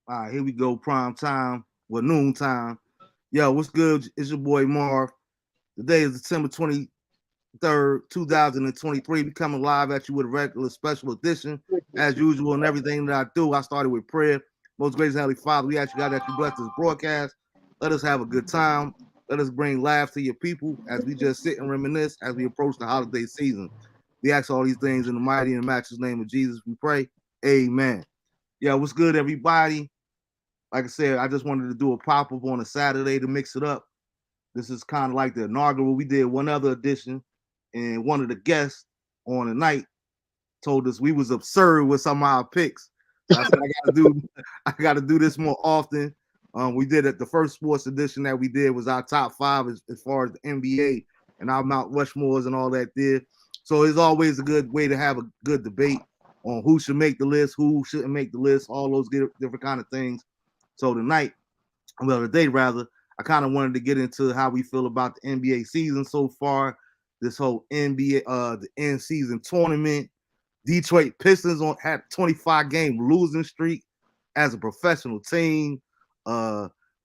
All right, here we go. Prime time, well, noon time. Yo, what's good? It's your boy Marv. Today is December 23rd, 2023. We coming live at you with a regular special edition. As usual, and everything that I do, I started with prayer. Most gracious Heavenly Father, we ask you, God, that you bless this broadcast. Let us have a good time. Let us bring laughs to your people as we just sit and reminisce as we approach the holiday season. We ask all these things in the mighty and matchless name of Jesus. We pray. Amen. Yeah, what's good, everybody? Like I said, I just wanted to do a pop up on a Saturday to mix it up. This is kind of like the inaugural. We did one other edition, and one of the guests on the night told us we was absurd with some of our picks. So I said I gotta do this more often. We did it. The first sports edition that we did was our top five as far as the NBA and our Mount Rushmores and all that did. So it's always a good way to have a good debate on who should make the list, who shouldn't make the list, all those different kind of things. So today rather, I kind of wanted to get into how we feel about the NBA season so far, this whole NBA, the end season tournament. Detroit Pistons had 25 game losing streak as a professional team.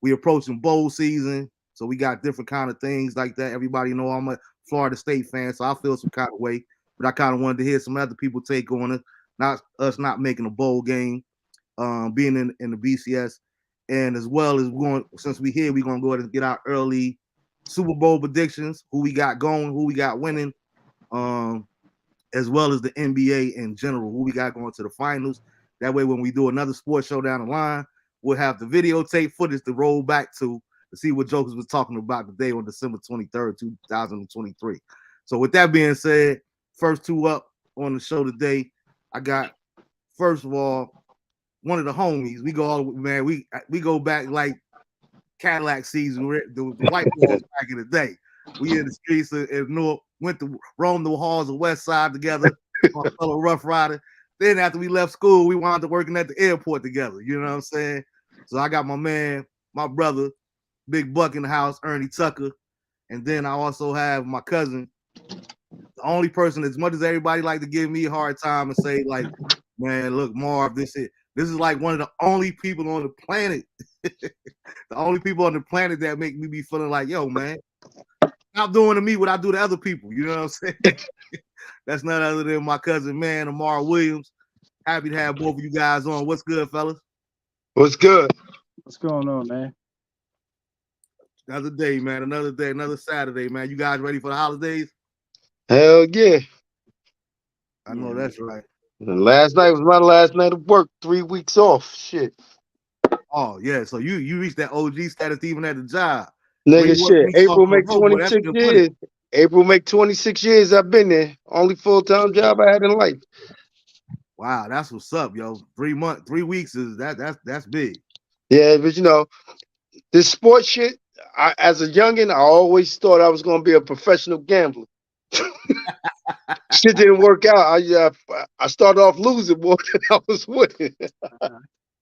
We approaching bowl season, so we got different kind of things like that. Everybody know I'm a Florida State fan, so I feel some kind of way. But I kind of wanted to hear some other people take on it, not us not making a bowl game, being in the BCS. And as well as since we're here, we're gonna go ahead and get our early Super Bowl predictions, who we got going, who we got winning, as well as the NBA in general, who we got going to the finals. That way, when we do another sports show down the line, we'll have the videotape footage to roll back to see what Jokers was talking about today on December 23rd, 2023. So with that being said, first two up on the show today, I got, first of all, one of the homies. We go all man. We go back like Cadillac season, the white boys back in the day. We in the streets of North, went to roam the halls of West Side together, my fellow Rough Rider. Then after we left school, we wound up working at the airport together. You know what I'm saying? So I got my man, my brother, Big Buck in the house, Ernie Tucker, and then I also have my cousin. The only person, as much as everybody like to give me a hard time and say like, man, look, Marv, this is like one of the only people on the planet, the only people on the planet that make me be feeling like, yo, man, stop doing to me what I do to other people. You know what I'm saying? That's none other than my cousin, man, Amar Williams. Happy to have both of you guys on. What's good, fellas? What's good? What's going on, man? Another day, man. Another day, another Saturday, man. You guys ready for the holidays? Hell yeah. I know that's right. Last night was my last night of work. 3 weeks off. Shit. Oh, yeah. So you reached that OG status even at the job. Nigga, shit. April make 26 years. April make 26 years I've been there. Only full-time job I had in life. Wow, that's what's up, yo. 3 weeks is that's big. Yeah, but you know, this sports shit, as a youngin', I always thought I was gonna be a professional gambler. Shit didn't work out. I started off losing more than I was winning.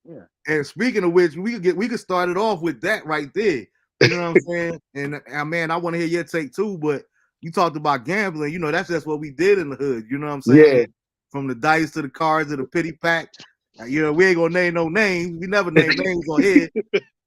Yeah. And speaking of which, we could start it off with that right there. You know what I'm saying? And man, I want to hear your take too. But you talked about gambling. You know, that's just what we did in the hood. You know what I'm saying? Yeah. From the dice to the cards to the pity pack. You know, we ain't gonna name no names. We never name names on here.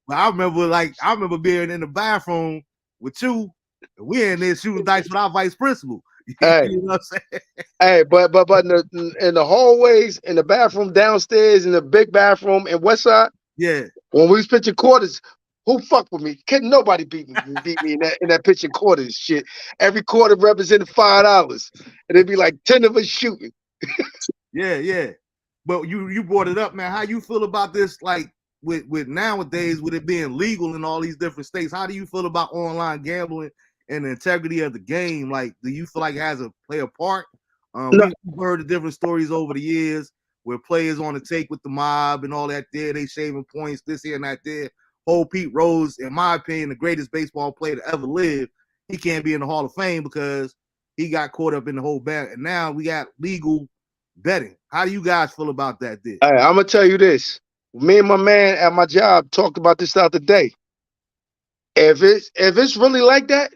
But I remember being in the bathroom with you. And we in there shooting dice with our vice principal. Hey, you know what I'm saying? Hey, but in the hallways, in the bathroom downstairs, in the big bathroom in Westside, yeah. When we was pitching quarters, who fucked with me? Couldn't nobody beat me in that pitching quarters shit. Every quarter represented $5, and it'd be like 10 of us shooting. Yeah. But you brought it up, man. How you feel about this? Like with nowadays, with it being legal in all these different states, how do you feel about online gambling and the integrity of the game? Like, do you feel like it has to play a part? No. We've heard the different stories over the years where players on the take with the mob and all that there, they shaving points, this here and that there. Old Pete Rose, in my opinion, the greatest baseball player to ever live, he can't be in the Hall of Fame because he got caught up in the whole bad. And now we got legal betting. How do you guys feel about that there? Hey, I'm gonna tell you this. Me and my man at my job talked about this the other day. If it's really like that,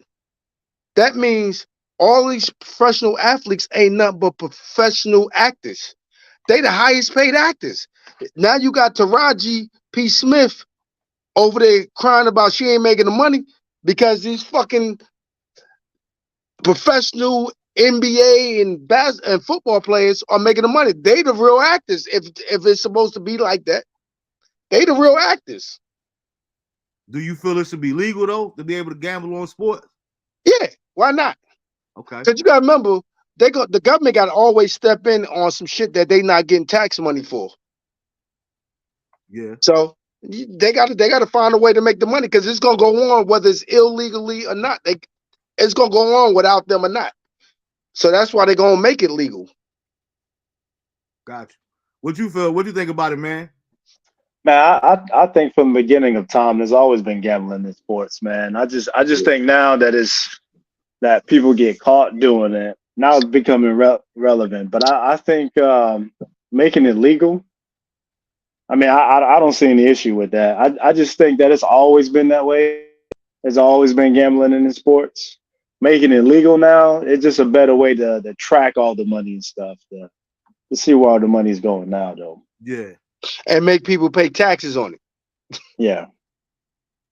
that means all these professional athletes ain't nothing but professional actors. They the highest paid actors. Now you got Taraji P. Smith over there crying about she ain't making the money because these fucking professional NBA and football players are making the money. They the real actors. If it's supposed to be like that, they the real actors. Do you feel it should be legal though to be able to gamble on sports? Yeah, why not? Okay. Because you gotta remember, the government gotta always step in on some shit that they not getting tax money for. Yeah. So they gotta find a way to make the money because it's gonna go on whether it's illegally or not. It's gonna go on without them or not. So that's why they're gonna make it legal. Gotcha. What you feel? What you think about it, man? Man, I think from the beginning of time, there's always been gambling in sports, man. I just think now that people get caught doing it, now it's becoming relevant. But I think making it legal. I mean, I don't see any issue with that. I just think that it's always been that way. There's always been gambling in the sports. Making it legal now, it's just a better way to track all the money and stuff. To see where all the money's going now, though. Yeah. And make people pay taxes on it. Yeah.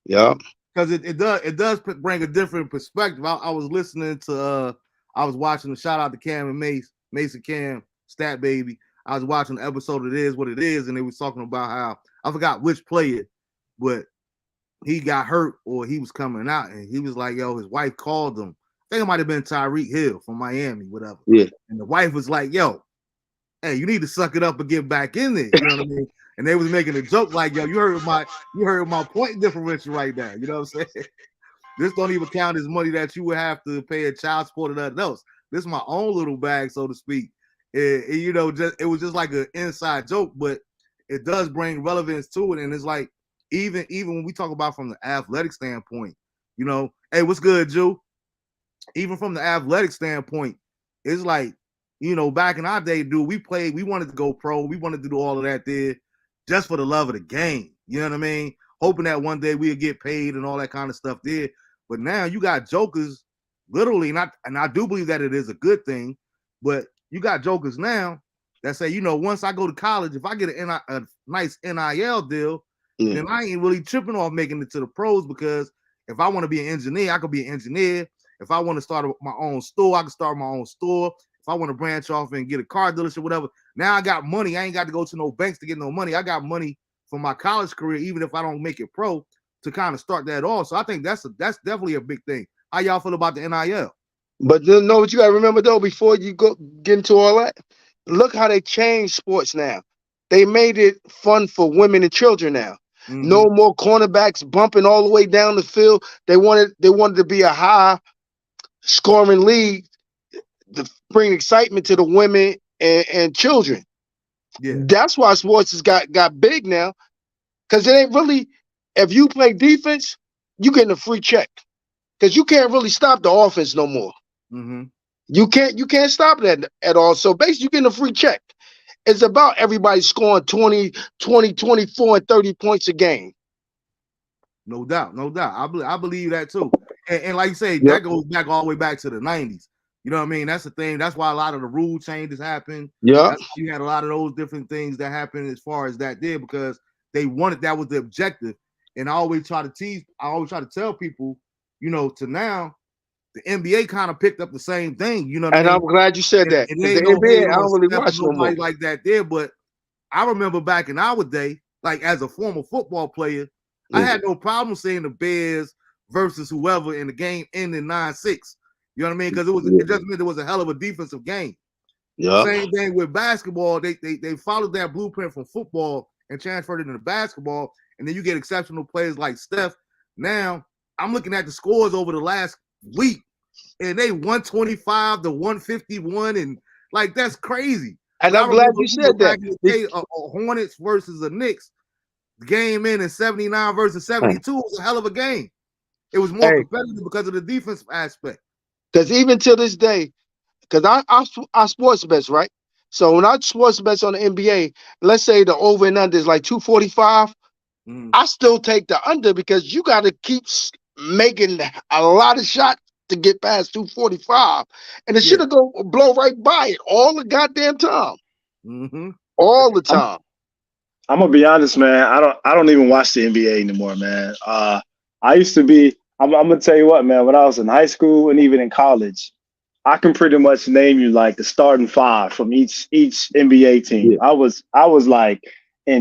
Yeah. Because it does bring a different perspective. I was listening to I was watching the shout out to Cam and Mason Cam, Stat Baby. I was watching the episode It Is What It Is, and they was talking about how I forgot which player, but he got hurt or he was coming out, and he was like, yo, his wife called him. I think it might have been Tyreek Hill from Miami, whatever. Yeah. And the wife was like, yo, hey, you need to suck it up and get back in there. You know what I mean? And they was making a joke like, yo, you heard my point differential right there. You know what I'm saying? This don't even count as money that you would have to pay a child support or nothing else. This is my own little bag, so to speak. It was just like an inside joke, but it does bring relevance to it. And it's like, even when we talk about from the athletic standpoint, hey, what's good, Jew? Even from the athletic standpoint, it's like, back in our day, dude, we wanted to go pro. We wanted to do all of that there just for the love of the game. You know what I mean? Hoping that one day we'd get paid and all that kind of stuff there. But now you got jokers, literally, and I do believe that it is a good thing, but you got jokers now that say, once I go to college, if I get a nice NIL deal, then I ain't really tripping off making it to the pros, because if I want to be an engineer, I could be an engineer. If I want to start my own store, I can start my own store. If I want to branch off and get a car dealership, whatever, now I got money. I ain't got to go to no banks to get no money. I got money from my college career, even if I don't make it pro, to kind of start that off. So I think that's definitely a big thing. How y'all feel about the NIL? But you know what you got to remember, though, before you get into all that? Look how they changed sports now. They made it fun for women and children now. Mm-hmm. No more cornerbacks bumping all the way down the field. They wanted to be a high scoring league to bring excitement to the women and children. Yeah. That's why sports has got big now, because it ain't really, if you play defense, you getting a free check, because you can't really stop the offense no more. Mm-hmm. You can't stop that at all. So basically, you getting a free check. It's about everybody scoring 20, 24, and 30 points a game. No doubt. I believe that too. And like you say, that goes back all the way back to the 90s. You know what I mean? That's the thing. That's why a lot of the rule changes happened. Yeah. You had a lot of those different things that happened as far as that did, because they wanted, that was the objective. And I always try to tell people, to now, the NBA kind of picked up the same thing. You know what I mean? I'm glad you said that. And the NBA, I don't really watch nobody like that there. But I remember back in our day, like as a former football player, I had no problem seeing the Bears versus whoever in the game ending 9-6. You know what I mean? Because it just meant there was a hell of a defensive game. Yeah. Same thing with basketball. They followed that blueprint from football and transferred it into basketball, and then you get exceptional players like Steph. Now I'm looking at the scores over the last week, and they 125 to 151, and like that's crazy. And I'm glad you said that. A Hornets versus the Knicks, the game in 79 versus 72 was a hell of a game. It was more competitive because of the defense aspect. Because even till this day, because I sports bets, right? So when I sports bets on the NBA, let's say the over and under is like 245, I still take the under, because you got to keep making a lot of shots to get past 245, and it should have blow right by it all the goddamn time. Mm-hmm. All the time. I'm gonna be honest, man. I don't even watch the NBA anymore, man. I used to be. I'm gonna tell you what, man. When I was in high school and even in college, I can pretty much name you like the starting five from each NBA team. Yeah. I was like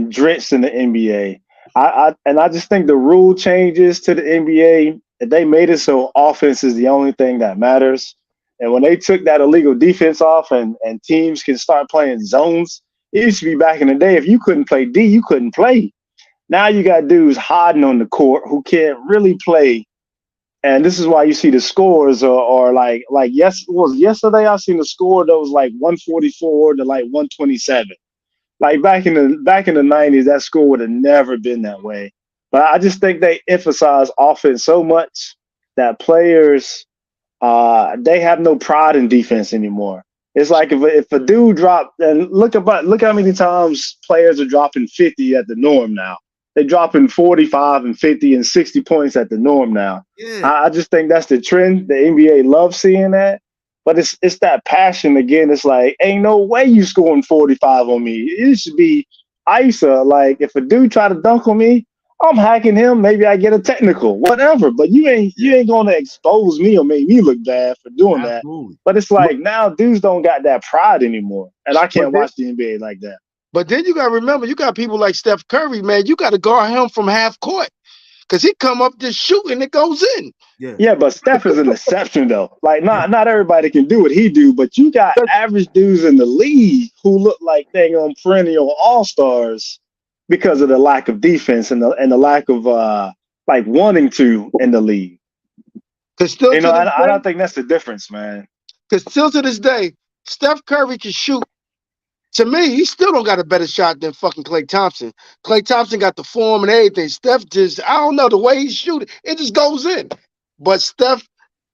drenched in the NBA. I just think the rule changes to the NBA. They made it so offense is the only thing that matters. And when they took that illegal defense off and teams can start playing zones, it used to be back in the day if you couldn't play D, you couldn't play. Now you got dudes hiding on the court who can't really play, and this is why you see the scores are like yes, it was yesterday I seen the score that was like 144 to like 127. Like back in the 90s, that score would have never been that way. But I just think they emphasize offense so much that players they have no pride in defense anymore. It's like if a dude dropped and look how many times players are dropping 50 at the norm now. They're dropping 45 and 50 and 60 points at the norm now. Yeah. I just think that's the trend. The NBA loves seeing that. But it's that passion again. It's like, ain't no way you scoring 45 on me. It should be I used to like if a dude try to dunk on me, I'm hacking him. Maybe I get a technical, whatever. But you ain't gonna expose me or make me look bad for doing that. Absolutely. But it's like now dudes don't got that pride anymore, and I can't But watch the NBA like that. But then you got to remember, you got people like Steph Curry, man. You got to guard him from half court because he come up just shooting and it goes in. Yeah. Yeah, but Steph is an exception though. Like not everybody can do what he do, but you got average dudes in the league who look like they on perennial all-stars because of the lack of defense and the lack of like wanting to in the league. Because still, I don't think that's the difference, man. Because still to this day, Steph Curry can shoot. To me, he still don't got a better shot than fucking Klay Thompson. Klay Thompson got the form and everything. Steph just, I don't know, the way he shoot it just goes in. But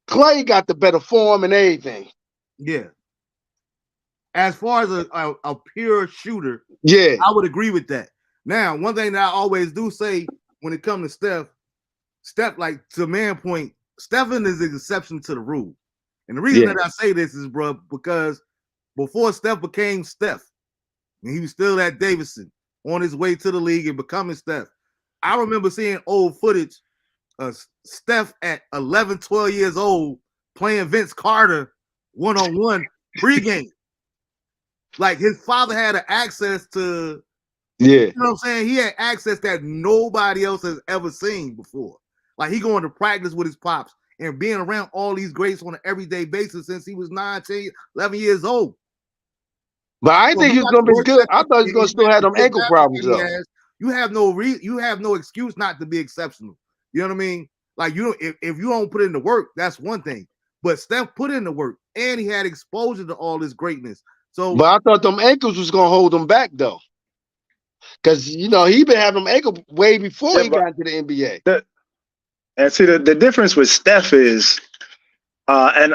Klay got the better form and everything. Yeah. As far as a pure shooter, yeah, I would agree with that. Now, one thing that I always do say when it comes to Steph, like to man point, Stephen is an exception to the rule. And the reason that I say this is, bro, because before Steph became Steph, and he was still at Davidson on his way to the league and becoming Steph. I remember seeing old footage of Steph at 11, 12 years old playing Vince Carter one-on-one pregame. Like his father had an access to, you know what I'm saying? He had access that nobody else has ever seen before. Like he going to practice with his pops and being around all these greats on an everyday basis since he was 9, 10, 11 years old. But I think he's gonna be good. I thought he's gonna still have them ankle problems though. You have no excuse not to be exceptional. You know what I mean? Like if you don't put in the work, that's one thing. But Steph put in the work and he had exposure to all this greatness. So but I thought them ankles was gonna hold him back though. Cause he been having them ankle way before he got into the NBA. And see the difference with Steph is and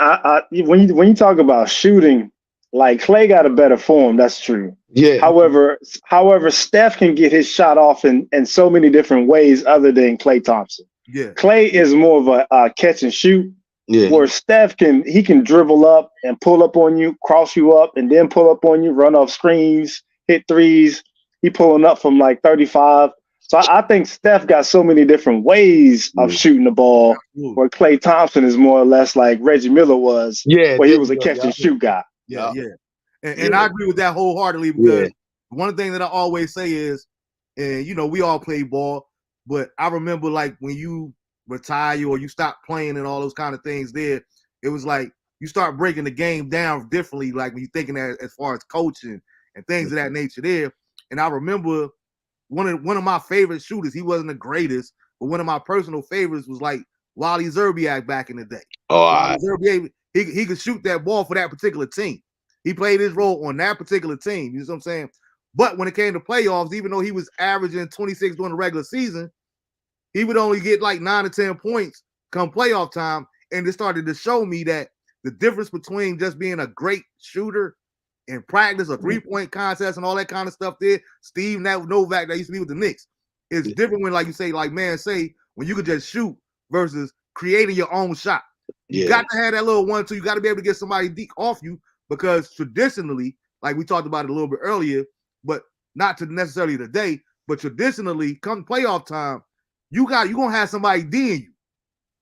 when you talk about shooting, like Klay got a better form, that's true. Yeah. However, Steph can get his shot off in so many different ways other than Klay Thompson. Yeah. Klay is more of a catch and shoot. Yeah. Where Steph can dribble up and pull up on you, cross you up, and then pull up on you, run off screens, hit threes. He pulling up from like 35. So I think Steph got so many different ways of shooting the ball, where Klay Thompson is more or less like Reggie Miller was, where he was a catch and shoot guy. Yeah. And I agree with that wholeheartedly because one thing that I always say is, and we all play ball, but I remember like when you retire or you stop playing and all those kind of things there, it was like you start breaking the game down differently, like when you're thinking that as far as coaching and things of that nature there. And I remember one of my favorite shooters, he wasn't the greatest, but one of my personal favorites was like Wally Zerbiak back in the day. Zerbiak, he could shoot that ball for that particular team. He played his role on that particular team. You know what I'm saying? But when it came to playoffs, even though he was averaging 26 during the regular season, he would only get like 9 or 10 points come playoff time. And it started to show me that the difference between just being a great shooter in practice, a three-point contest, and all that kind of stuff there, Steve Novak that used to be with the Knicks, is different when, like you say, like man say, when you could just shoot versus creating your own shot. You got to have that little 1-2. You got to be able to get somebody deep off you because traditionally, like we talked about it a little bit earlier, but not to necessarily today, But traditionally, come playoff time, you're gonna have somebody D'ing you.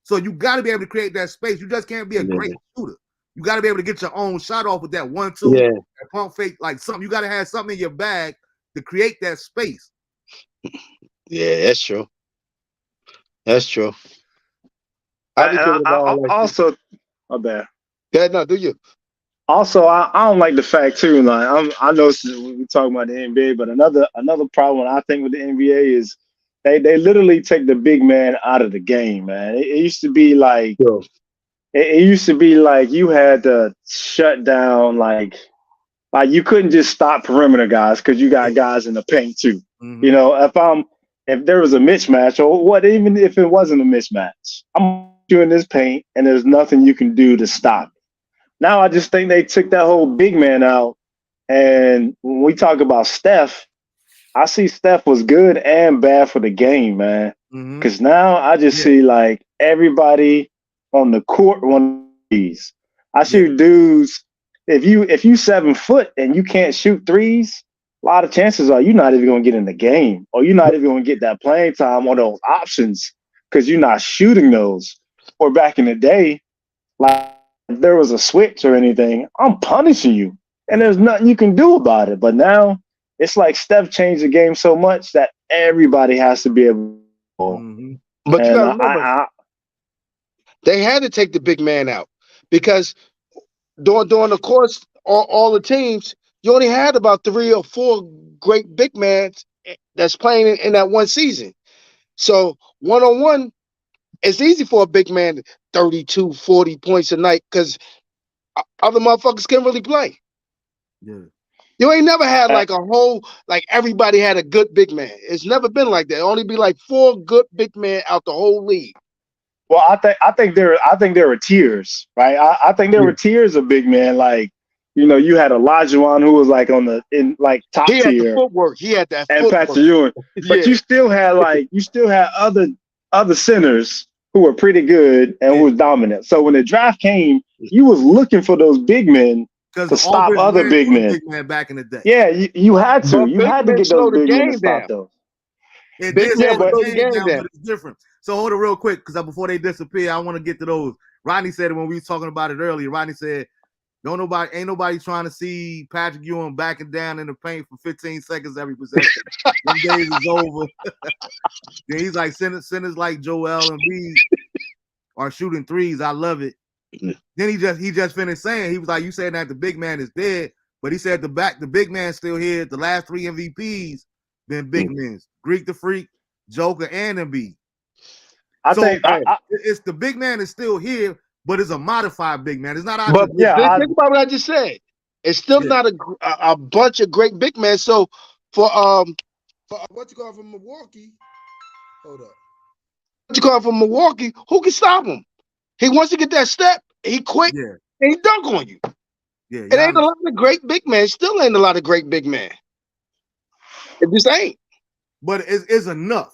So you got to be able to create that space. You just can't be a great shooter. You got to be able to get your own shot off with that 1-2, that pump fake, like something. You got to have something in your bag to create that space. Yeah, that's true. That's true. I also, my bad. Yeah, no, do you? Also, I don't like the fact too. Like I know we talking about the NBA, but another problem I think with the NBA is they literally take the big man out of the game, man. It used to be like it used to be like you had to shut down like you couldn't just stop perimeter guys because you got guys in the paint too. Mm-hmm. You know, if there was a mismatch or what, even if it wasn't a mismatch, I'm you in this paint and there's nothing you can do to stop. Now I just think they took that whole big man out. And when we talk about Steph, I see Steph was good and bad for the game, man. Because now I just see like everybody on the court one of these. I see dudes. If you 7 foot and you can't shoot threes, a lot of chances are you're not even gonna get in the game, or you're not even gonna get that playing time or those options because you're not shooting those. Or back in the day, like if there was a switch or anything, I'm punishing you. And there's nothing you can do about it. But now it's like Steph changed the game so much that everybody has to be able to. Mm-hmm. But you gotta remember, they had to take the big man out because during the course, all the teams, you only had about 3 or 4 great big men that's playing in that one season. So one-on-one, it's easy for a big man, 32, 40 points a night, because other motherfuckers can't really play. Yeah. You ain't never had like a whole, like everybody had a good big man. It's never been like that. It'll only be like 4 good big men out the whole league. Well, I think there were tiers, right? I think there were tiers of big men. Like, you know, you had Olajuwon who was like top tier. He had the footwork. He had that and footwork. Patrick Ewing. But you still had other centers who were pretty good and who was dominant. So when the draft came, you was looking for those big men to stop other big men. Big man back in the day. Yeah, you had to. You had to get those big men to stop those. It did slow the game down, but it's different. So hold it real quick, because before they disappear, I want to get to those. Rodney said it when we were talking about it earlier. Rodney said, ain't nobody trying to see Patrick Ewing backing down in the paint for 15 seconds every possession. Them days is over. Then he's like, centers like Joel and B are shooting threes. I love it. Then he just finished saying, he was like, you saying that the big man is dead, but he said the big man's still here. The last 3 MVPs been big men. Greek the Freak, Joker, and Embiid. I think it's the big man is still here, but it's a modified big man. It's not. But think about what I just said. It's still not a bunch of great big men. So for what you call from Milwaukee? Hold up. What you call from Milwaukee? Who can stop him? He wants to get that step. He quick. And he dunk on you. Yeah, it ain't a lot of great big men. Still ain't a lot of great big men. It just ain't. But it's enough.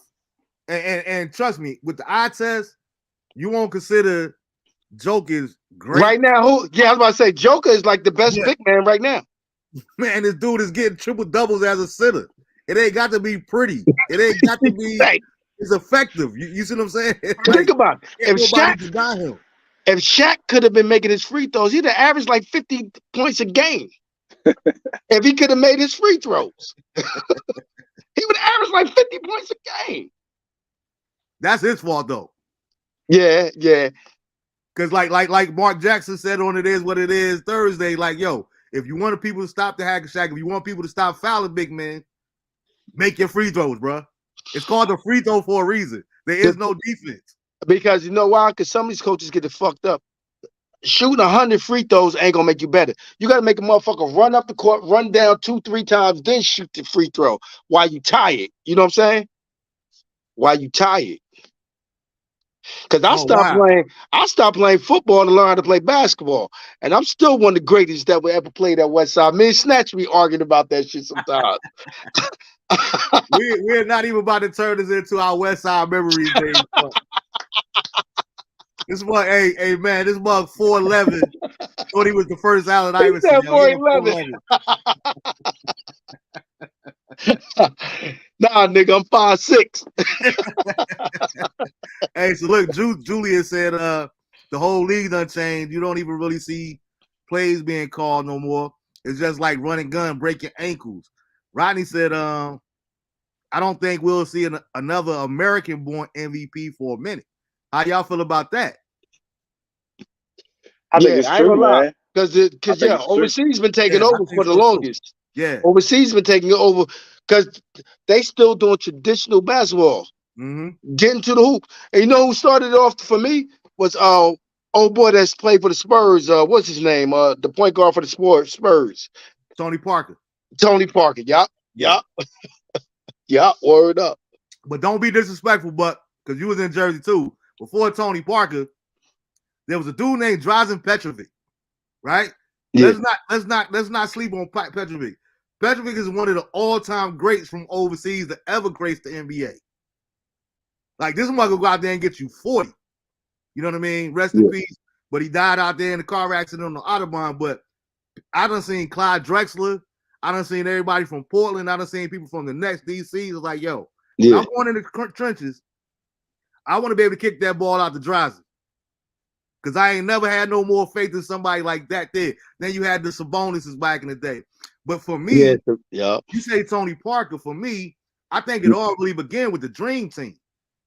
And trust me, with the eye test, you won't consider Joker's great. Right now, I was about to say Joker is like the best big man right now. Man, this dude is getting triple doubles as a sitter. It ain't got to be pretty. It ain't got to be. It's effective. You see what I'm saying? Think about it. If Shaq could have been making his free throws, he'd have averaged like 50 points a game. If he could have made his free throws, he would average like 50 points a game. That's his fault, though. Yeah. Because like Mark Jackson said on It Is What It Is Thursday, like, yo, if you want people to stop the hack and shack, if you want people to stop fouling big men, make your free throws, bro. It's called a free throw for a reason. There is no defense. Because you know why? Because some of these coaches get it fucked up. Shooting 100 free throws ain't gonna make you better. You gotta make a motherfucker run up the court, run down 2-3 times, then shoot the free throw while you tired. You know what I'm saying? While you tired. Because I stopped playing football to learn how to play basketball. And I'm still one of the greatest that would ever play that West Side. Me and Snatch be arguing about that shit sometimes. We're not even about to turn this into our West Side memories, baby. This mug, hey man, this mug 4'11". Thought he was the first Allen Iverson. 4'11". Nah, nigga, I'm 5'6". Hey, so look, Julia said the whole league done changed. You don't even really see plays being called no more. It's just like running gun, breaking ankles. Rodney said, I don't think we'll see another American-born MVP for a minute. How y'all feel about that? I think Yeah, it's I ain't true, gonna lie. man. Because I think yeah, it's true. overseas been taking Yeah, I over think for the so too. longest. Yeah. Overseas been taking it over because they still doing traditional basketball, getting to the hoop. And you know who started it off for me was old boy that's played for the Spurs. What's his name? The point guard for the Spurs. Tony Parker. Tony Parker. Yup. Yeah. Yup. Yup. Word up. But don't be disrespectful, but because you was in Jersey too. Before Tony Parker, there was a dude named Drazen Petrovic, right? Yeah. Let's not sleep on Petrovic. Petrovic is one of the all-time greats from overseas that ever graced the NBA. Like this one could go out there and get you 40. You know what I mean? Rest in peace. But he died out there in the car accident on the Autobahn. But I done seen Clyde Drexler. I done seen everybody from Portland. I done seen people from the next DC. It's like, yo, when I'm going in the trenches, I want to be able to kick that ball out the Drazen. Because I ain't never had no more faith in somebody like that there. Then you had the Sabonis back in the day. But for me, you say Tony Parker, for me, I think it all really began with the Dream Team.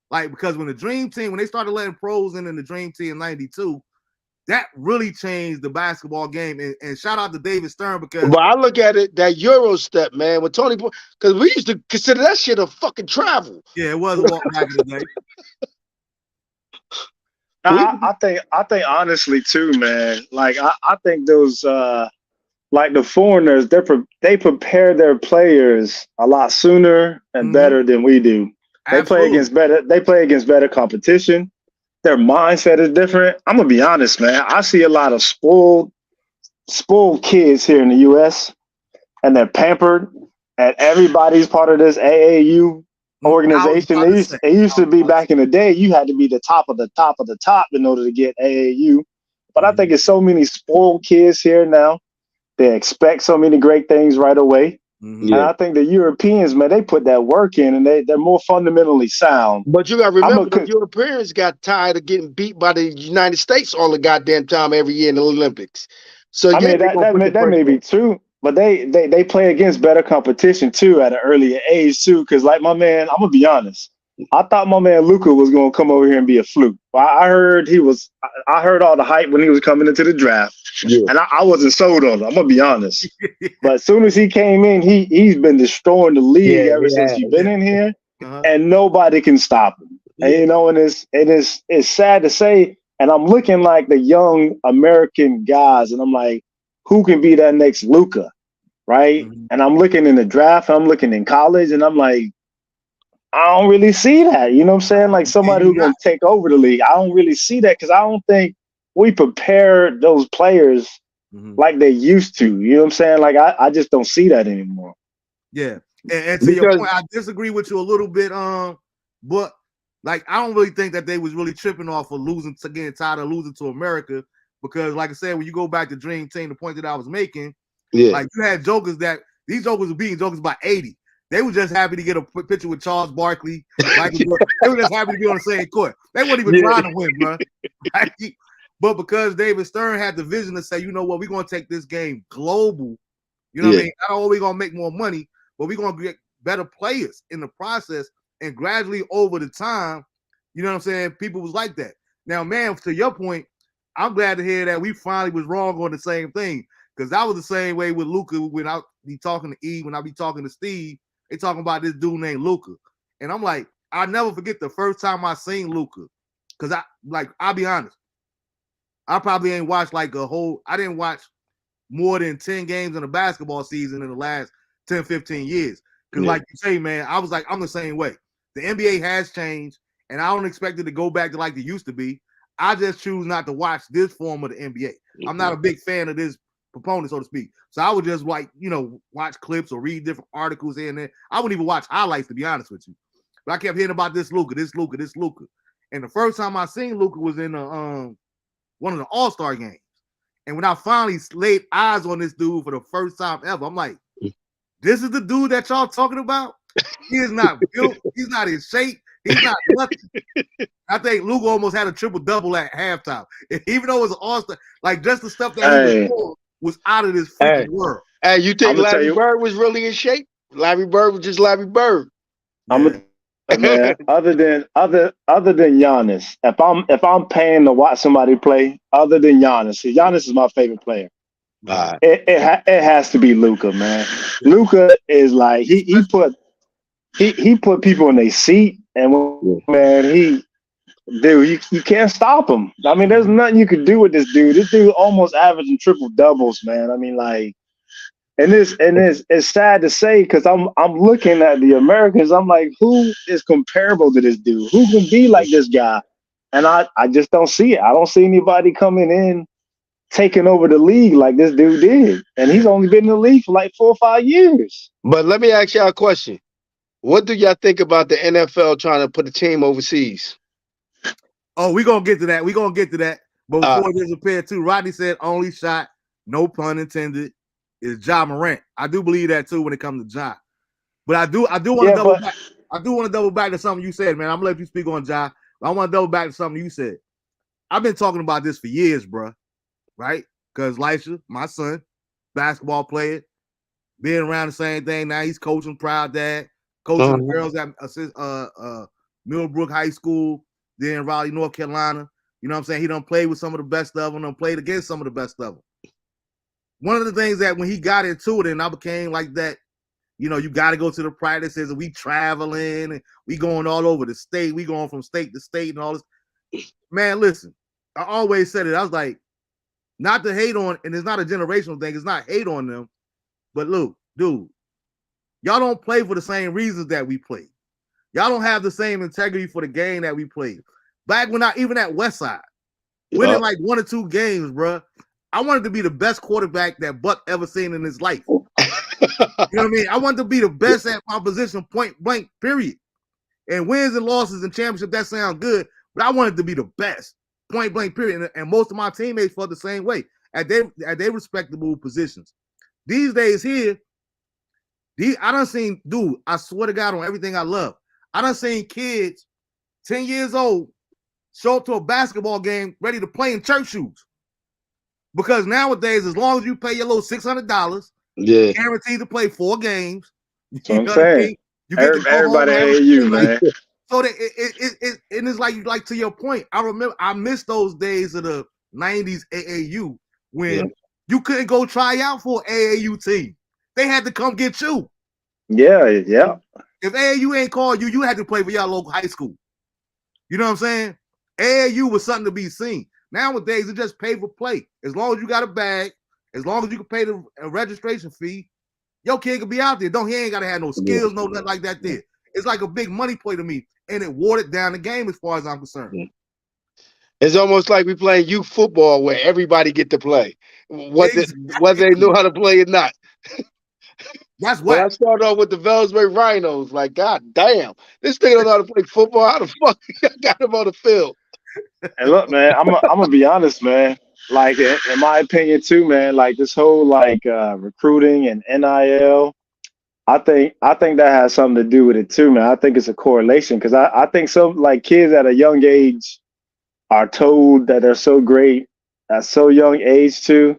Like, because when the Dream Team, when they started letting pros in the Dream Team in 92, that really changed the basketball game. And shout out to David Stern because. But I look at it, that Euro step, man, with Tony, because we used to consider that shit a fucking travel. Yeah, it was a walk back in the day. I think honestly too, man. Like I think those like the foreigners, they prepare their players a lot sooner and better than we do. Absolutely. They play against better competition. Their mindset is different. I'm gonna be honest, man. I see a lot of spoiled kids here in the US and they're pampered and everybody's part of this AAU organization. It used to be back in the day, you had to be the top of the top of the top in order to get AAU. But I think it's so many spoiled kids here now. They expect so many great things right away. And I think the Europeans, man, they put that work in and they're more fundamentally sound. But you got to remember, the Europeans got tired of getting beat by the United States all the goddamn time every year in the Olympics. So I mean, that may be true. But they play against better competition too at an earlier age too. Because like my man, I'm gonna be honest, I thought my man Luka was gonna come over here and be a fluke. I heard all the hype when he was coming into the draft, and I wasn't sold on him. I'm gonna be honest. But as soon as he came in, he's been destroying the league ever since he's been in here, and nobody can stop him. And you know, and it's sad to say. And I'm looking like the young American guys, and I'm like, who can be that next Luka, right? And I'm looking in the draft, I'm looking in college, and I'm like, I don't really see that. You know what I'm saying? Like somebody who's going to take over the league. I don't really see that because I don't think we prepare those players like they used to. You know what I'm saying? Like I just don't see that anymore. Yeah. And to your point, I disagree with you a little bit, but like I don't really think that they was really tripping off of getting tired of losing to America. Because, like I said, when you go back to Dream Team, the point that I was making, like you had jokers these jokers were beating jokers by 80. They were just happy to get a picture with Charles Barkley. They were just happy to be on the same court. They weren't even trying to win, bro. Right? But because David Stern had the vision to say, you know what, we're going to take this game global. You know what I mean? Not only are we going to make more money, but we're going to get better players in the process. And gradually over the time, you know what I'm saying, people was like that. Now, man, to your point, I'm glad to hear that we finally was wrong on the same thing. Because I was the same way with Luka when I be talking to E, when I be talking to Steve, they talking about this dude named Luka. And I'm like, I'll never forget the first time I seen Luka. Because I'll be honest, I probably ain't watched I didn't watch more than 10 games in a basketball season in the last 10, 15 years. Because like you say, man, I was like, I'm the same way. The NBA has changed, and I don't expect it to go back to like it used to be. I just choose not to watch this form of the NBA. I'm not a big fan of this proponent, so to speak. So I would just watch clips or read different articles here and there. I wouldn't even watch highlights, to be honest with you. But I kept hearing about this Luka. And the first time I seen Luka was in one of the All-Star games. And when I finally laid eyes on this dude for the first time ever, I'm like, this is the dude that y'all talking about? He is not built. He's not in shape. He's not nothing. I think Luka almost had a triple-double at halftime. Even though it was an all-star, like just the stuff that he was doing was out of this freaking world. Hey, you think I'ma tell Larry you- Bird was really in shape? Larry Bird was just Larry Bird. Man, other than Giannis, if I'm paying to watch somebody play, other than Giannis, see, Giannis is my favorite player. It has to be Luka, man. Luka is like he put people in their seat, and man, you can't stop him. I mean, there's nothing you can do with this dude. This dude almost averaging triple doubles, man. I mean, like, and it's sad to say because I'm looking at the Americans. I'm like, who is comparable to this dude? Who can be like this guy? And I just don't see it. I don't see anybody coming in taking over the league like this dude did. And he's only been in the league for like 4 or 5 years. But let me ask y'all a question. What do y'all think about the NFL trying to put a team overseas? Oh, we're going to get to that. We're going to get to that. But before there's a pair too, Rodney said only shot, no pun intended, is Ja Morant. I do believe that too when it comes to Ja. But I do want to double back. I do want to double back to something you said, man. I'm going to let you speak on Ja. But I want to double back to something you said. I've been talking about this for years, bro. Right? Because Lisha, my son, basketball player, being around the same thing. Now he's coaching, proud dad, coaching the girls at Millbrook High School, then Raleigh, North Carolina. You know what I'm saying? He done played with some of the best of them, done played against some of the best of them. One of the things that when he got into it and I became like that, you know, you got to go to the practices and we traveling and we going all over the state. We going from state to state and all this. Man, listen, I always said it. I was like, not to hate on, and it's not a generational thing. It's not hate on them. But look, dude, y'all don't play for the same reasons that we play. Y'all don't have the same integrity for the game that we played. Back when even at Westside, winning like 1 or 2 games, bro. I wanted to be the best quarterback that Buck ever seen in his life. You know what I mean? I wanted to be the best at my position, point blank, period. And wins and losses and championship, that sounds good, but I wanted to be the best, point blank, period. And most of my teammates felt the same way at their respectable positions. These days here, I done seen, dude, I swear to God on everything I love, I done seen kids 10 years old show up to a basketball game ready to play in church shoes. Because nowadays, as long as you pay your little $600, you're guaranteed to play 4 games. That's what I'm saying. You get everybody AAU, man. So that it is like to your point. I remember I missed those days of the 90s AAU when you couldn't go try out for an AAU team. They had to come get you. Yeah, yeah. If AAU ain't called you, you had to play for your local high school. You know what I'm saying? AAU was something to be seen. Nowadays, it's just pay for play. As long as you got a bag, as long as you can pay the registration fee, your kid can be out there. He ain't got to have no skills, no nothing like that there. It's like a big money play to me, and it watered down the game as far as I'm concerned. It's almost like we playing youth football where everybody get to play, whether they know how to play or not. That's what I started off with the Velsbury Rhinos. Like, God damn, this thing don't know how to play football. How the fuck I got him on the field? And look, man, I'm gonna be honest, man. Like in my opinion too, man. Like this whole recruiting and NIL, I think that has something to do with it too, man. I think it's a correlation because I think some like kids at a young age are told that they're so great at so young age too,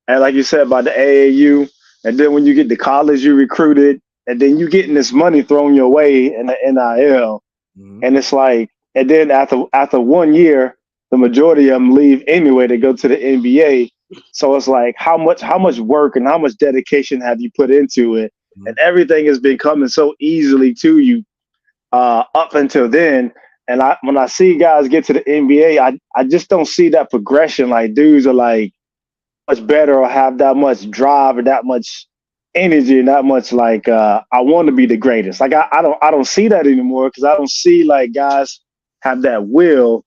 and like you said about the AAU, and then when you get to college, you recruited, and then you getting this money thrown your way in the NIL, and it's like. And then after 1 year, the majority of them leave anyway to go to the NBA. So it's like how much work and how much dedication have you put into it? And everything has been coming so easily to you up until then. And when I see guys get to the NBA, I just don't see that progression. Like dudes are like much better or have that much drive or that much energy and that much like I want to be the greatest. Like I don't see that anymore because I don't see like guys have that will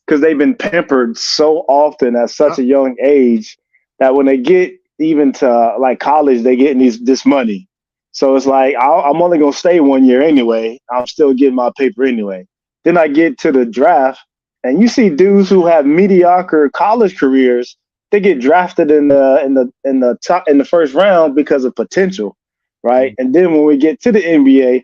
because they've been pampered so often at such a young age that when they get even to like college, they get this money. So it's like, I'm only going to stay 1 year anyway. I'm still getting my paper anyway. Then I get to the draft and you see dudes who have mediocre college careers. They get drafted in the first round because of potential. Right. And then when we get to the NBA,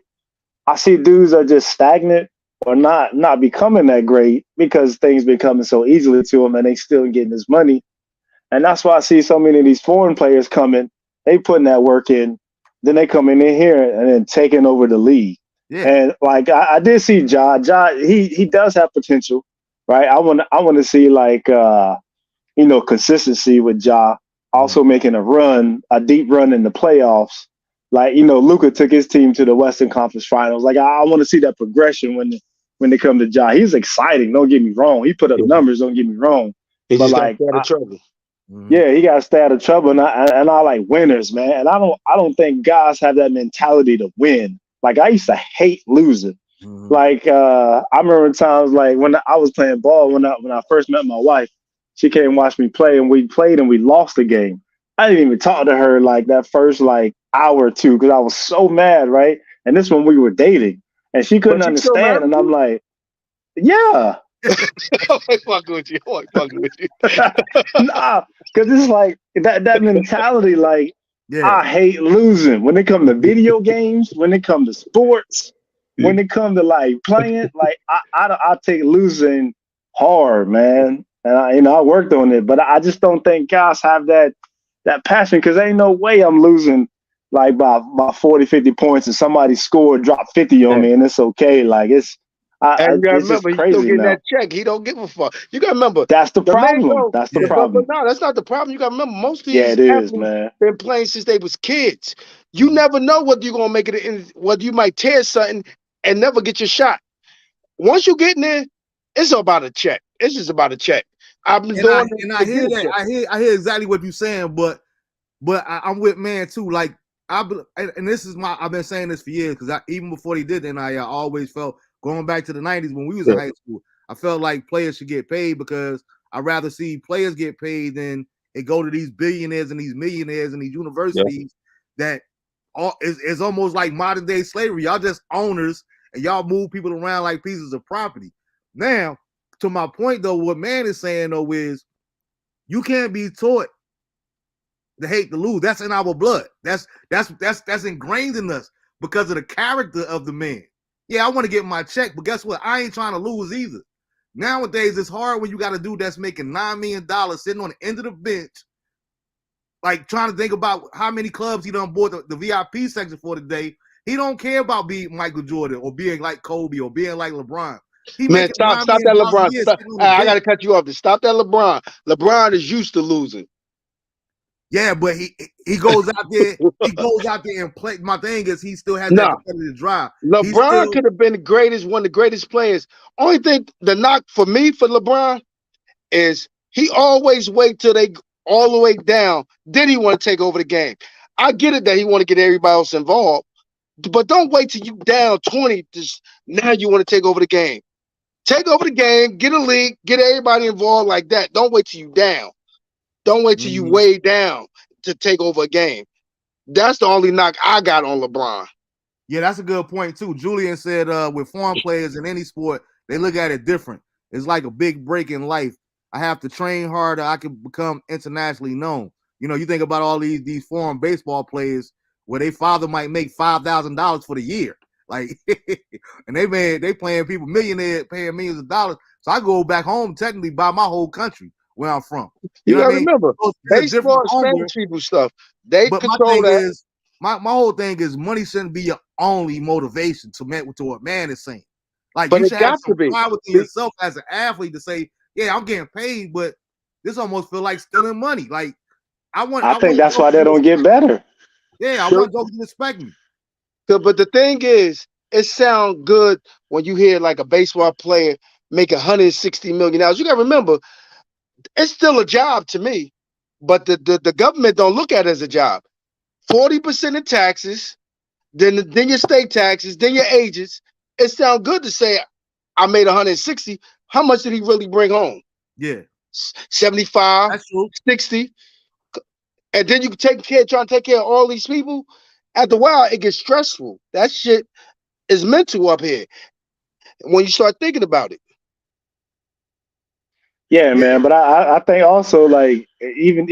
I see dudes are just stagnant or not becoming that great because things been coming so easily to them and they still getting this money. And that's why I see so many of these foreign players coming. They putting that work in, then they come in here and then taking over the league. Yeah. And like I did see Ja. He does have potential, right? I want to see like consistency with Ja. Also making a deep run in the playoffs. Like Luka took his team to the Western Conference Finals. Like I want to see that progression when they come to Ja. He's exciting. Don't get me wrong. He put up numbers. Don't get me wrong. He but just like, got out of trouble. Yeah, he got to stay out of trouble, and I like winners, man. And I don't think guys have that mentality to win. Like I used to hate losing. Like I remember times like when I was playing ball when I first met my wife, she came and watched me play, and we played and we lost the game. I didn't even talk to her like that first like hour or two because I was so mad, right? And this when we were dating, and she couldn't understand, and I'm like, yeah. I'm fucking with you. Nah, because it's like that mentality. Like I hate losing when it comes to video games, when it comes to sports, when it comes to like playing. Like I take losing hard, man. And I worked on it, but I just don't think guys have that passion because ain't no way I'm losing like by 40, 50 points and somebody scored, drop 50 on me, and it's okay. Like it's. And you gotta remember, he's still getting now. that check. He don't give a fuck. You gotta remember. That's the problem. That's the problem. But no, that's not the problem. You gotta remember, most of these it athletes is, man. been playing since they was kids. You never know whether you're gonna make it in, whether you might tear something and never get your shot. Once you get in there, it's about a check. It's just about a check. I've been doing it. And I hear that. I hear exactly what you're saying, but I'm with man too. Like I've been saying this for years because even before they did, I always felt. Going back to the 90s when we was in high school, I felt like players should get paid because I'd rather see players get paid than it go to these billionaires and these millionaires and these universities that is almost like modern day slavery. Y'all just owners and y'all move people around like pieces of property. Now, to my point though, what man is saying though is you can't be taught to hate to lose. That's in our blood. That's ingrained in us because of the character of the man. Yeah, I want to get my check, but guess what? I ain't trying to lose either. Nowadays, it's hard when you got a dude that's making $9 million sitting on the end of the bench, like trying to think about how many clubs he done bought the VIP section for today. He don't care about being Michael Jordan or being like Kobe or being like LeBron. Man, stop that, LeBron. I got to cut you off. Stop that, LeBron. LeBron is used to losing. Yeah, but he goes out there. He goes out there and play. My thing is, he still has that competitive drive. LeBron could have been one of the greatest players. Only thing, the knock for me for LeBron is he always wait till they all the way down. Then he want to take over the game. I get it that he want to get everybody else involved, but don't wait till you down 20. Now you want to take over the game. Take over the game. Get a league. Get everybody involved like that. Don't wait till you down. Don't wait till you way down to take over a game. That's the only knock I got on LeBron. Yeah, that's a good point too. Julian said with foreign players in any sport, they look at it different. It's like a big break in life. I have to train harder. I can become internationally known. You think about all these foreign baseball players where their father might make $5,000 for the year. Like, and they playing people millionaires, paying millions of dollars. So I go back home technically buy my whole country where I'm from. You gotta remember, baseball is Spanish people stuff. They control that. My whole thing is money shouldn't be your only motivation to what man is saying. Like, but you should have some pride within yourself as an athlete to say, yeah, I'm getting paid, but this almost feel like stealing money. Like, I think that's why they don't get better. Yeah, I want those to respect me. But the thing is, it sounds good when you hear like a baseball player make $160 million. You gotta remember, it's still a job to me, but the government don't look at it as a job. 40% in taxes, then your state taxes, then your agents. It sounds good to say I made 160. How much did he really bring home? Yeah, 75, 60, and then you trying to take care of all these people. After a while, it gets stressful. That shit is mental up here when you start thinking about it. Yeah, man. But I think also like even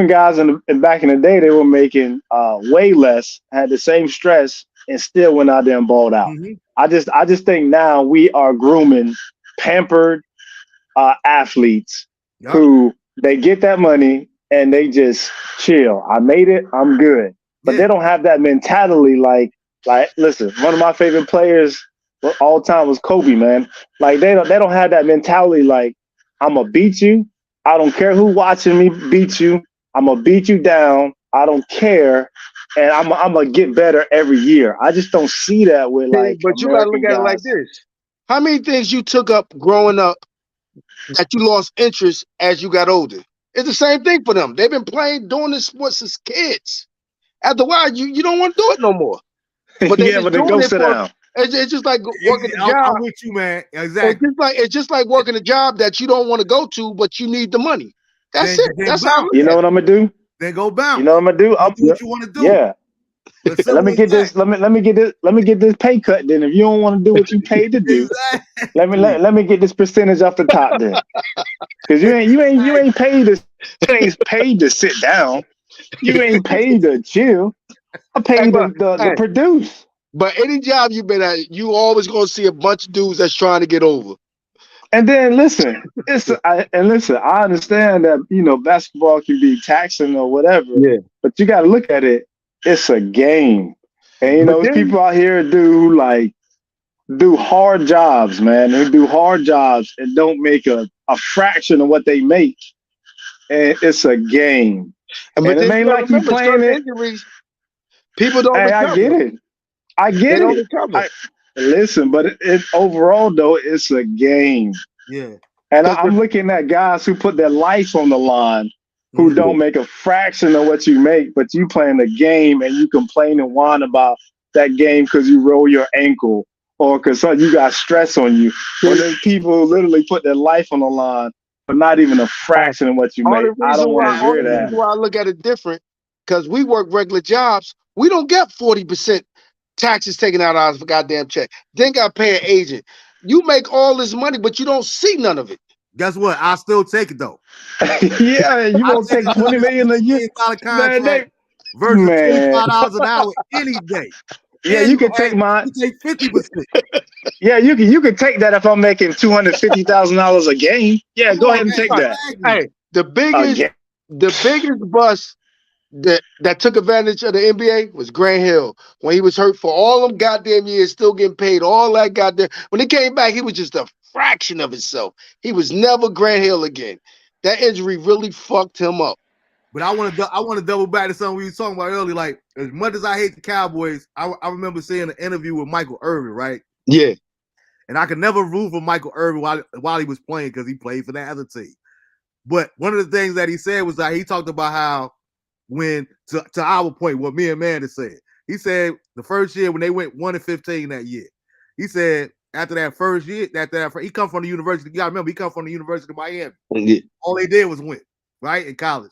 guys back in the day, they were making way less, had the same stress and still went out there and balled out. Mhm. I just think now we are grooming pampered athletes Yup. who they get that money and they just chill. I made it. I'm good. But Yeah. they don't have that mentality. Like, listen, one of my favorite players all time was Kobe, man. Like they don't have that mentality. Like, I'm gonna beat you. I don't care who watching me beat you. I'm gonna beat you down. I don't care, and I'm gonna get better every year. I just don't see that with See, like but you gotta look American at it like guys. this. How many things you took up growing up that you lost interest as you got older? It's the same thing for them. They've been doing this sports since kids. After a while, you don't want to do it no more. But they Yeah, just but then doing go it sit for. down. It's just like working a job. I'm with you, man. It's Exactly. just like working a job that you don't want to go to, but you need the money. That's it. Then That's how I bounce. look You know at what it. I'm gonna do? Then go You bounce. know what I'm gonna do? Go do what you want to do. Yeah. It's Let simple me as get that. this. Let me get this pay cut. Then, if you don't want to do what you paid to do, Exactly. let me get this percentage off the top. Then, because you ain't paid to sit down. You ain't paid to chill. I Hey, paid but, to hey, produce. but any job you've been at, you always gonna see a bunch of dudes that's trying to get over. And then listen, listen. I understand that basketball can be taxing or whatever, Yeah. but you got to look at it. It's a game, and But there's then people out here do hard jobs, man. Who do hard jobs and don't make a fraction of what they make, and it's a game. but And it then you ain't gotta like you remember playing certain it. injuries, people don't Hey, I get recover. it. I They get don't it. recover. I listen, but overall though, it's a game. Yeah. And Because I'm looking at guys who put their life on the line, who Mhm. don't make a fraction of what you make, but you playing the game and you complain and whine about that game because you roll your ankle or because you got stress on you. When there's people who literally put their life on the line, but not even a fraction of what you make. I don't want to hear only that. reason why I look at it different, because we work regular jobs, we don't get 40% taxes taken out of our goddamn check. Then got to pay an agent. You make all this money, but you don't see none of it. Guess what? I still take it though. Yeah, you I gonna take take a $20 million a year, $150 man? contract versus Man, $25 an hour any day. yeah, And you can take you mine. take 50%. Yeah, you can take that if I'm making $250,000 a game. Yeah, Come go on, ahead and man. take that Exactly. Hey, the a biggest game. the biggest bust that took advantage of the NBA was Grant Hill when he was hurt for all them goddamn years, still getting paid all that goddamn. When he came back, he was just a fraction of himself. He was never Grant Hill again. That injury really fucked him up. But I want to double back to something we were talking about earlier. Like, as much as I hate the Cowboys, I remember seeing an interview with Michael Irvin, right? Yeah. And I could never root for Michael Irvin while he was playing because he played for that other team. But one of the things that he said was that he talked about how when to our point, what me and Amanda said, he said the first year when they went 1-15 that year, he said after that first year, he come from the university. You gotta remember, he come from the University of Miami. Yeah. All they did was win, right? In college.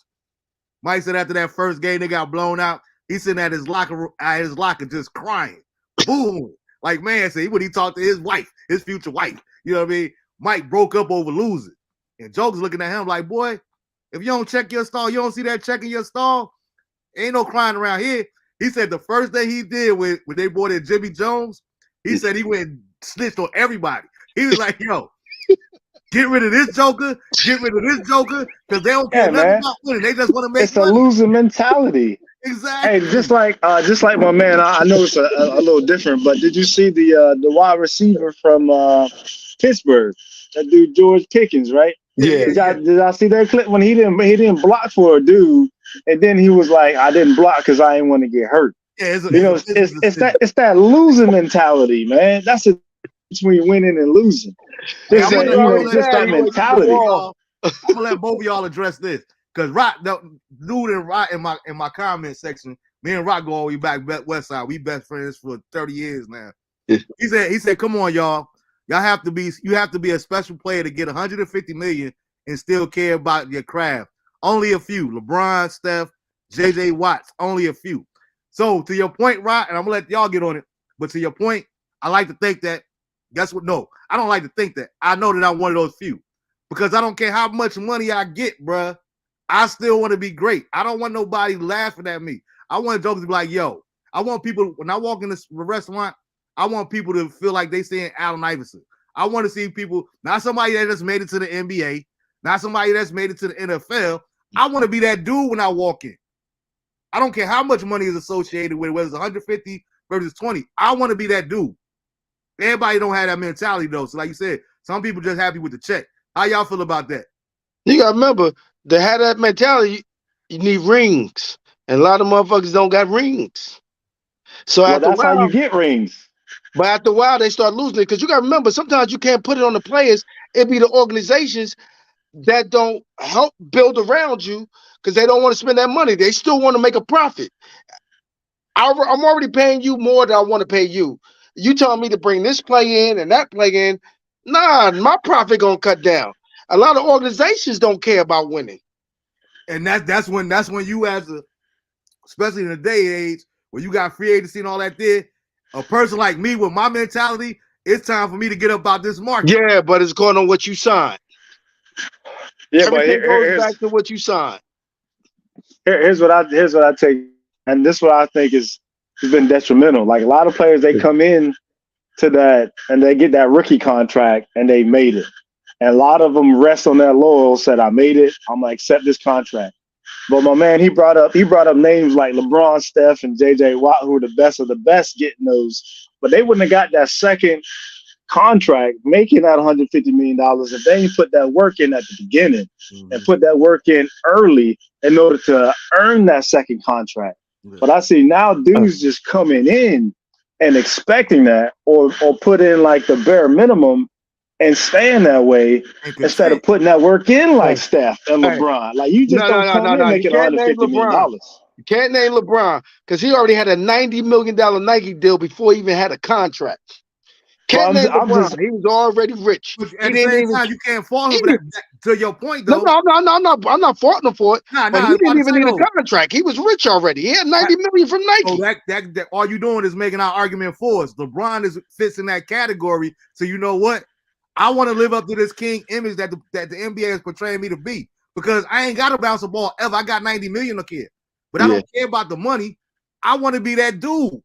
Mike said after that first game, they got blown out. He's sitting at his locker just crying. Boom. Like, man said, when he talked to his wife, his future wife, you know what I mean? Mike broke up over losing. And Joker's looking at him like, boy, if you don't check your stall, you don't see that check in your stall, ain't no crying around here. He said the first thing he did when they brought in Jimmy Jones, he said he went and snitched on everybody. He was like, yo, get rid of this Joker, because they don't care Yeah, nothing man, about winning. They just want to make it's a money. losing mentality. Hey, Exactly. just like my man, I know it's a little different, but did you see the wide receiver from Pittsburgh, that dude George Pickens, right? Yeah. Did y'all see that clip when he didn't block for a dude, and then he was like, I didn't block because I didn't want to get hurt. Yeah, it's It's that losing mentality, man. That's the between winning and losing. Hey, Just I'm gonna just that mentality. let both of y'all address this. Because Rock, the dude in Rock in my comment section, me and Rock go all the way back West Side. We best friends for 30 years now. Yeah. He said, come on, y'all. You have to be a special player to get 150 million and still care about your craft. Only a few. LeBron, Steph, JJ Watts, only a few. So to your point, Rock, and I'm gonna let y'all get on it. But to your point, I like to think that, guess what? No, I don't like to think that. I know that I'm one of those few. Because I don't care how much money I get, bruh. I still want to be great. I don't want nobody laughing at me. I want jokers to be like, yo, I want people, when I walk in this restaurant, I want people to feel like they seeing Allen Iverson. I want to see people, not somebody that just made it to the NBA, not somebody that's made it to the NFL. I want to be that dude when I walk in. I don't care how much money is associated with it, whether it's 150 versus 20. I want to be that dude. Everybody don't have that mentality, though. So like you said, some people just happy with the check. How y'all feel about that? You got to remember, to have that mentality, you need rings. And a lot of motherfuckers don't got rings. So Well, after a that's how while, you get rings. but after a while, they start losing it. Because you got to remember, sometimes you can't put it on the players. It be the organizations that don't help build around you because they don't want to spend that money. They still want to make a profit. I'm already paying you more than I want to pay you. You telling me to bring this play in and that play in. Nah, my profit going to cut down. A lot of organizations don't care about winning. And that's when you as a, especially in the day and age where you got free agency and all that there, a person like me with my mentality, it's time for me to get up out this market. Yeah, but it's going on what you signed. Yeah, Everything but goes back to what you signed. here's what I take, and this is what I think has been detrimental. Like a lot of players, they come in to that and they get that rookie contract and they made it. And a lot of them rest on their laurels, said, I made it, I'm gonna accept this contract. But my man, he brought up names like LeBron, Steph, and JJ Watt, who were the best of the best getting those. But they wouldn't have got that second contract, making that $150 million if they ain't put that work in at the beginning and put that work in early in order to earn that second contract. But I see now dudes just coming in and expecting that or put in like the bare minimum and staying that way instead of putting that work in like Steph and LeBron. Like you just don't come in making $150 million. You can't name LeBron because he already had a $90 million Nike deal before he even had a contract. Can't name LeBron. He was already rich. At the same time, you can't fault him for that. To your point, though. No, I'm not faulting him for it. But he didn't even need a contract. He was rich already. He had $90 million from Nike. So that all you're doing is making our argument for us. LeBron fits in that category. So you know what? I want to live up to this king image that the NBA is portraying me to be because I ain't got to bounce a ball ever. I got 90 million a kid, but I don't care about the money. I want to be that dude.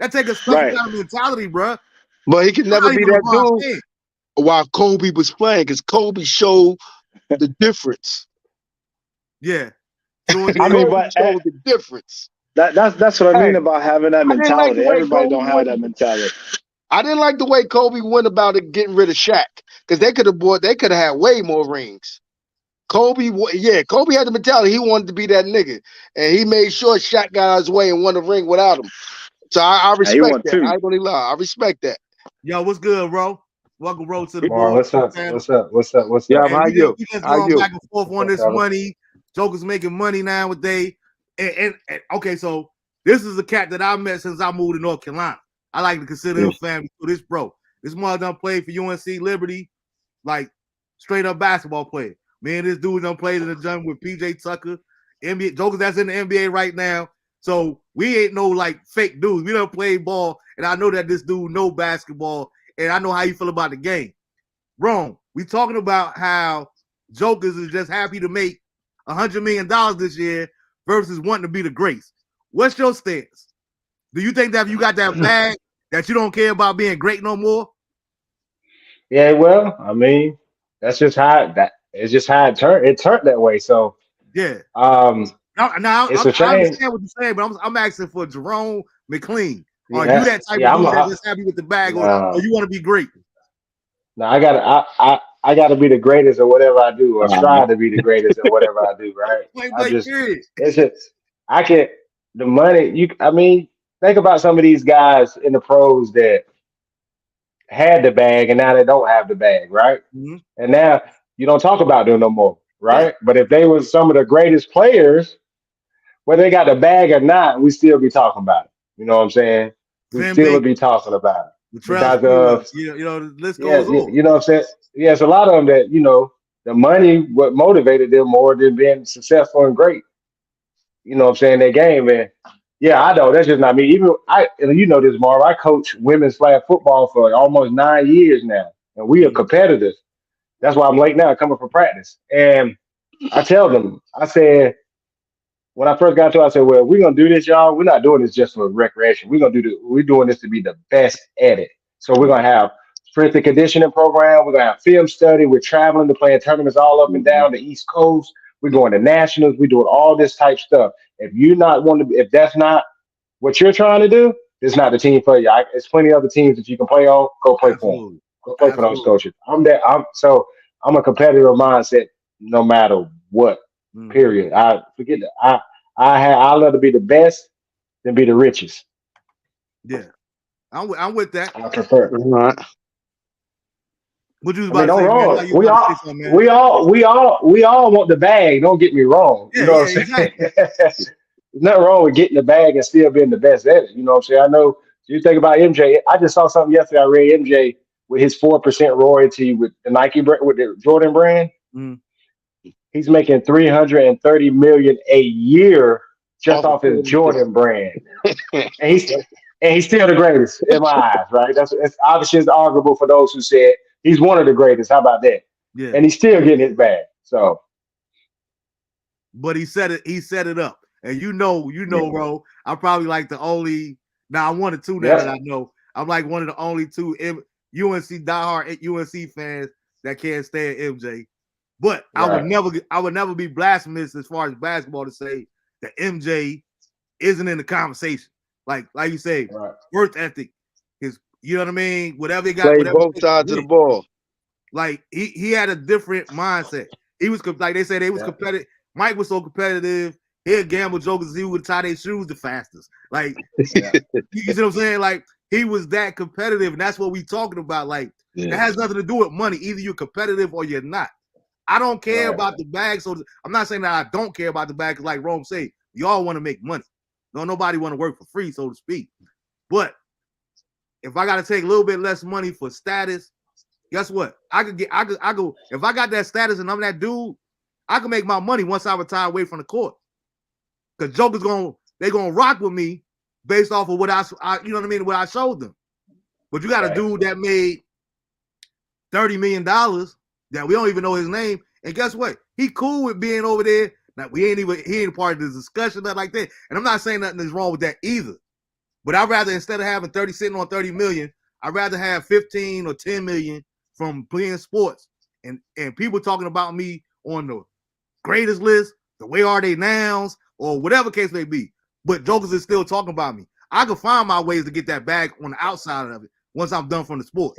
That takes a special kind of mentality, bro. But he could never be that dude while Kobe was playing because Kobe showed the difference. Yeah. I mean, but showed the difference. That's what I mean about having that mentality. Everybody don't have that mentality. I didn't like the way Kobe went about it getting rid of Shaq because they could have had way more rings. Kobe had the mentality he wanted to be that nigga, and he made sure Shaq got out of his way and won the ring without him. So I respect that. I ain't gonna lie. I respect that. Yo, what's good, bro? Welcome, bro, to the board. What's up? Yeah, how you? We just going back and forth on this money. Joker's making money nowadays. And okay, so this is a cat that I met since I moved to North Carolina. I like to consider him family to this bro. This mother done played for UNC Liberty, like straight up basketball player. Me and this dude done played in the gym with PJ Tucker, NBA Jokers that's in the NBA right now. So we ain't no like fake dudes. We done play ball, and I know that this dude know basketball, and I know how you feel about the game. Wrong. We talking about how Jokers is just happy to make $100 million this year versus wanting to be the greats. What's your stance? Do you think that if you got that bag that you don't care about being great no more? Yeah, well, I mean, that's just how it turned. It turned that way. So yeah. Now it's a shame. I understand what you're saying, but I'm asking for Jerome McLean. Are you that type of dude that's just happy with the bag, or you want to be great? No, I gotta be the greatest at whatever I do, or strive to be the greatest at whatever I do. Right? It's just the money. I mean, think about some of these guys in the pros that had the bag and now they don't have the bag, right? Mm-hmm. And now you don't talk about them no more, right? Yeah. But if they were some of the greatest players, whether they got the bag or not, we still be talking about it. You know what I'm saying? We still be talking about it. Because of, the list goes on. You know what I'm saying? Yeah, it's a lot of them that, the money, what motivated them more than being successful and great. You know what I'm saying? Their game, man. Yeah, I know. That's just not me. You know this, Marv. I coach women's flag football for almost 9 years now, and we are competitors. That's why I'm late now coming from practice. And I tell them, I said, when I first got to it, I said, well, we're gonna do this, y'all. We're not doing this just for recreation. We're doing this to be the best at it. So we're gonna have strength and conditioning program, we're gonna have film study, we're traveling to play in tournaments all up and down the East Coast, we're going to nationals, we're doing all this type stuff. If that's not what you're trying to do, it's not the team for you. There's plenty of other teams that you can play on. Go play for them. Absolutely. Go play for those coaches. I'm a competitive mindset no matter what. Period. I forget that. I love to be the best than be the richest. Yeah, I'm with that. I prefer. Right. What you was about to say, wrong. man? We all want the bag. Don't get me wrong. Yeah, you know what I'm saying? exactly. There's nothing wrong with getting the bag and still being the best at it. You know what I'm saying? I know you think about MJ. I just saw something yesterday. I read MJ with his 4% royalty with the Nike brand, with the Jordan brand. Mm. He's making $330 million a year just off his Jordan brand, and he's still the greatest in my eyes. Right? It's obviously it's arguable for those who said he's one of the greatest. How about that? Yeah. And he's still getting his bag. So, but he set it up, and you know, bro. I'm probably like the only. Now I'm one of two now that I know. I'm like one of the only two UNC diehard UNC fans that can't stand MJ. But right. I would never be blasphemous as far as basketball to say that MJ isn't in the conversation. Like you say, right. work ethic, his, you know what I mean? Whatever he got, play whatever both sides of the ball. Like he had a different mindset. He was like they said they was competitive. Mike was so competitive. He'd gamble jokers. He would tie their shoes the fastest. Like you see what I'm saying? Like he was that competitive, and that's what we talking about. Like it has nothing to do with money. Either you're competitive or you're not. I don't care about the bag. So I'm not saying that I don't care about the bag. Cause like Rome say, we all want to make money. No, nobody want to work for free, so to speak. But if I got to take a little bit less money for status, guess what? I go. If I got that status and I'm that dude, I can make my money once I retire away from the court. Cause Joker's gonna rock with me based off of what I you know what I mean, what I showed them. But you got a dude that made $30 million that we don't even know his name, and guess what? He cool with being over there. Now he ain't part of the discussion, nothing like that. And I'm not saying nothing is wrong with that either. But I'd rather, instead of having 30 sitting on 30 million, I'd rather have 15 or 10 million from playing sports and people talking about me on the greatest list, the way are they nouns, or whatever case may be. But jokers is still talking about me. I can find my ways to get that bag on the outside of it once I'm done from the sport.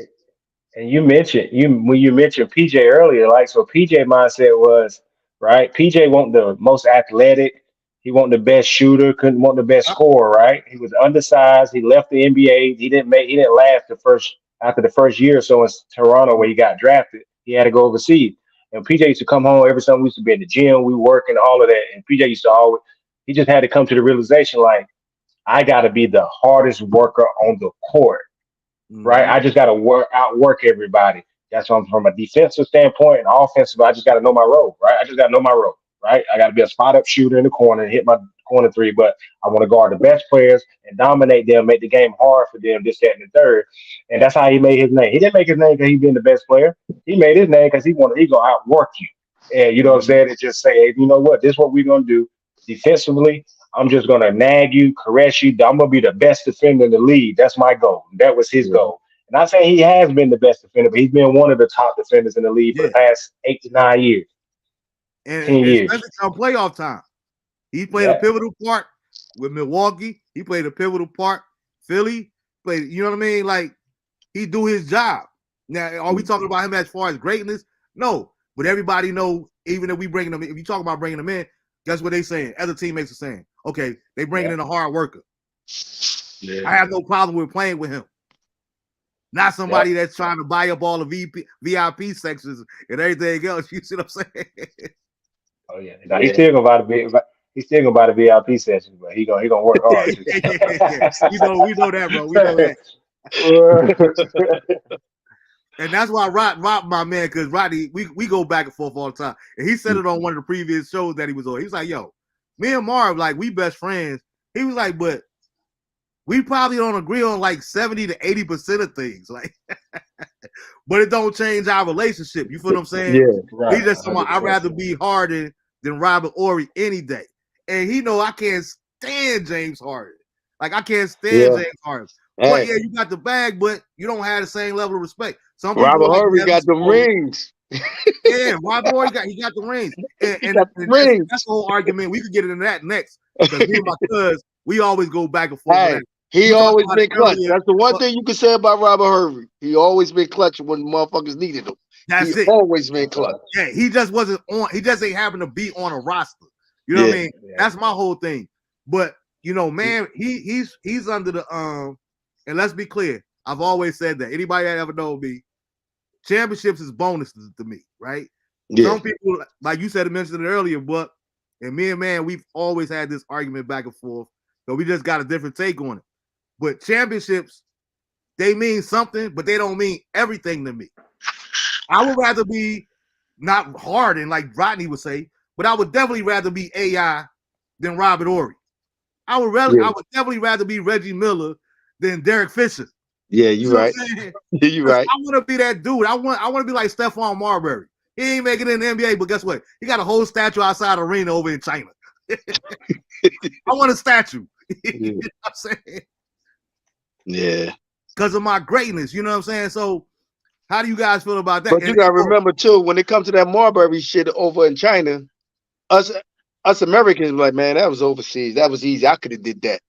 And when you mentioned PJ earlier, like so PJ mindset was right. PJ want the most athletic. He want the best shooter. Couldn't want the best scorer. Right. He was undersized. He left the NBA. He didn't last after the first year or so in Toronto where he got drafted. He had to go overseas. And PJ used to come home every time. We used to be in the gym. We work and all of that. And PJ used to he just had to come to the realization like I got to be the hardest worker on the court. Right, I just got to outwork everybody. That's from a defensive standpoint and offensive. I just got to know my role. Right, I just got to know my role. Right, I got to be a spot up shooter in the corner and hit my corner three. But I want to guard the best players and dominate them, make the game hard for them. This, that, and the third. And that's how he made his name. He didn't make his name because he being the best player. He made his name because he gonna outwork you. And you know what I'm saying? It's just say, hey, you know what? This is what we're gonna do defensively. I'm just going to nag you, caress you. I'm going to be the best defender in the league. That's my goal. That was his goal. And I say he has been the best defender, but he's been one of the top defenders in the league for the past 8 to 9 years. And 10 years. Especially come playoff time. He played a pivotal part with Milwaukee. He played a pivotal part. Philly played, you know what I mean? Like, he do his job. Now, are we talking about him as far as greatness? No. But everybody know, even if we bring him, if you talk about bringing him in, guess what they saying? Other teammates are saying, okay, they bringing in a hard worker. I have no problem with playing with him. Not somebody that's trying to buy up all the VIP sections and everything else. You see what I'm saying? Oh yeah. Now, he's still gonna buy the VIP section, but he gonna work hard. We know that, bro. We know that. And that's why Rod my man, because Rodney, we go back and forth all the time. And he said it on one of the previous shows that he was on. He was like, yo, me and Marv, like, we best friends. He was like, but we probably don't agree on like 70 to 80% of things. Like, but it don't change our relationship. You feel what I'm saying? Yeah, right. He just talking about, I'd rather be Harden than Robert Horry any day. and he know I can't stand James Harden. Like I can't stand James Harden. But yeah, you got the bag, but you don't have the same level of respect. Some people Robert like Horry got the rings. Yeah, Robert Horry got the rings. And got the rings. That's the whole argument. We could get into that next. Because me and my cuz, we always go back and forth. Hey, he always been clutch. That's the one thing you can say about Robert Horry. He always been clutch when motherfuckers needed him. That's it. Always been clutch. Yeah, he just wasn't on. He just ain't happen to be on a roster. You know what I mean? Yeah. That's my whole thing. But you know, man, he's under the and let's be clear. I've always said that. Anybody that ever knows me, championships is bonuses to me, right? Yeah. Some people, like you said, mentioned it earlier, but and me and man, we've always had this argument back and forth. So we just got a different take on it. But championships, they mean something, but they don't mean everything to me. I would rather be not Harden, like Rodney would say, but I would definitely rather be AI than Robert Horry. I would definitely rather be Reggie Miller than Derek Fisher. Yeah, you're right. You're right. I want to be that dude. I want to be like Stephon Marbury. He ain't making it in the NBA, but guess what? He got a whole statue outside the arena over in China. I want a statue. You know what I'm saying? Yeah. Because of my greatness, you know what I'm saying? So how do you guys feel about that? But you gotta remember too, when it comes to that Marbury shit over in China, us Americans like, man, that was overseas. That was easy. I could have did that.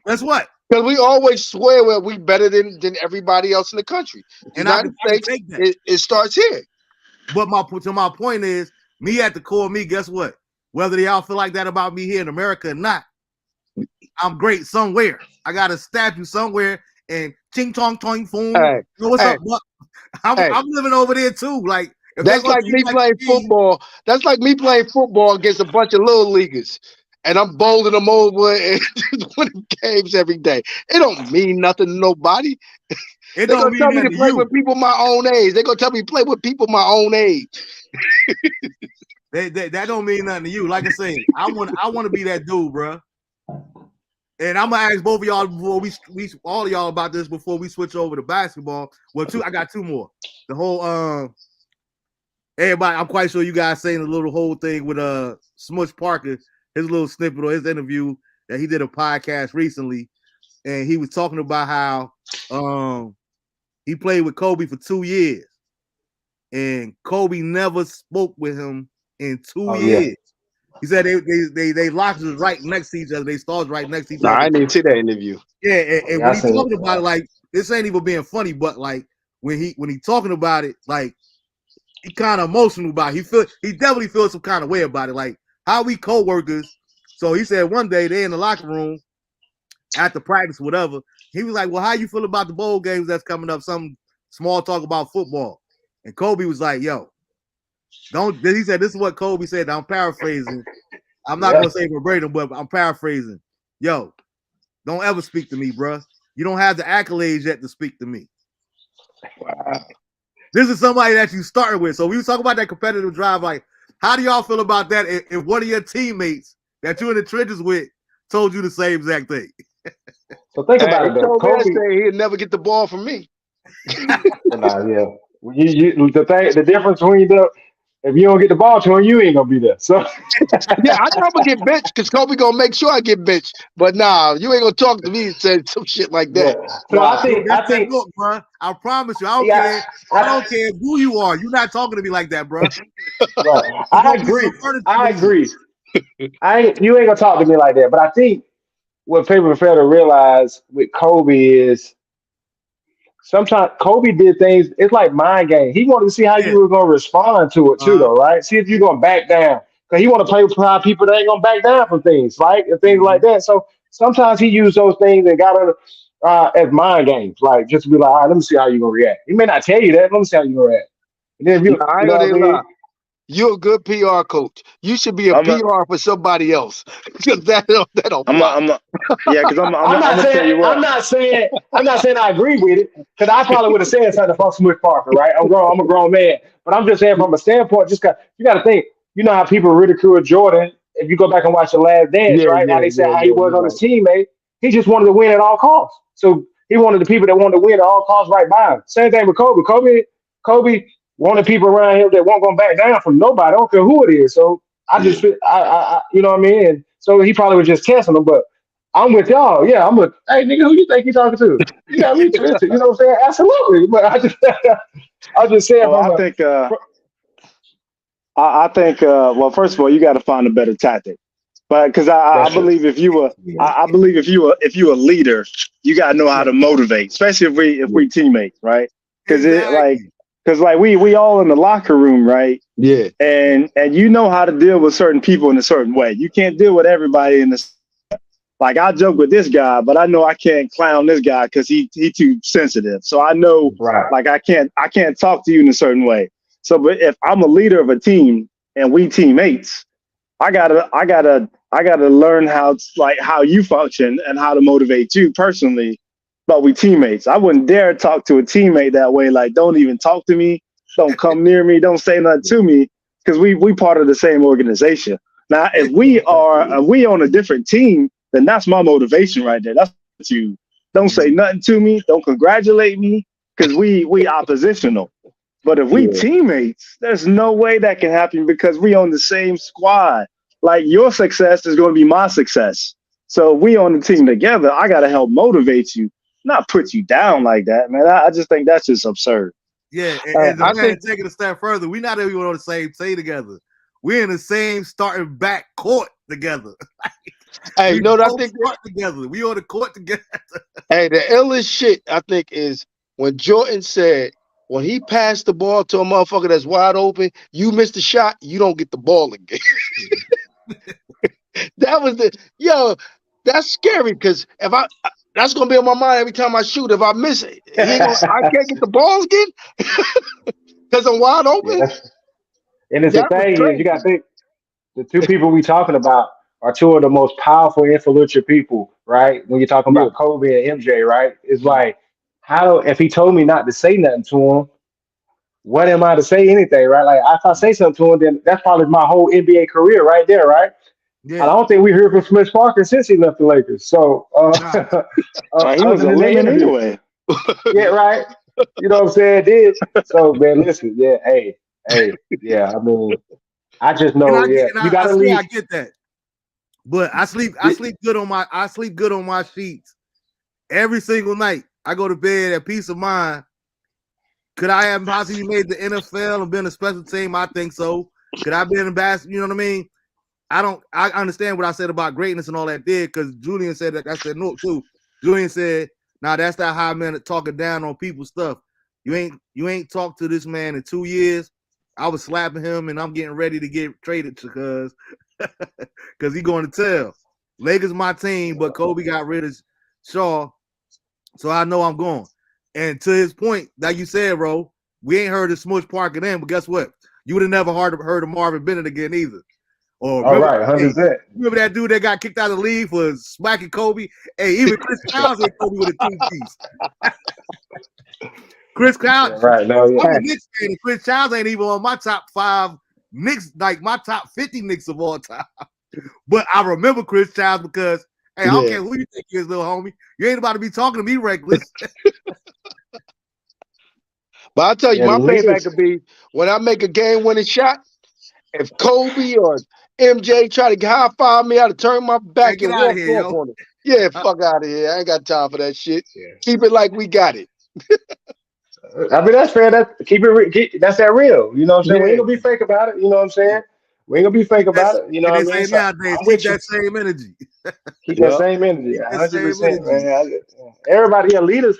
That's what. Because we always swear we're we better than everybody else in the country. And United States, it starts here. But my point is, me at the core of me, guess what? Whether y'all feel like that about me here in America or not, I'm great somewhere. I got a statue somewhere and ching chong tong foom. Hey, you know what's up? But I'm living over there too. Like that's like me playing football. That's like me playing football against a bunch of little leaguers. And I'm bowling them over and winning games every day. It don't mean nothing to nobody. They're gonna tell me to play with people my own age. They're gonna tell me to play with people my own age. That don't mean nothing to you. Like I say, I want to be that dude, bro. And I'm gonna ask both of y'all before we all of y'all about this before we switch over to basketball. Well, I got two more. The whole everybody, I'm quite sure you guys saying the little whole thing with Smush Parker. His little snippet or his interview that he did a podcast recently, and he was talking about how he played with Kobe for 2 years, and Kobe never spoke with him in 2 years. Yeah. He said they locked us right next to each other. They stars right next to each other. I didn't see that interview. Yeah, and when he's talking about it, like this ain't even being funny, but like when he talking about it, like he kind of emotional about it. He definitely feels some kind of way about it, like. How we co-workers. So he said one day they in the locker room after practice, whatever. He was like, well, how you feel about the bowl games that's coming up? Some small talk about football. And Kobe was like, yo, he said, this is what Kobe said. I'm paraphrasing. I'm not going to say verbatim, but I'm paraphrasing. Yo, don't ever speak to me, bro. You don't have the accolades yet to speak to me. Wow. This is somebody that you started with. So we was talking about that competitive drive, like, how do y'all feel about that if one of your teammates that you're in the trenches with told you the same exact thing? So think about it, though. Kobe said he'd never get the ball from me. The difference between if you don't get the ball to him, you ain't gonna be there. So yeah, I know I'm gonna get bitched because Kobe gonna make sure I get bitched. But nah, you ain't gonna talk to me and say some shit like that. Yeah. So I think, look, bro. I promise you, I don't care who you are. You're not talking to me like that, bro. Right. I agree. You ain't gonna talk to me like that. But I think what people fail to realize with Kobe is sometimes Kobe did things. It's like mind game. He wanted to see how you were gonna respond to it too, though, right? See if you're gonna back down. Because he want to play with people that ain't gonna back down from things, right? And things like that. So sometimes he used those things and got it as mind games, like just to be like, all right, let me see how you're gonna react. He may not tell you that. Let me see how you're gonna react. And then if you're a good PR coach. You should be a PR for somebody else. Because that'll I'm not saying I agree with it, because I probably would have said something from Smith Parker, right? I'm a grown man. But I'm just saying from a standpoint, you gotta think, you know how people ridicule Jordan. If you go back and watch The Last Dance, right? How they said how he was on his teammate. He just wanted to win at all costs. So he wanted the people that wanted to win at all costs right by him. Same thing with Kobe. Kobe wanted people around him that weren't going to back down from nobody. I don't care who it is. So I just, you know what I mean? And so he probably was just testing them, but I'm with y'all. Yeah, I'm with, hey, nigga, who you think you talking to? You got me twisted. You know what I'm saying? Absolutely. But I just saying Well, I think. Well, first of all, you got to find a better tactic. But because I believe if you were, I believe if you a leader, you got to know how to motivate, especially if we teammates, right? Because we all in the locker room, right? Yeah. And you know how to deal with certain people in a certain way. You can't deal with everybody in this. Like I joke with this guy, but I know I can't clown this guy because he too sensitive. So I know, like I can't talk to you in a certain way. So, but if I'm a leader of a team and we teammates, I gotta learn how you function and how to motivate you personally. But we teammates. I wouldn't dare talk to a teammate that way. Like, don't even talk to me. Don't come near me. Don't say nothing to me because we part of the same organization. Now, if we on a different team, then that's my motivation right there. That's what you don't say nothing to me. Don't congratulate me because we oppositional. But if we teammates, there's no way that can happen because we on the same squad. Like your success is going to be my success. So we on the team together. I got to help motivate you, not put you down like that, man. I just think that's just absurd. Yeah, and I think take it a step further. We're not even on the same team together. We're in the same starting back court together. Hey, you know what I think? Together. We on the court together. Hey, the illest shit I think is when Jordan said, when he passed the ball to a motherfucker that's wide open, you missed the shot, you don't get the ball again. That was that's scary because that's gonna be on my mind every time I shoot. If I miss it, I can't get the ball again because I'm wide open. Yeah, and it's the thing is, you got to think the two people we talking about are two of the most powerful, influential people, right? When you're talking about Kobe and MJ, right? It's like, if he told me not to say nothing to him, what am I to say anything, right? Like, if I say something to him, then that's probably my whole NBA career right there, right? Yeah. I don't think we heard from Smith Parker since he left the Lakers. So, he was a layman anyway. Yeah, right. You know what I'm saying? So, man, listen, hey, yeah. I mean, I just know, you got to leave. I get that, but I sleep good on my sheets every single night. I go to bed at peace of mind. Could I have possibly made the NFL and been a special team? I think so. Could I have been a basketball? You know what I mean? I understand what I said about greatness and all that did because Julian said that. I said no too. Julian said, "Nah, that's that high man talking down on people's stuff. You ain't talked to this man in 2 years. I was slapping him and I'm getting ready to get traded because he going to tell. Lakers my team, but Kobe got rid of Shaw, so I know I'm going." And to his point, like you said, bro, we ain't heard of Smush Parker then, but guess what? You would have never heard of Marvin Bennett again either. Or all right, 100%. Remember that dude that got kicked out of the league for smacking Kobe? Hey, even Chris Childs ain't Kobe with a two-piece. Chris Childs, right? No, I'm a Knicks fan, and Chris Childs ain't even on my top 5 Knicks, like my top 50 Knicks of all time. But I remember Chris Childs because, hey, I don't care who you think you is, little homie. You ain't about to be talking to me reckless. But I'll tell you, my payback could be when I make a game-winning shot. If Kobe or MJ try to high-five me, I'd turn my back and walk off on it. Yeah, fuck out of here. I ain't got time for that shit. Yeah. Keep it like we got it. I mean, that's fair. That's that real. You know what I'm saying? We ain't gonna be fake about it. You know what I'm saying? We ain't gonna be fake about it. You know what I mean? Keep that same energy. Keep that same energy. 100%, man. Everybody, leaders.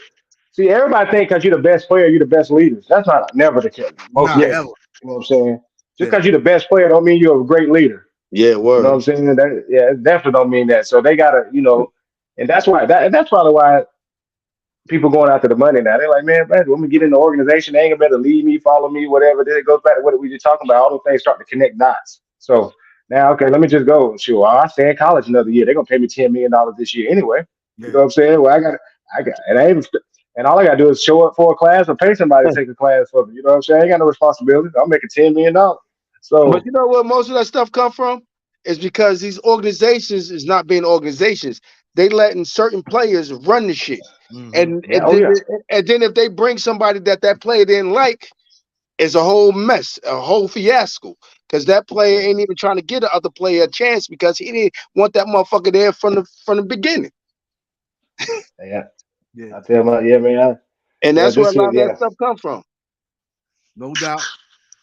See, everybody think because you're the best player, you're the best leaders. That's never the case. Most ever. You know what I'm saying? Just because you're the best player don't mean you're a great leader. Yeah, word. You know what I'm saying? It definitely don't mean that. So they gotta, and that's why that's probably why people going after the money now. They're like, man, when we get in the organization, they ain't gonna better lead me, follow me, whatever. Then it goes back to what we just talking about. All those things start to connect dots. So now, okay, let me just go. Sure, I stay in college another year. They're gonna pay me $10 million this year anyway. Yeah. You know what I'm saying? Well, and all I gotta do is show up for a class or pay somebody to take a class for me. You know what I'm saying? I ain't got no responsibility. I'm making $10 million. So, but you know where most of that stuff come from? Is because these organizations is not being organizations. They letting certain players run the shit. Mm-hmm. And then if they bring somebody that player didn't like, it's a whole mess, a whole fiasco. because that player ain't even trying to get the other player a chance because he didn't want that motherfucker there from the beginning. Yeah. I tell my man. And that's where a lot of that stuff comes from. No doubt.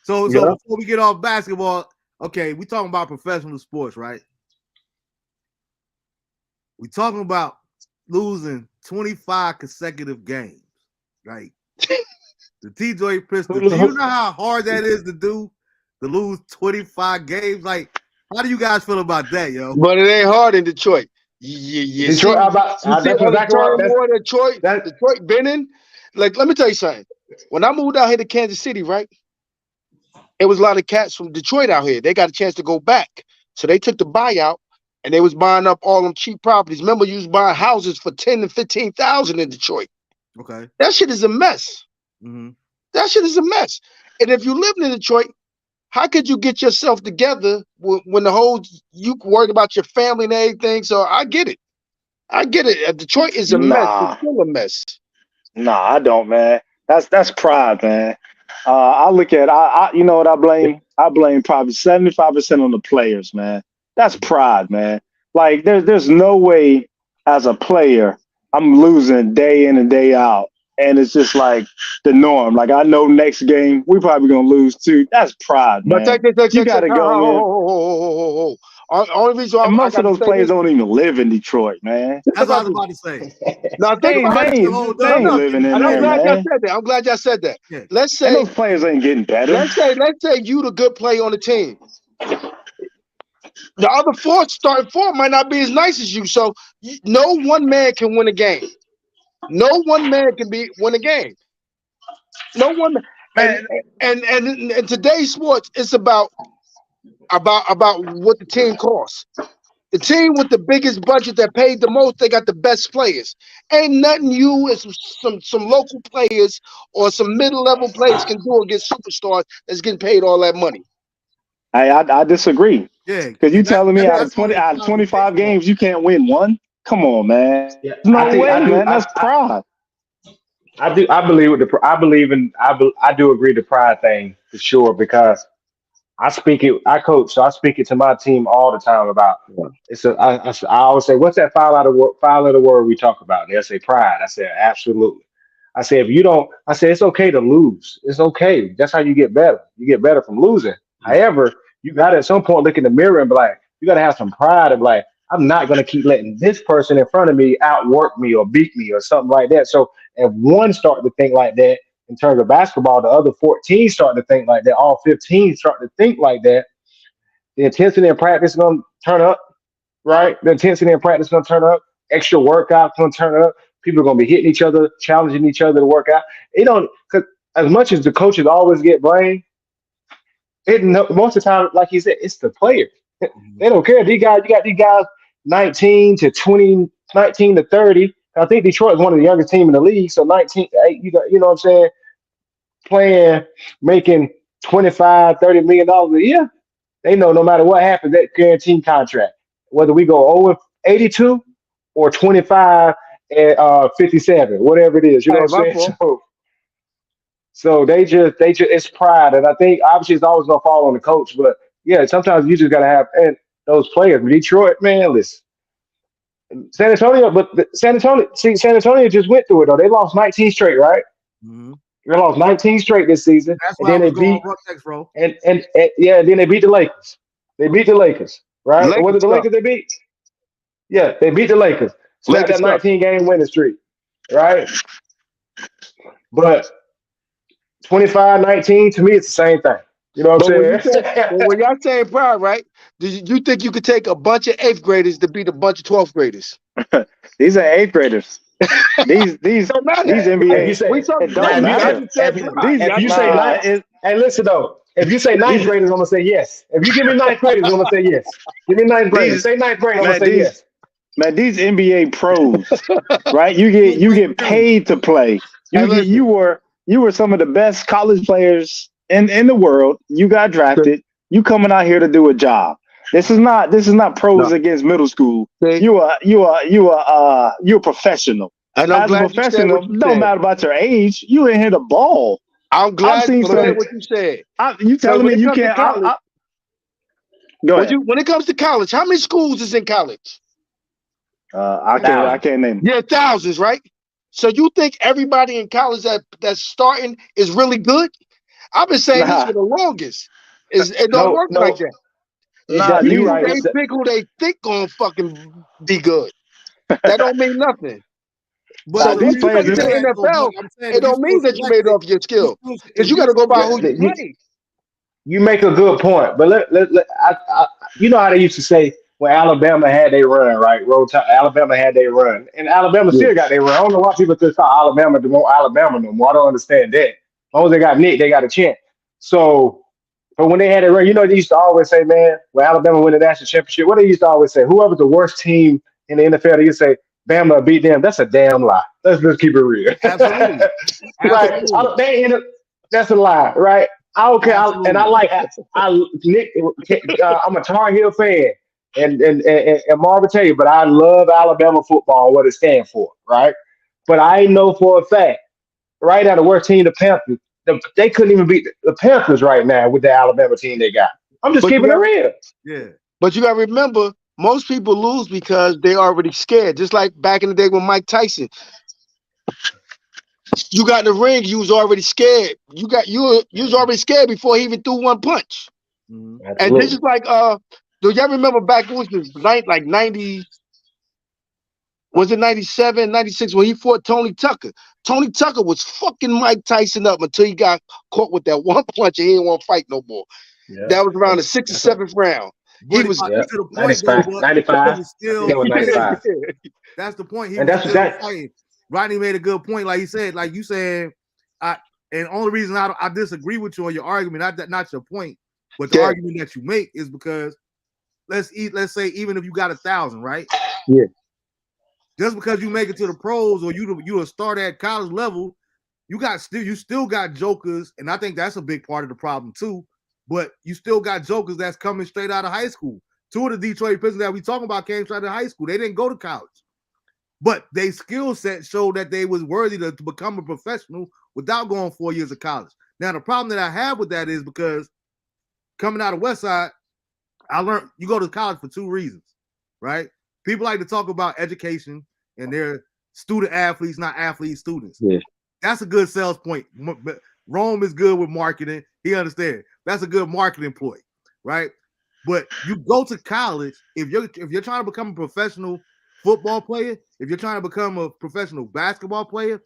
So before we get off basketball, okay, we talking about professional sports, right? We talking about losing 25 consecutive games, right? The Detroit Pistons. Do you know how hard that is to do? To lose 25 games? Like, how do you guys feel about that, yo? But it ain't hard in Detroit. You see all the turmoil Detroit been in? Like, let me tell you something. When I moved out here to Kansas City, right? It was a lot of cats from Detroit out here. They got a chance to go back. So they took the buyout and they was buying up all them cheap properties. Remember, you was buying houses for 10 and 15,000 in Detroit. Okay. That shit is a mess. Mm-hmm. That shit is a mess. And if you live in Detroit, how could you get yourself together when you worried about your family and everything? So I get it. Detroit is a mess. It's still a mess. Nah, I don't, man. That's pride, man. I look at you know what I blame? I blame probably 75% on the players, man. That's pride, man. Like there's no way as a player I'm losing day in and day out. And it's just like the norm. Like I know next game we probably gonna lose too. That's pride, man. But you gotta go in. Only reason why most of those players don't even live in Detroit, man. That's what I was about to say. Now think about it. They ain't living in there, man. I'm glad y'all said that. Yeah. Let's say those players ain't getting better. Let's say you the good player on the team. The other starting four might not be as nice as you. So no one man can win a game. No one man can win a game. No one man. And in today's sports, it's about what the team costs. The team with the biggest budget that paid the most, they got the best players. Ain't nothing you as some local players or some middle-level players can do against superstars that's getting paid all that money. I disagree. Yeah. Because you telling me out of 25 games you can't win one? Come on, man. Yeah, no way, man. That's pride. I do agree the pride thing for sure because I coach, so I speak it to my team all the time about I always say, what's that five letter word we talk about? They'll say pride. I say absolutely. I say it's okay to lose. It's okay. That's how you get better. You get better from losing. However, you gotta at some point look in the mirror and be like, you gotta have some pride of like, I'm not gonna keep letting this person in front of me outwork me or beat me or something like that. So if one start to think like that in terms of basketball, the other 14 start to think like that, all 15 start to think like that, the intensity in practice is gonna turn up, right? The intensity in practice is gonna turn up, extra workouts gonna turn up, people are gonna be hitting each other, challenging each other to work out. Cause as much as the coaches always get blamed, most of the time, like you said, it's the players. They don't care. You got these guys 19 to 20, 19 to 30. I think Detroit is one of the youngest teams in the league. So 19, you know what I'm saying? Making $25-30 million a year. They know no matter what happens, that guaranteed contract. Whether we go 0-82 or 25 and 57, whatever it is, you know what I'm saying? So they just it's pride, and I think obviously it's always gonna fall on the coach, but yeah, sometimes you just gotta have those players. Detroit, man, listen. San Antonio just went through it though. They lost 19 straight, right? Mm-hmm. They lost 19 straight this season. That's why they beat next, bro. And then they beat the Lakers. They beat the Lakers, right? What did the Lakers they beat? Yeah, they beat the Lakers. So they got 19 game winning streak, right? But 25-19 to me, it's the same thing. You know what I'm saying? When y'all saying pride, right? Do you think you could take a bunch of 8th graders to beat a bunch of 12th graders? These are 8th graders. These NBA. Hey, listen though. If you say 9th graders, I'm gonna say yes. If you give me 9th graders, I'm gonna say yes. Give me 9th graders. Say 9th graders, I'm gonna say yes. Man, these NBA pros, right? You get paid to play. You were some of the best college players in the world. You got drafted. You coming out here to do a job. This is not pros against middle school. You a professional. And I'm glad professional, don't matter about your age. You in here to ball. I'm glad you said what you said. You telling me you can't? Go ahead. When it comes to college, how many schools is in college? I can't name. Yeah, thousands, right? So you think everybody in college that's starting is really good? I've been saying this for the longest. It don't work like that. You right. They pick who they think gonna fucking be good. That don't mean nothing. But So these once you players make it to the NFL, it don't mean that you made it off your skill. Because you got to go by who you play. You make a good point, but you know how they used to say when Alabama had their run, right? Alabama had their run, and Alabama still got their run. I don't know why people just thought Alabama to want Alabama no more. I don't understand that. As long as they got Nick, they got a chance. So, but when they had their run, you know, they used to always say, man, when Alabama win the national championship, what they used to always say, whoever's the worst team in the NFL, they used to say, Bama beat them. That's a damn lie. Let's just keep it real. Absolutely. Right? That's a lie, right? I don't care. Nick. I'm a Tar Heel fan, and Marvin tell you, but I love Alabama football and what it stands for, right? But I know for a fact, right now the worst team, the Panthers, they couldn't even beat the Panthers right now with the Alabama team they got. I'm just keeping it real. Yeah. But you got to remember, most people lose because they already scared. Just like back in the day with Mike Tyson. You got in the ring, you was already scared. You was already scared before he even threw one punch. Mm-hmm. And this is like do y'all remember back it was like 90, was it 97, 96 when he fought Tony Tucker? Tony Tucker was fucking Mike Tyson up until he got caught with that one punch and he didn't want to fight no more. Yeah. That was around the 6th or 7th round. But he was to the point 95. Still, it was 95. That's the point. He and was still fighting. Rodney made a good point. Like he said, like you said, and the only reason I disagree with you on your argument, not your point, but the argument that you make is because let's say even if you got 1,000, right? Yeah. Just because you make it to the pros or you a start at college level, you still got jokers, and I think that's a big part of the problem too. But you still got jokers that's coming straight out of high school. 2 of the Detroit Pistons that we talking about came straight out of high school. They didn't go to college. But their skill set showed that they was worthy to become a professional without going 4 years of college. Now, the problem that I have with that is because coming out of Westside, I learned you go to college for 2 reasons, right? People like to talk about education and they're student athletes, not athlete students. Yeah. That's a good sales point. But Rome is good with marketing. He understands. That's a good marketing ploy, right? But you go to college, if you're trying to become a professional football player, if you're trying to become a professional basketball player,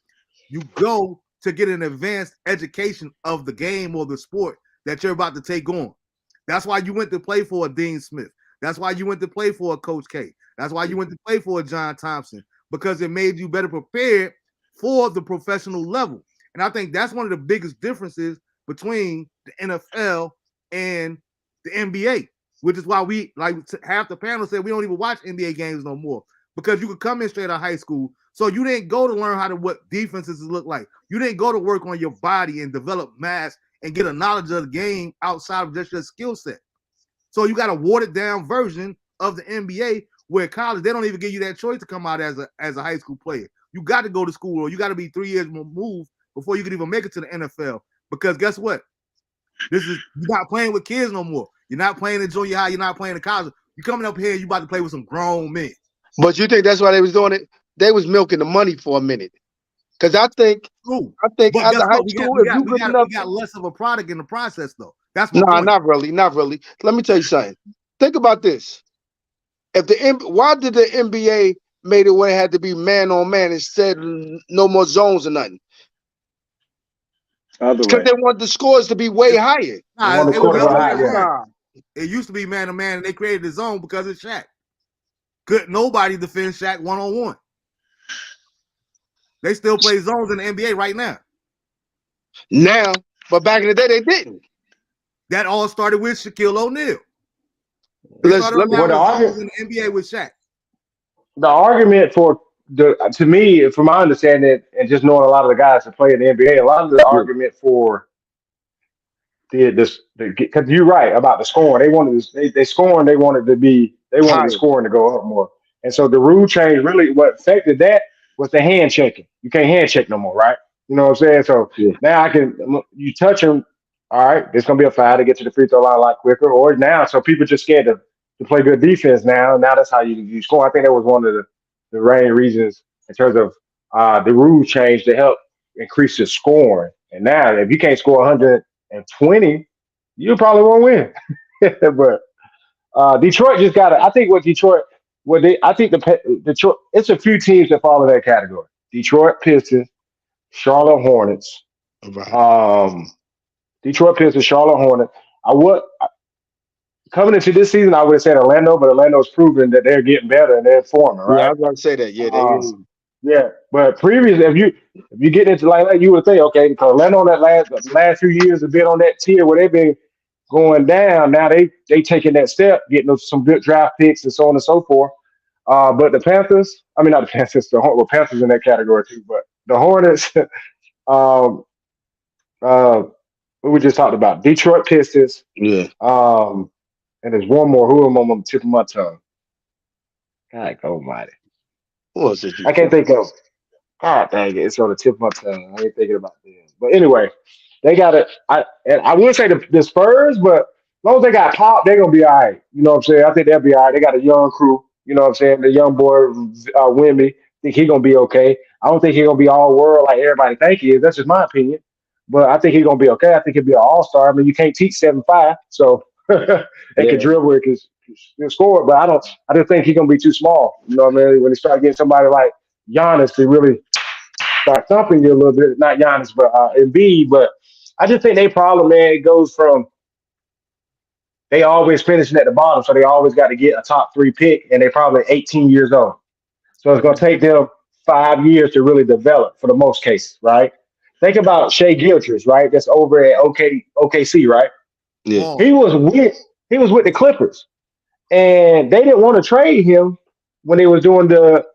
you go to get an advanced education of the game or the sport that you're about to take on. That's why you went to play for a Dean Smith. That's why you went to play for a Coach K. That's why you went to play for a John Thompson, because it made you better prepared for the professional level. And I think that's one of the biggest differences between the NFL and the NBA, which is why we, like half the panel said, we don't even watch NBA games no more, because you could come in straight out of high school. So you didn't go to learn what defenses look like. You didn't go to work on your body and develop mass and get a knowledge of the game outside of just your skill set. So you got a watered down version of the NBA, where college, they don't even give you that choice to come out as a high school player. You got to go to school, or you got to be 3 years removed before you can even make it to the NFL. Because guess what? You're not playing with kids no more. You're not playing in junior high. You're not playing in college. You're coming up here and you about to play with some grown men. But you think that's why they was doing it? They was milking the money for a minute. Because I think after high school, if you good enough, we got less of a product in the process, though. That's not really. Let me tell you something. Think about this. Why did the NBA made it where it had to be man on man instead no more zones or nothing? Because they want the scores to be way higher. It used to be man to man, and they created the zone because of Shaq. Nobody defends Shaq 1-on-1. They still play zones in the NBA right now. Now, but back in the day, they didn't. That all started with Shaquille O'Neal. In the NBA with Shaq. The argument to me, from my understanding, and just knowing a lot of the guys that play in the NBA, a lot of the argument for because you're right about the scoring. They wanted they scoring. They wanted the scoring to go up more. And so the rule change really what affected that was the hand checking. You can't hand check no more, right? You know what I'm saying? So now you touch them. all right, it's gonna be a foul to get to the free throw line a lot quicker. Or now, so people just scared to play good defense now. Now that's how you score. I think that was one of the main reasons in terms of the rule change to help increase the scoring. And now, if you can't score 120, you probably won't win. But Detroit just got to. I think what Detroit, I think Detroit. It's a few teams that fall in that category: Detroit Pistons, Charlotte Hornets. Right. Detroit Pistons, Charlotte Hornets. Coming into this season, I would have said Orlando, but Orlando's proven that they're getting better and they're forming, right? Yeah, I was going to say that. Yeah, yeah. But previous, if you get into like that, you would think, okay, because Orlando that last few years have been on that tier where they've been going down. Now they taking that step, getting some good draft picks and so on and so forth. But the Panthers, I mean not the Panthers, the Panthers in that category too. But the Hornets, what we just talked about, Detroit Pistons. Yeah. And there's one more. Who am I on the tip of my tongue? God almighty. What was it? I can't think of. God dang it. It's on the tip of my tongue. I ain't thinking about them. But anyway, they got it. I wouldn't say the Spurs, but as long as they got Pop, they're going to be all right. You know what I'm saying? I think they'll be all right. They got a young crew. You know what I'm saying? The young boy, Wimby, I think he's going to be okay. I don't think he's going to be all world like everybody think he is. That's just my opinion. But I think he's going to be okay. I think he'll be an all-star. I mean, you can't teach 7'5", so they can dribble it, can score. But I just think he's going to be too small. You know what I mean? When they start getting somebody like Giannis to really start thumping you a little bit, not Giannis, but Embiid. But I just think their problem, man, it goes from they always finishing at the bottom, so they always got to get a top 3 pick, and they're probably 18 years old. So it's going to take them 5 years to really develop for the most cases, right? Think about Shea Gilchrist, right? That's over at OKC, right? Yeah. He was with the Clippers, and they didn't want to trade him when they was doing the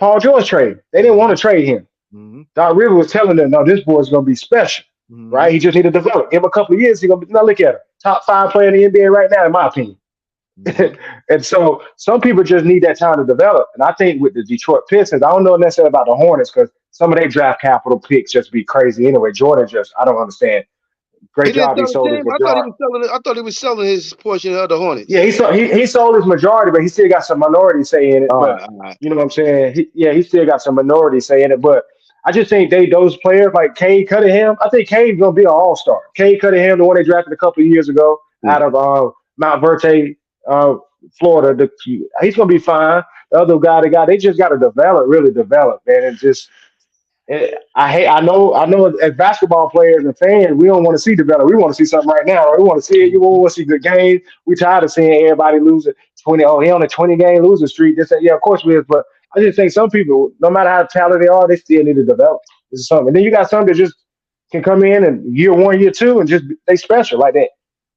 Paul George trade. They didn't want to trade him. Mm-hmm. Doc Rivers was telling them, no, this boy's going to be special, right? He just need to develop. Give him a couple of years. He's going to be, now look at him. Top 5 player in the NBA right now, in my opinion. And so some people just need that time to develop. And I think with the Detroit Pistons, I don't know necessarily about the Hornets because some of their draft capital picks just be crazy anyway. Jordan I don't understand. Great job. He sold his majority. I thought he was selling his portion of the Hornets. Yeah, he sold his majority, but he still got some minority say in it. But you know what I'm saying? He still got some minority say in it. But I just think those players like Cade Cunningham, I think Cade's gonna be an all-star. Cade Cunningham, the one they drafted a couple of years ago out of Mount Verde, Florida. He's gonna be fine. The other guy they just got to really develop, man. And just I know as basketball players and fans, we don't want to see develop. We want to see something right now. Right? We want to see it. You want to see good games. We tired of seeing everybody losing 20. Oh, he on a 20-game losing streak. This, yeah, of course we is. But I just think some people, no matter how talented they are, they still need to develop. This is something. And then you got some that just can come in and year 1, year 2, and just they special like that.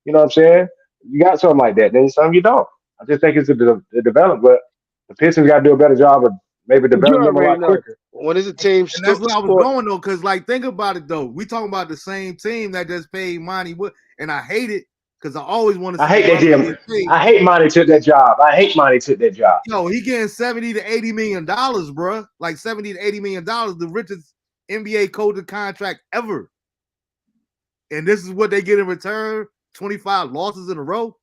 You know what I'm saying? You got something like that. Then some you don't. I just think it's a develop, but the Pistons got to do a better job of maybe developing them a lot quicker. When is a team? And that's where I was going though, because like think about it though. We talking about the same team that just paid Monty Wood, and I hate it because I always want to. I hate that deal. I hate Monty took that job. Yo, he getting $70 to $80 million, bro. Like $70 to $80 million, the richest NBA coach contract ever. And this is what they get in return: 25 losses in a row.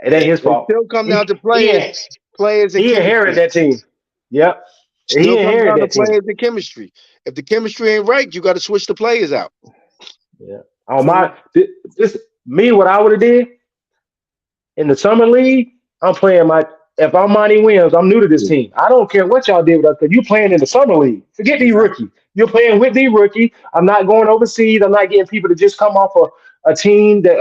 It ain't his fault. Still come down to players. Players. He inherited that team. Yep. He inherited that team. Players and chemistry. If the chemistry ain't right, you got to switch the players out. Yeah. What I would have did in the summer league, I'm playing if I'm Monty Williams, I'm new to this team. I don't care what y'all did with us because you playing in the summer league. Forget these rookies. You're playing with the rookie. I'm not going overseas. I'm not getting people to just come off a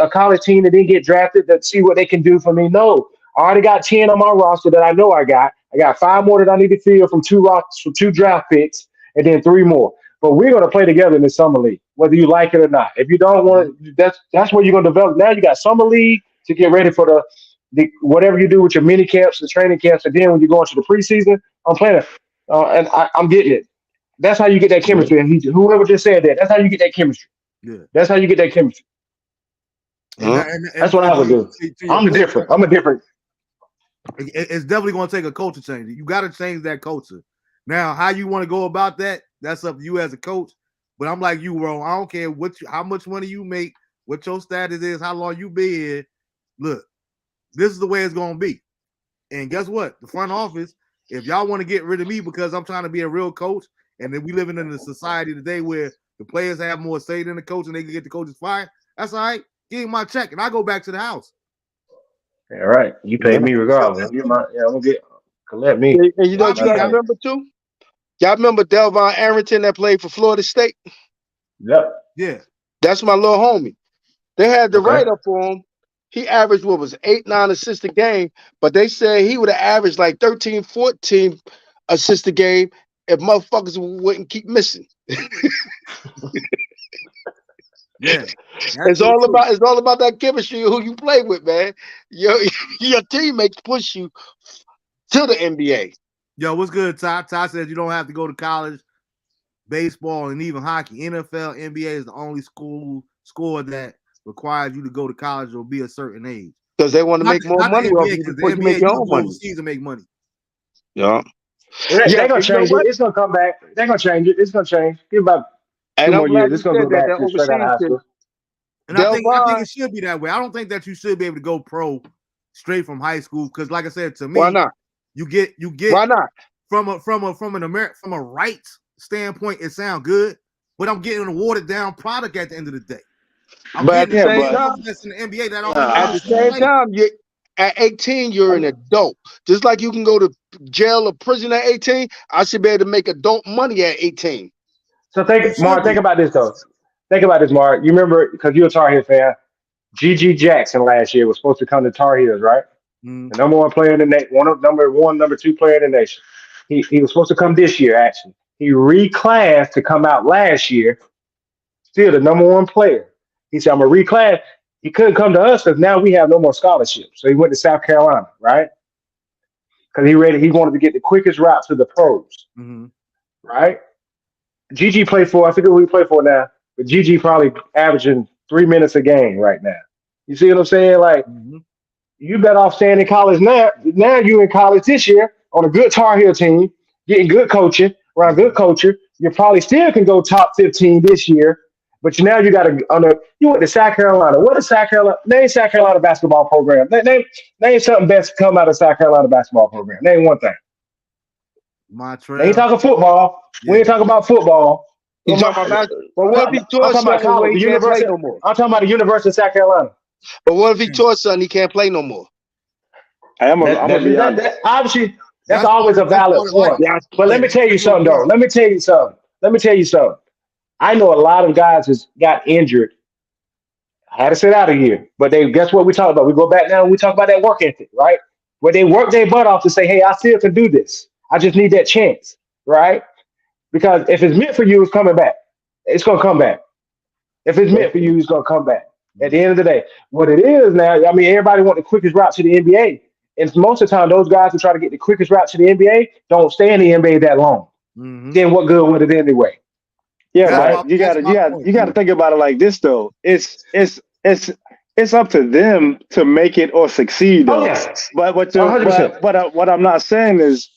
college team that didn't get drafted to see what they can do for me. No. I already got 10 on my roster that I know I got. I got 5 more that I need to fill from 2 draft picks, and then 3 more. But we're going to play together in the summer league, whether you like it or not. If you don't want it, that's where you're going to develop. Now you got summer league to get ready for the whatever you do with your mini camps and training camps, and then when you go into the preseason, I'm playing, and I'm getting it. That's how you get that chemistry. And whoever just said that, that's how you get that chemistry. Yeah, that's how you get that chemistry. That's what I would do. I'm a different. It's definitely going to take a culture change. You got to change that culture. Now, how you want to go about that, that's up to you as a coach. But I'm like you, bro. I don't care how much money you make, what your status is, how long you been here. Look, this is the way it's gonna be. And guess what? The front office, if y'all want to get rid of me because I'm trying to be a real coach, and then we living in a society today where the players have more say than the coach and they can get the coaches fired, that's all right. Give me my check and I go back to the house. All right. You pay me regardless. I'm gonna collect me. And you know what you guys remember too? Y'all remember Delvon Arrington that played for Florida State? Yep. Yeah. That's my little homie. They had the write-up for him. He averaged 8-9 assists a game, but they said he would have averaged like 13, 14 assists a game if motherfuckers wouldn't keep missing. Yeah. It's all about that chemistry of who you play with, man. Your teammates push you to the NBA. Yo, what's good, Ty? Ty says you don't have to go to college, baseball, and even hockey. NFL, NBA is the only score that requires you to go to college or be a certain age. Because they want to make more money off you before you make your own money. Overseas to make money. Yeah. They're going to change it. It's going to come back. They're going to change it. It's going to change. Give about 2 more years. It's going to go back to straight out of high school. And I think it should be that way. I don't think that you should be able to go pro straight from high school because, like I said, to me, why not? You get why not? From a rights standpoint, it sounds good, but I'm getting a watered down product at the end of the day. But at the same time, in the NBA, at the same time, at 18, you're an adult. Just like you can go to jail or prison at 18, I should be able to make adult money at 18. So think about this though. Think about this, Mark. You remember because you're a Tar Heel fan. G.G. Jackson last year was supposed to come to Tar Heels, right? The number one player in the nation, number two player in the nation. He was supposed to come this year, actually. He reclassed to come out last year, still the number one player. He said, I'm going to reclass. He couldn't come to us because now we have no more scholarships. So he went to South Carolina, right? Because he wanted to get the quickest route to the pros, right? GG played for, I forget who he played for now, but GG probably averaging 3 minutes a game right now. You see what I'm saying? Like, you better off staying in college now. Now you in college this year on a good Tar Heel team, getting good coaching, around good culture. You probably still can go top 15 this year, but now you got to you went to South Carolina. What is South Carolina? Name South Carolina basketball program. Name something best to come out of South Carolina basketball program. Name one thing. Montreal. They ain't talking football. Yeah. We ain't talking about football. You talking about basketball? But what if he tore something where he can't play no more? I'm talking about the University of South Carolina. But what if he tore something he can't play no more? Obviously, that's always a valid point. But let me tell you something, though. Let me tell you something. I know a lot of guys has got injured, had to sit out a year. But guess what we talk about? We go back now and we talk about that work ethic, right? Where they work their butt off to say, hey, I still can do this. I just need that chance, right? Because if it's meant for you, it's coming back. It's going to come back. If it's meant for you, it's going to come back. At the end of the day, what it is now, I mean, everybody want the quickest route to the NBA. And most of the time, those guys who try to get the quickest route to the NBA don't stay in the NBA that long. Then what good would it anyway? Yeah, right? You got to think about it like this though. It's up to them to make it or succeed though. But what I'm not saying is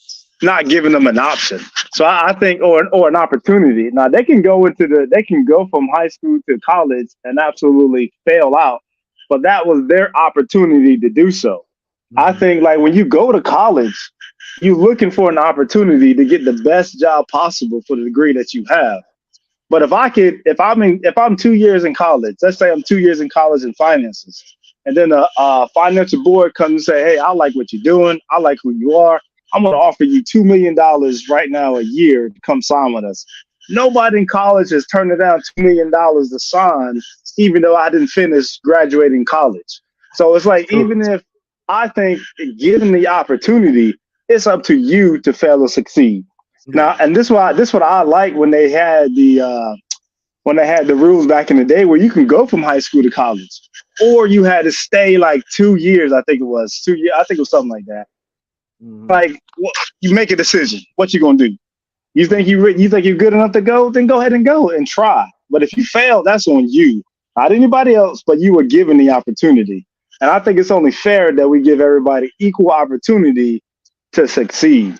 not giving them an option. So I think or an opportunity. Now they can go from high school to college and absolutely fail out, but that was their opportunity to do so. I think like when you go to college, you're looking for an opportunity to get the best job possible for the degree that you have. But if I'm 2 years in college, let's say I'm 2 years in college in finances, and then a financial board comes and say, hey, I like what you're doing. I like who you are. I'm going to offer you $2 million right now a year to come sign with us. Nobody in college has turned it down $2 million to sign, even though I didn't finish graduating college. So it's like, even if I think given the opportunity, it's up to you to fail or succeed. Now, and this what I like when they had the rules back in the day where you can go from high school to college, or you had to stay like 2 years. I think it was 2 years. I think it was something like that. Like you make a decision. What you gonna do? You think you're good enough to go? Then go ahead and go and try. But if you fail, that's on you, not anybody else. But you were given the opportunity, and I think it's only fair that we give everybody equal opportunity to succeed.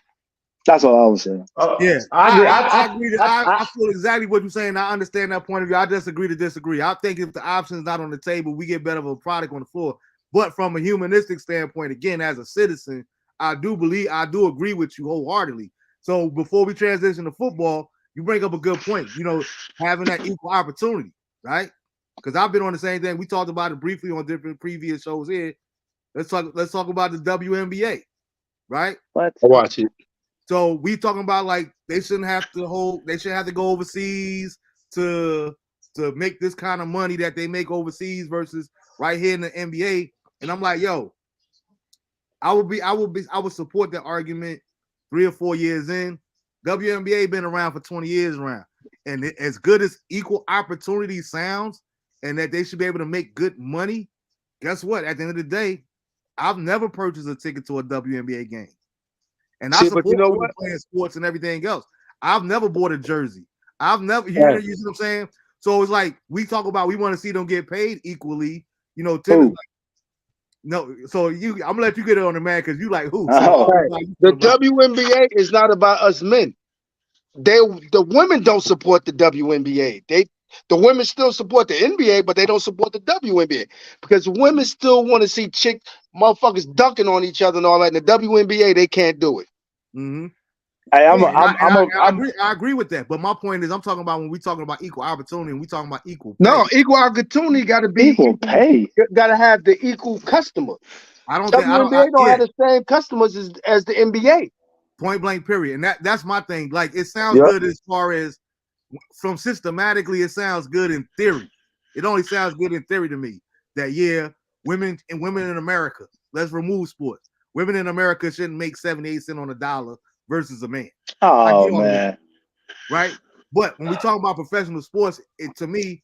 That's what I was saying. Yeah, I agree. I agree. I feel exactly what you're saying. I understand that point of view. I just agree to disagree. I think if the option is not on the table, we get better of a product on the floor. But from a humanistic standpoint, again, as a citizen, I do agree with you wholeheartedly. So before we transition to football, you bring up a good point. You know, having that equal opportunity, right? Because I've been on the same thing. We talked about it briefly on different previous shows here. Let's talk about the WNBA, right? What? I watch it. So we talking about like they shouldn't have to go overseas to make this kind of money that they make overseas versus right here in the NBA. And I'm like, yo, I would support that argument 3 or 4 years in. WNBA been around for 20 years around. And as good as equal opportunity sounds and that they should be able to make good money, guess what? At the end of the day, I've never purchased a ticket to a WNBA game. And I support women playing sports and everything else. I've never bought a jersey. I've never, you know what I'm saying? So it's like we talk about we want to see them get paid equally. You know, tennis. Like, no, so I'm gonna let you get it on the man because you like who? So, the WNBA is not about us men. The women don't support the WNBA. The women still support the NBA, but they don't support the WNBA because women still want to see motherfuckers dunking on each other and all that. In the WNBA, they can't do it. Mm-hmm. I agree with that, but my point is, I'm talking about when we talking about equal opportunity, and we talking about equal pay. No, equal opportunity got to be equal pay. Got to have the equal customer. WNBA don't have the same customers as the NBA. Point blank, period. And that's my thing. Like it sounds good as far as from systematically, it sounds good in theory. It only sounds good in theory to me that women in America. Let's remove sports. Women in America shouldn't make 78 cents on a dollar versus a man. Oh man, right? But when we talk about professional sports, to me,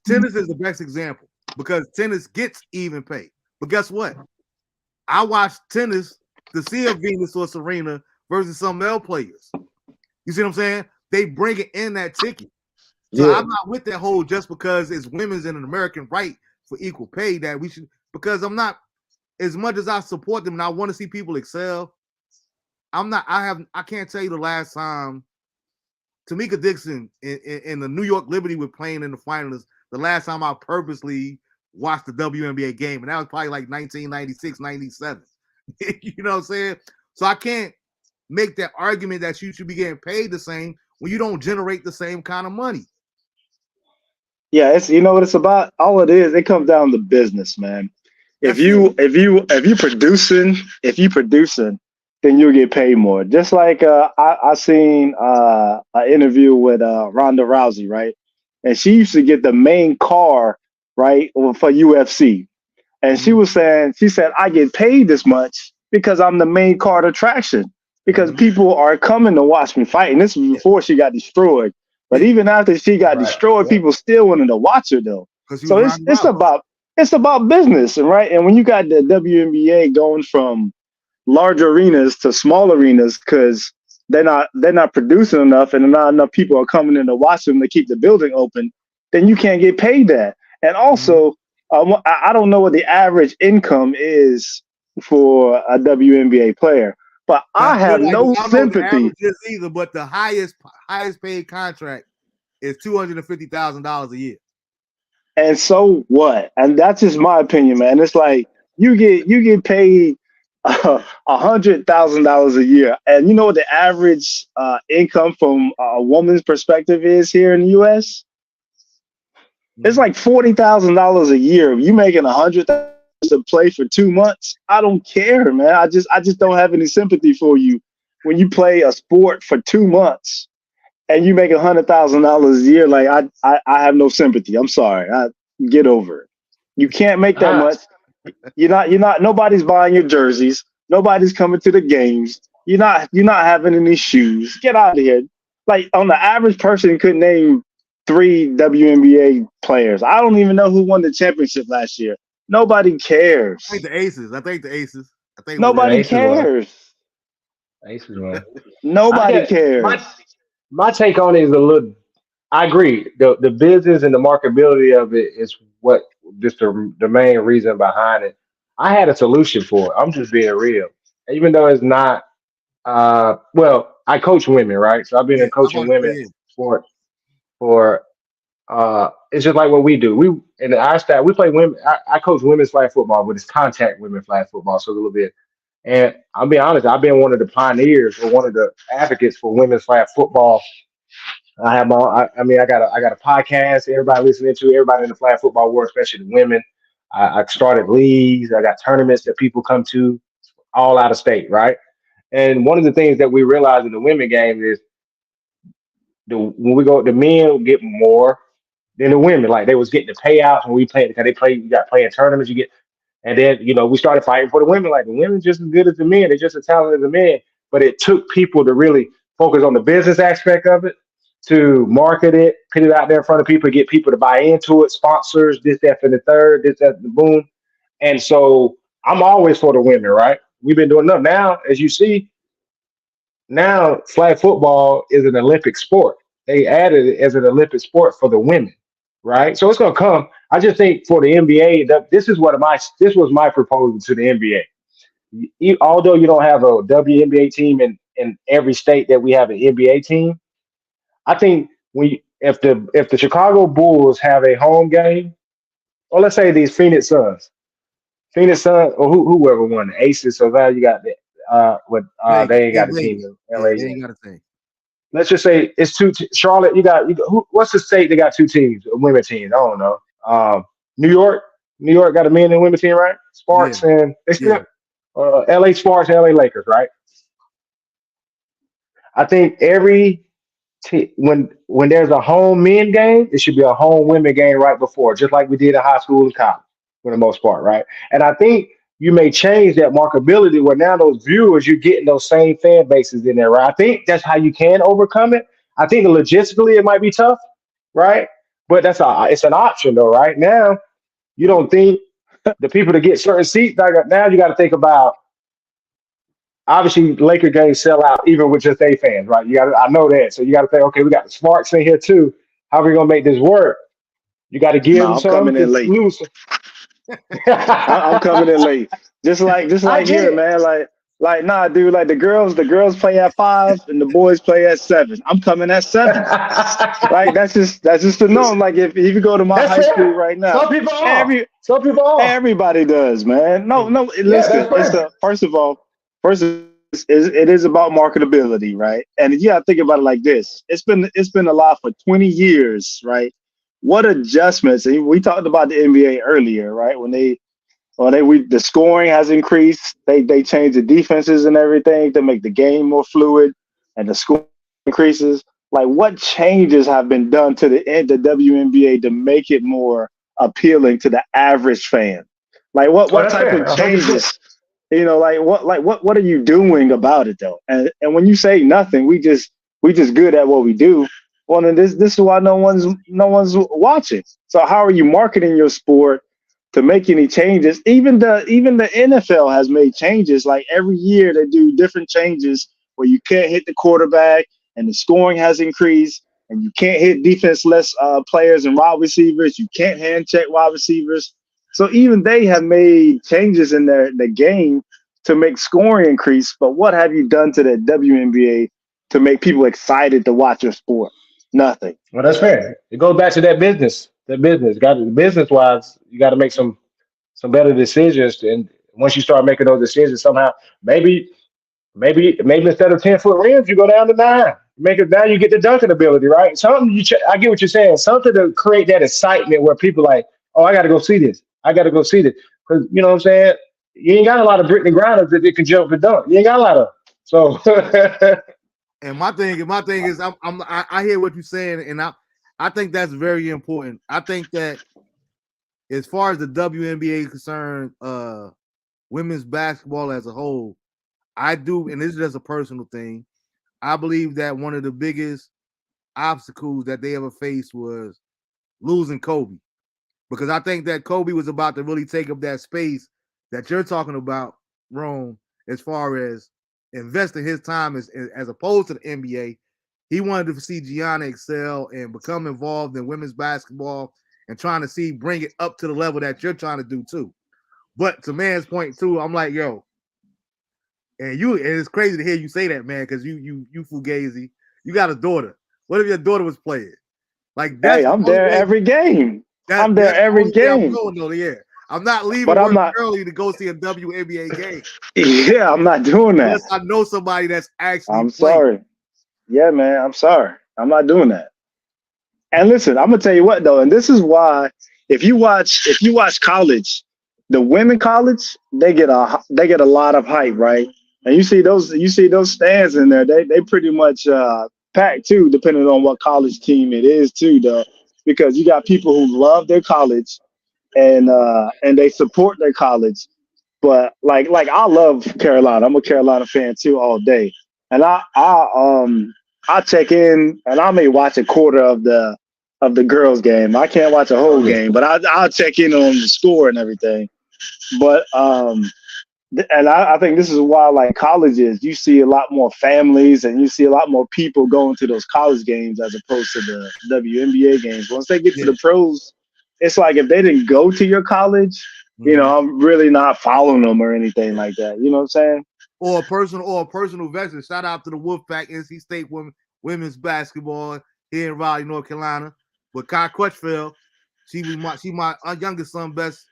tennis is the best example because tennis gets even pay. But guess what? I watch tennis to see a Venus or Serena versus some male players. You see what I'm saying? They bring it in that ticket. So I'm not with that whole just because it's women's and an American right for equal pay that we should, because I'm not, as much as I support them and I want to see people excel, I can't tell you the last time Tamika Dixon in the New York Liberty were playing in the finals, the last time I purposely watched the WNBA game, and that was probably like 1996, 97. You know what I'm saying? So I can't make that argument that you should be getting paid the same when you don't generate the same kind of money. Yeah, it's what it's about. All it is, it comes down to business, man. If you producing, then you'll get paid more. Just like I seen an interview with Ronda Rousey, right? And she used to get the main car, right, for UFC. And she said, I get paid this much because I'm the main card attraction, because people are coming to watch me fight. And this was before she got destroyed. But even after she got destroyed, people still wanted to watch her though. So it's about business, right? And when you got the WNBA going from large arenas to small arenas because they're not producing enough and not enough people are coming in to watch them to keep the building open, then you can't get paid that. And also, I don't know what the average income is for a WNBA player, but I have no sympathy. Either, but the highest paid contract is $250,000 a year. And so what? And that's just my opinion, man. It's like you get paid $100,000 a year, and you know what the average income from a woman's perspective is here in the U.S. It's like $40,000 a year. You making $100,000 to play for 2 months? I don't care, man. I just don't have any sympathy for you when you play a sport for 2 months and you make $100,000 a year. Like I have no sympathy. I'm sorry. Get over it. You can't make that much. You're not. Nobody's buying your jerseys. Nobody's coming to the games. You're not having any shoes. Get out of here. Like on the average person could name 3 WNBA players. I don't even know who won the championship last year. Nobody cares. I think the Aces. Nobody cares. Aces won. Nobody cares. My take on it is a little. I agree. The business and the marketability of it is what just the main reason behind it. I had a solution for it. I'm just being real. Even though it's not well, I coach women, right? So I've been Yeah, in I'm coaching about to say women it. for it's just like what we do. We in our staff, we play women. I coach women's flag football, but it's contact women flag football, so a little bit. And I'll be honest, I've been one of the pioneers or one of the advocates for women's flag football. I have my, I got a podcast. Everybody listening to everybody in the flag football world, especially the women. I started leagues. I got tournaments that people come to all out of state, right? And one of the things that we realize in the women game is when we go, the men get more than the women. Like they was getting the payouts when we played because they play. You got playing tournaments. You get, and then we started fighting for the women. Like the women just as good as the men. They're just as talented as the men. But it took people to really focus on the business aspect of it, to market it, put it out there in front of people, get people to buy into it, sponsors, this, that, and the third, this, that, and the boom. And so I'm always for the women, right? We've been doing enough. Now, as you see, now flag football is an Olympic sport. They added it as an Olympic sport for the women, right? So it's gonna come. I just think for the NBA, that this was my proposal to the NBA. Although you don't have a WNBA team in every state that we have an NBA team, I think if the Chicago Bulls have a home game, or let's say these Phoenix Suns, or whoever won the Aces, so now you got the Vegas. they ain't Yeah, got a team Vegas. in Yeah, LA they yet. ain't got a thing. Let's just say it's Charlotte. What's the state that got two teams, women teams? I don't know. New York. New York got a men and women team, right? Yeah, Sparks and they yeah. still LA Sparks and LA Lakers, right? I think when there's a home men game, it should be a home women game right before, just like we did in high school and college for the most part, right? And I think you may change that marketability where now those viewers, you're getting those same fan bases in there, right? I think that's how you can overcome it. I think logistically it might be tough, right? But it's an option though, right? Now you don't think the people to get certain seats. Now you got to think about obviously Laker games sell out even with just A fans, right? I know that. So you got to think, okay, we got the Sparks in here too. How are we gonna make this work? You got to give No, them I'm some coming to in late. lose. I'm coming in late. Just I like get here, it. man. Like nah, dude. Like the girls play at 5 and the boys play at 7. I'm coming at 7. Like that's just the norm. Like if you go to my That's high school fair. right now, Some people are. every Some people are. everybody does, man. No. Yeah, that's Listen, it's fair. the first it is about marketability, right? And yeah, think about it like this. It's been a lot for 20 years, right? What adjustments? And we talked about the NBA earlier, right? The scoring has increased. They changed the defenses and everything to make the game more fluid, and the score increases. Like what changes have been done to the WNBA to make it more appealing to the average fan? Like Oh, what that's type fair. of 100%. changes? What are you doing about it though? And when you say nothing, we just good at what we do. Well, then this is why no one's watching. So how are you marketing your sport to make any changes? Even the NFL has made changes. Like every year they do different changes where you can't hit the quarterback and the scoring has increased and you can't hit defenseless players and wide receivers. You can't hand check wide receivers. So even they have made changes in the game to make scoring increase. But what have you done to the WNBA to make people excited to watch your sport? Nothing. Well, that's fair. It goes back to that business. That business. Got business wise, you got to make some better decisions. And once you start making those decisions, somehow maybe maybe instead of 10-foot rims, you go down to 9. Make it now you get the dunking ability, right? Something I get what you're saying. Something to create that excitement where people like, oh, I got to go see this. I got to go see this because you know what I'm saying. You ain't got a lot of Brittany Grinders that can jump and dunk. You ain't got a lot of. So And my thing is, I hear what you're saying, and I think that's very important. I think that as far as the WNBA is concerned, women's basketball as a whole, I do, and this is just a personal thing. I believe that one of the biggest obstacles that they ever faced was losing Kobe, because I think that Kobe was about to really take up that space that you're talking about, Rome, as far as investing his time as opposed to the NBA. He wanted to see Gianna excel and become involved in women's basketball and trying to see bring it up to the level that you're trying to do too. But to man's point too, I'm like, yo, And it's crazy to hear you say that, man, because you fugazi. You got a daughter. What if your daughter was playing? Like that's Hey, the I'm only there way. every game. I'm there That's the every only way I'm game. going though. Yeah, I'm not leaving But I'm work not. early to go see a WNBA game Yeah, I'm not doing that. unless I know somebody that's actually I'm playing. sorry. Yeah, man, I'm sorry. I'm not doing that. And listen, I'm gonna tell you what though, and this is why if you watch college, the women college, they get a lot of hype, right? And you see those stands in there, they pretty much packed too, depending on what college team it is too, though, because you got people who love their college and they support their college. But like I love Carolina. I'm a Carolina fan too all day. And I check in and I may watch a quarter of the girls game. I can't watch a whole game, but I'll check in on the score and everything. But and I think this is why like colleges, you see a lot more families and you see a lot more people going to those college games as opposed to the WNBA games. Once they get to Yeah. the pros, it's like if they didn't go to your college, I'm really not following them or anything like that. You know what I'm saying? Or a personal veteran. Shout out to the Wolfpack, NC State women's basketball here in Raleigh, North Carolina. But Kai Crutchfield, she my youngest son best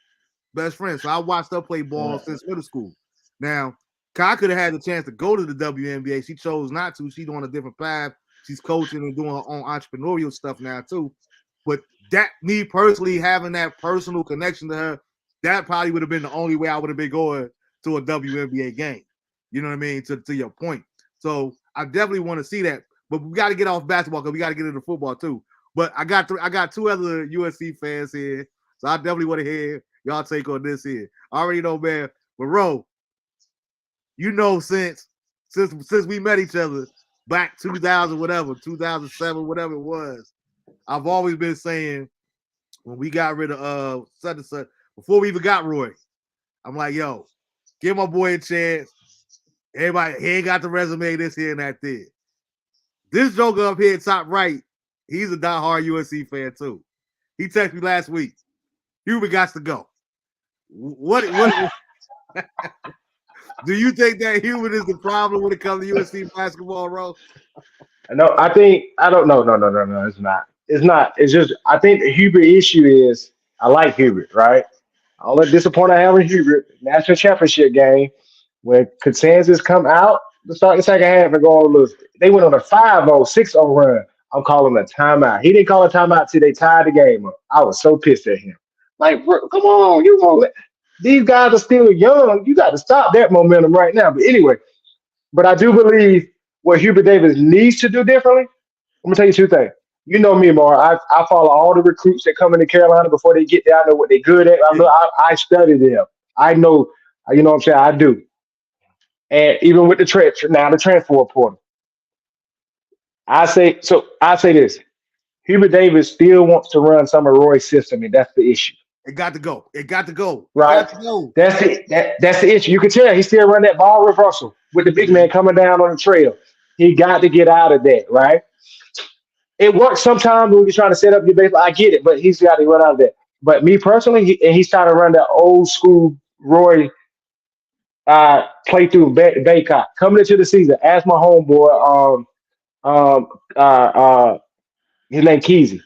friend. So I watched her play ball since middle school. Now, Kai could have had the chance to go to the WNBA. She chose not to. She's on a different path. She's coaching and doing her own entrepreneurial stuff now too. But that me personally having that personal connection to her, that probably would have been the only way I would have been going to a WNBA game. You know what I mean? To your point. So I definitely want to see that. But we got to get off basketball because we got to get into football too. But I got two other USC fans here. So I definitely want to hear y'all take on this here. I already know, man. But Ro, you know, since we met each other back 2000, whatever, 2007, whatever it was, I've always been saying when we got rid of such and such, before we even got Roy, I'm like, yo, give my boy a chance. Everybody, he ain't got the resume, this here and that there. This joker up here, top right, he's a diehard USC fan too. He texted me last week. Hubert got to go. What do you think that Hubert is the problem when it comes to USC basketball, Ro? No, I don't know. No. It's not. It's not. It's just I think the Hubert issue is I like Hubert, right? All the disappointment I have with Hubert, national championship game, when consensus come out to start the second half and go on look. They went on a 5-0, 6-0 run. I'm calling a timeout. He didn't call a timeout till they tied the game up. I was so pissed at him. Like, bro, come on, you gonna let these guys are still young. You got to stop that momentum right now. But anyway, but I do believe what Hubert Davis needs to do differently. I'm gonna tell you two things. You know me, Mar. I follow all the recruits that come into Carolina before they get there. I know what they're good at. I study them. I know, you know what I'm saying? I do. And even with the transfer portal, I say this. Hubert Davis still wants to run some of Roy's system, and that's the issue. It got to go. It got to go. Right. Go. That's it. That's the issue. You can tell he still run that ball reversal with the big man coming down on the trail. He got to get out of that, right? It works sometimes when you're trying to set up your base. I get it, but he's got to run out of that. But me personally, he's trying to run that old school Roy play through Baycott. Coming into the season, ask my homeboy, um, uh, uh, his name Keezy.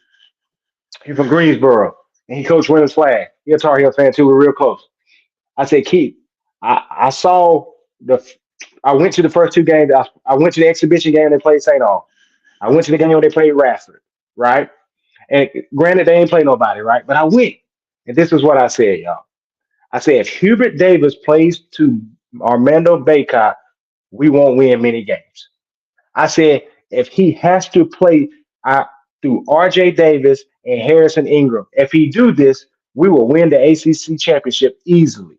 He's from Greensboro, and he coached Women's Flag. He's a Tar Heel fan too. We're real close. I said, Keith, I saw I went to the first two games. I went to the exhibition game they played St. Aug. I went to the game when they played Radford, right? And granted, they ain't play nobody, right? But I went. And this is what I said, y'all. I said, if Hubert Davis plays to Armando Baycott, we won't win many games. I said, if he has to play through RJ Davis and Harrison Ingram, if he do this, we will win the ACC championship easily.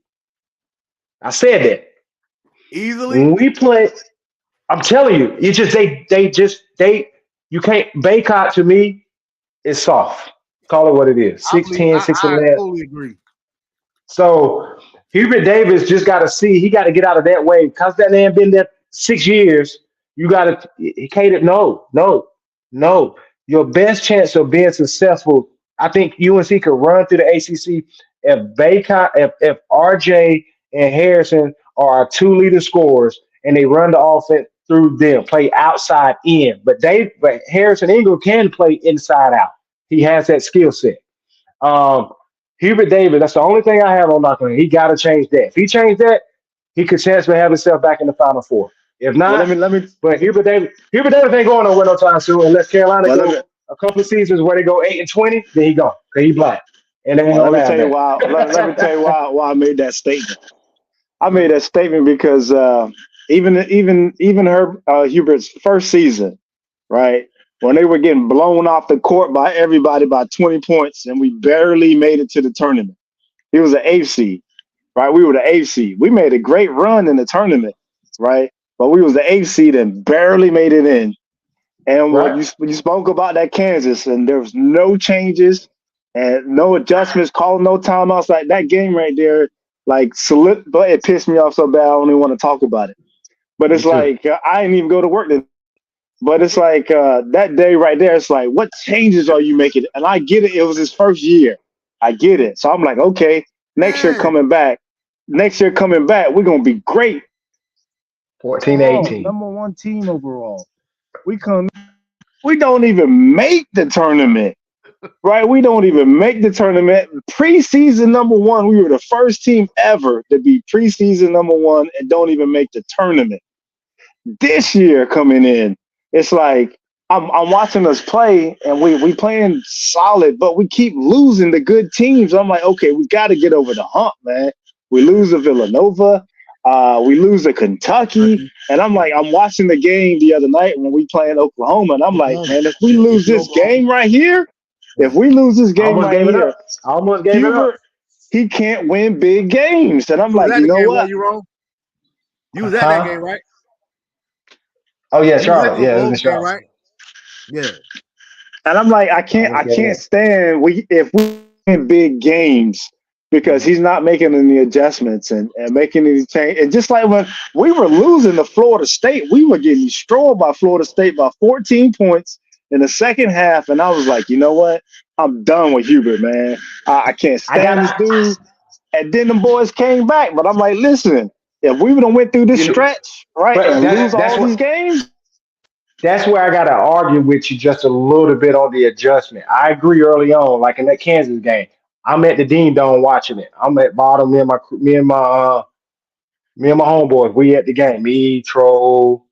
I said that. Easily? When we play, I'm telling you, you just you can't. Baycott to me is soft. Call it what it is. 6'10", 6'11". I totally agree. So Hubert Davis just got to see. He got to get out of that way because that man been there 6 years. You got to. He can't. No. Your best chance of being successful, I think UNC could run through the ACC if Baycott, if RJ and Harrison are our two leading scorers, and they run the offense through them, play outside in. But Harrison Ingram can play inside out. He has that skill set. Hubert Davis, that's the only thing I have on Lockland. He got to change that. If he changed that, he could chance to have himself back in the Final Four. If not, let me. but Hubert Davis ain't going nowhere no time soon unless Carolina go a couple of seasons where they go 8-20, then he gone because he black. And then let me tell you why. Let me tell you why I made that statement. I made that statement because even Hubert's first season, right, when they were getting blown off the court by everybody by 20 points, and we barely made it to the tournament. He was an 8th seed, right? We were the 8th seed. We made a great run in the tournament, right? But we was the 8th seed and barely made it in. And when you spoke about that Kansas, and there was no changes and no adjustments, calling no timeouts, like that game right there, like but it pissed me off so bad I don't even want to talk about it. But it's like I didn't even go to work then. But it's like that day right there, it's like, what changes are you making? And I get it. It was his first year. I get it. So I'm like, okay, next year coming back, we're going to be great. 14-18. Number 1 team overall. We don't even make the tournament, right? We don't even make the tournament. Preseason number 1, we were the first team ever to be preseason number 1 and don't even make the tournament. This year coming in, it's like I'm watching us play, and we playing solid, but we keep losing the good teams. I'm like, okay, we got to get over the hump, man. We lose to Villanova. We lose to Kentucky. And I'm like, I'm watching the game the other night when we playing Oklahoma, and I'm like, man, if we lose this game right here, I almost gave it up. He can't win big games. And I'm like, you know what? You was at that game, right? Oh yeah, Charlotte. Yeah, it was in Charlotte. Right? Yeah. And I'm like, I can't stand if we win big games because he's not making any adjustments and making any change. And just like when we were losing to Florida State, we were getting destroyed by Florida State by 14 points in the second half. And I was like, you know what? I'm done with Hubert, man. I can't stand this dude. And then the boys came back. But I'm like, listen, if we would have went through this stretch, right, and lose all these games. That's where I got to argue with you just a little bit on the adjustment. I agree early on, like in that Kansas game. I'm at the Dean Dome watching it. I'm at bottom. Me and my homeboys. We at the game. Me, Tro,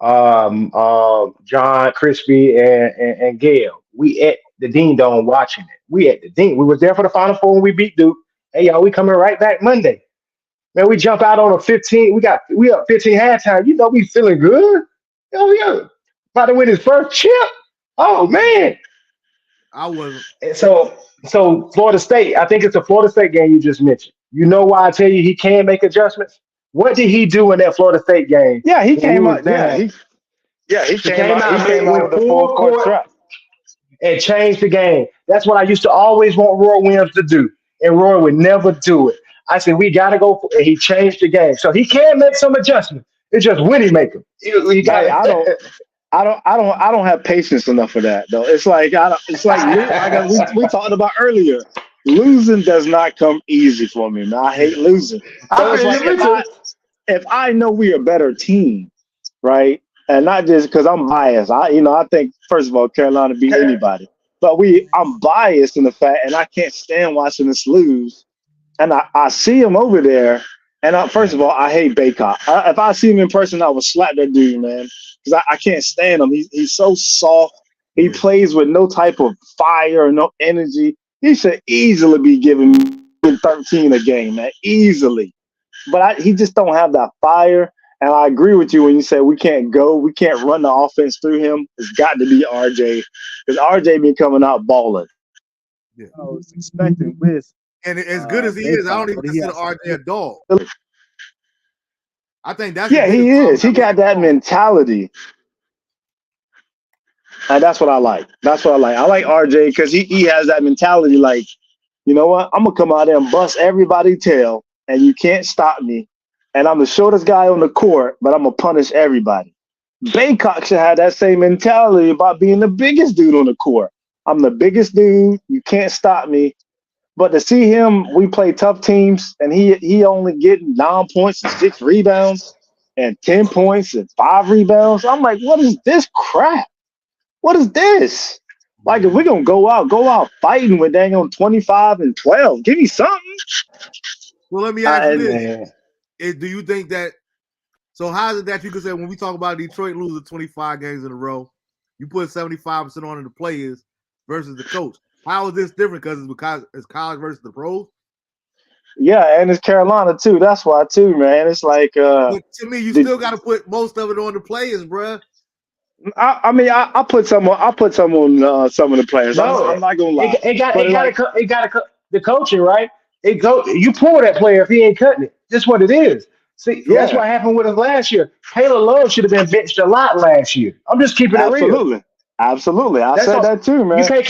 John, Crispy, and Gail. We at the Dean Dome watching it. We at the Dean. We was there for the Final Four when we beat Duke. Hey y'all, we coming right back Monday. Man, we jump out on a 15. We up 15 halftime. You know we feeling good. Oh yeah, about to win his first chip. Oh man, I wasn't. So Florida State. I think it's a Florida State game you just mentioned. You know why I tell you he can make adjustments? What did he do in that Florida State game? Yeah, he came out. He came out. He came out with the full court trap and changed the game. That's what I used to always want Roy Williams to do, and Roy would never do it. I said, we got to go for it. He changed the game. So he can make some adjustments. It's just when he make them. I don't have patience enough for that though. It's like we talked about earlier. Losing does not come easy for me, man. I hate losing. So it's like if I know we're a better team, right? And not just because I'm biased. I think first of all, Carolina beat anybody. But I'm biased in the fact, and I can't stand watching us lose. And I see him over there, and first of all, I hate Baycott. If I see him in person, I would slap that dude, man, because I can't stand him. He's so soft. He plays with no type of fire or no energy. He should easily be giving me 13 a game, man, easily. But he just don't have that fire. And I agree with you when you say we can't run the offense through him. It's got to be RJ, because RJ been coming out balling. Yeah. I was expecting with. And as good as he is, I don't even consider RJ a dog. I think that's he is. He got that mentality. And that's what I like. I like RJ because he has that mentality like, you know what? I'm going to come out there and bust everybody's tail, and you can't stop me. And I'm the shortest guy on the court, but I'm going to punish everybody. Baycock should have that same mentality about being the biggest dude on the court. I'm the biggest dude. You can't stop me. But to see him, we play tough teams, and he only getting 9 points and 6 rebounds, and 10 points and 5 rebounds. I'm like, what is this crap? What is this? Like, if we're going to go out fighting with dang on 25 and 12, give me something. Well, let me ask you this. Do you think that – so how is it that you can say when we talk about Detroit losing 25 games in a row, you put 75% on the players versus the coach? How is this different? Because it's college versus the pros? Yeah, and it's Carolina, too. That's why, too, man. It's like but to me, you still got to put most of it on the players, bro. I put some on some of the players. No, I'm not gonna lie. It got the coaching, right? You pull that player if he ain't cutting it. That's what it is. See, that's what happened with us last year. Taylor Love should have been benched a lot last year. I'm just keeping it real. Absolutely. I said that too, man. You can't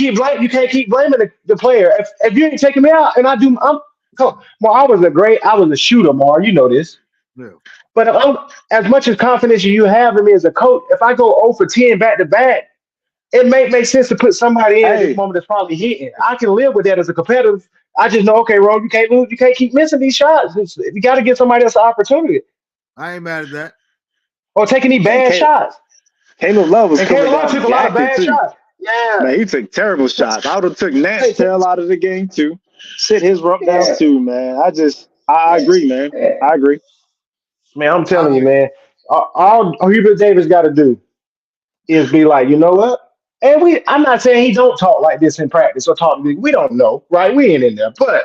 keep blaming the player. If you ain't taking me out and I was a shooter, Mar. You know this. Yeah. But as much as confidence you have in me as a coach, if I go 0 for 10 back to back, it may make sense to put somebody in at this moment that's probably hitting. I can live with that as a competitor. I just know, okay, Ron, you can't lose. You can't keep missing these shots. You got to give somebody else an opportunity. I ain't mad at that. Or taking these bad shots. Caleb Love was Caleb Love took a lot of bad shots. Yeah. Man, he took terrible shots. I would have took Nance tail out of the game too. Sit his rump down too, man. I agree, man. I agree. Man, I'm telling you, man. All Hubert Davis got to do is be like, you know what? And I'm not saying he don't talk like this in practice or talk. We don't know, right? We ain't in there, but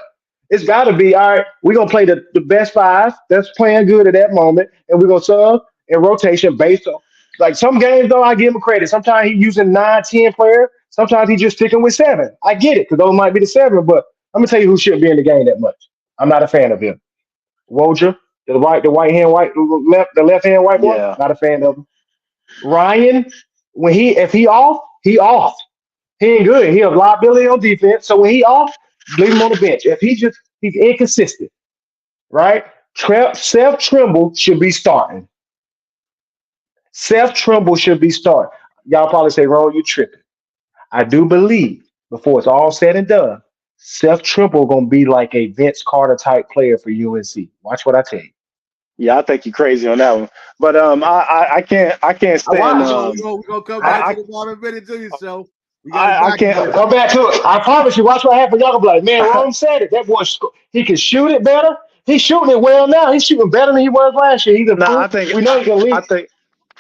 it's got to be all right. We're gonna play the best five that's playing good at that moment, and we're gonna sub in rotation based on like some games. Though I give him credit. Sometimes he's using 9, 10 player. Sometimes he's just sticking with 7. I get it because those might be the 7. But I'm gonna tell you who shouldn't be in the game that much. I'm not a fan of him. Woj, the left hand white boy. Yeah. Not a fan of him. Ryan, if he off, he off. He ain't good. He have liability on defense. So when he off, leave him on the bench. If he's inconsistent, right? Seth Trimble should be starting. Seth Trimble should be starting. Y'all probably say, Ron, you tripping. I do believe before it's all said and done, Seth Trimble gonna be like a Vince Carter type player for UNC. Watch what I tell you. Yeah, I think you're crazy on that one. But I can't stand. We're gonna come back to the Marvin Bennett Jr. show. I can't go back to it. I promise you. Watch what happens. Y'all gonna be like, man, Ron said it. That boy, he can shoot it better. He's shooting it well now. He's shooting better than he was last year. I think we know he can lead.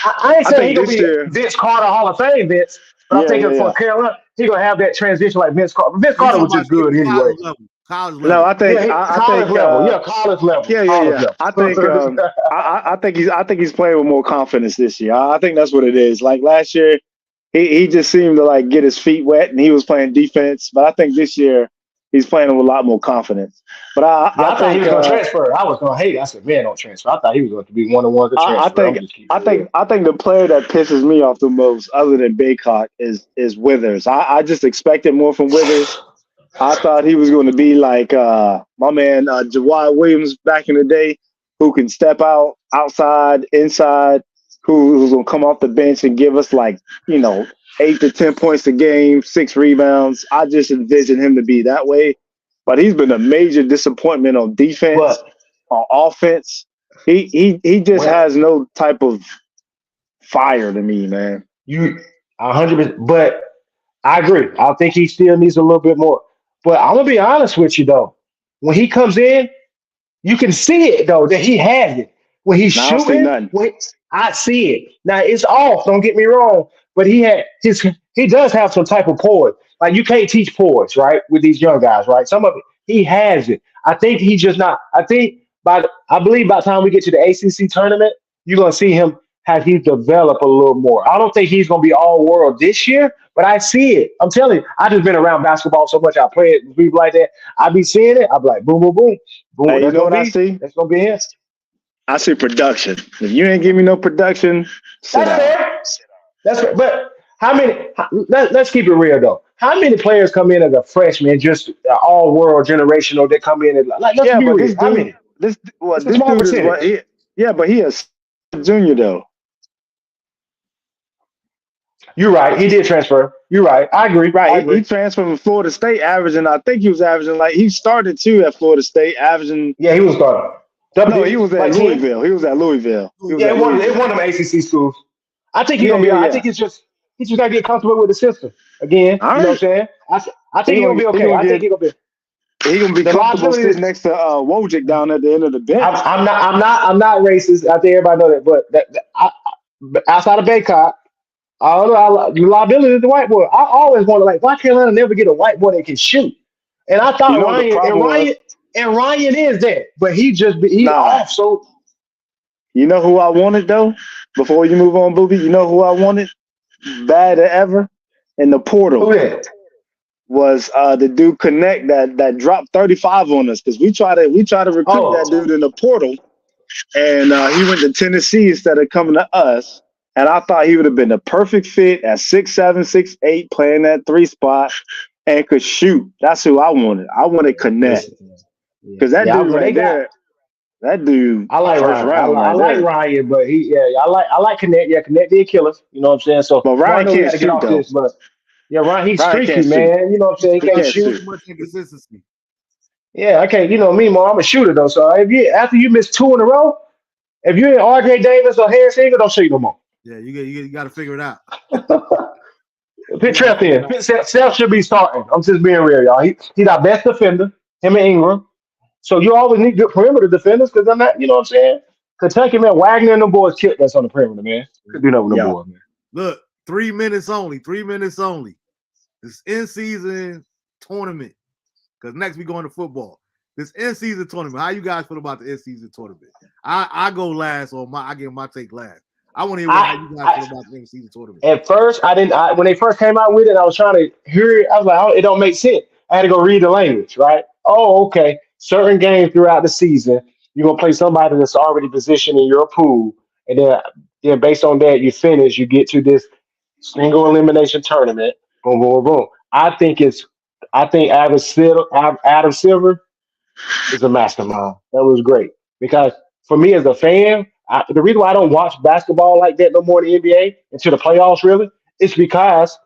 I ain't saying he's gonna be Vince Carter Hall of Fame, Vince. But I'm thinking for Carolina, he's gonna have that transition like Vince Carter. Vince Carter was just good anyway. College level. No, I think college level. College level. Yeah. I think he's playing with more confidence this year. I think that's what it is. Like last year, he just seemed to like get his feet wet and he was playing defense. But I think this year he's playing with a lot more confidence. But I thought he was going to transfer. I was going to hate it. I said, man, don't transfer. I thought he was going to be one of the ones that transfer. I think the player that pisses me off the most, other than Baycott, is Withers. I just expected more from Withers. I thought he was going to be like my man Jawad Williams back in the day, who can step outside, inside, who's going to come off the bench and give us 8 to 10 points a game, 6 rebounds. I just envisioned him to be that way. But he's been a major disappointment on defense, on offense. He just has no type of fire to me, man. You 100%, but I agree. I think he still needs a little bit more. But I'm gonna be honest with you though. When he comes in, you can see it though that he has it. When he's shooting, I see it. Now it's off. Don't get me wrong, but he does have some type of poise. Like you can't teach poise, right? With these young guys, right? Some of it he has it. I think he's just not. I believe by the time we get to the ACC tournament, you're gonna see him have he develop a little more. I don't think he's gonna be all world this year, but I see it. I'm telling you, I just been around basketball so much. I play it with people like that. I be seeing it. I be like, boom, boom, boom, boom. Hey, you know what I see? That's gonna be it. I see production. If you ain't give me no production, that's fair. That's fair. But how many? Let's keep it real though. How many players come in as a freshman, just all world generational that come in and like? Let's be real. How many? This dude is but he is junior though. You're right. He did transfer. You're right. I agree. Right. He transferred from Florida State, averaging. I think he was averaging he started too at Florida State, averaging. Yeah, he was starting. No, he was at Louisville. He was at Louisville. Yeah, one of them ACC schools. I think he's gonna be. I think he's just gotta get comfortable with the system again. All you know what I'm saying? I think he's gonna be okay. I think he's gonna be. He's gonna be comfortable sitting next to Wojcik down at the end of the bench. I'm not racist. I think everybody know that. But outside of Baycott, I don't know. The liability is the white boy. I always wonder, like, why Carolina never get a white boy that can shoot? And I thought Ryan is that, but he's off. So you know who I wanted though? Before you move on, Booby, you know who I wanted? Bad ever in the portal. Who that? Was the dude Connect that dropped 35 on us because we try to recruit that dude in the portal, and he went to Tennessee instead of coming to us. And I thought he would have been the perfect fit at 6'7", 6'8", playing that 3 spot and could shoot. That's who I wanted. I wanted Connect because that dude right there. That dude. I like first Ryan. round. I like Ryan, but I like Connect. Yeah, Connect did kill us. You know what I'm saying? So, but Ryan can't shoot though. But yeah, Ryan, he's streaky, man. You know what I'm saying? He can't shoot. Much inconsistency. Yeah, okay. You know me, man. I'm a shooter though. So after you miss 2 in a row, if you're in RJ Davis or Harris Higgins, don't shoot no more. Yeah, you got to figure it out. Put Trent in. Self should be starting. I'm just being real, y'all. He's our best defender. Him and Ingram. So you always need good perimeter defenders because I'm not. You know what I'm saying? Kentucky, man, Wagner and them boys killed us on the perimeter, man. Could do nothing with them boys, man. Look, 3 minutes only. 3 minutes only. This in-season tournament. Because next we going to football. This in-season tournament. How you guys feel about the in-season tournament? I go last I give my take last. I want to hear how you guys feel about the in-season tournament. At first, I didn't. When they first came out with it, I was trying to hear it. I was like, oh, it don't make sense. I had to go read the language, right? Oh, okay. Certain games throughout the season, you're gonna play somebody that's already positioned in your pool, and then based on that, you finish. You get to this single elimination tournament. Boom, boom, boom. I think Adam Silver is a mastermind. That was great because for me as a fan, the reason why I don't watch basketball like that no more in the NBA until the playoffs really, it's because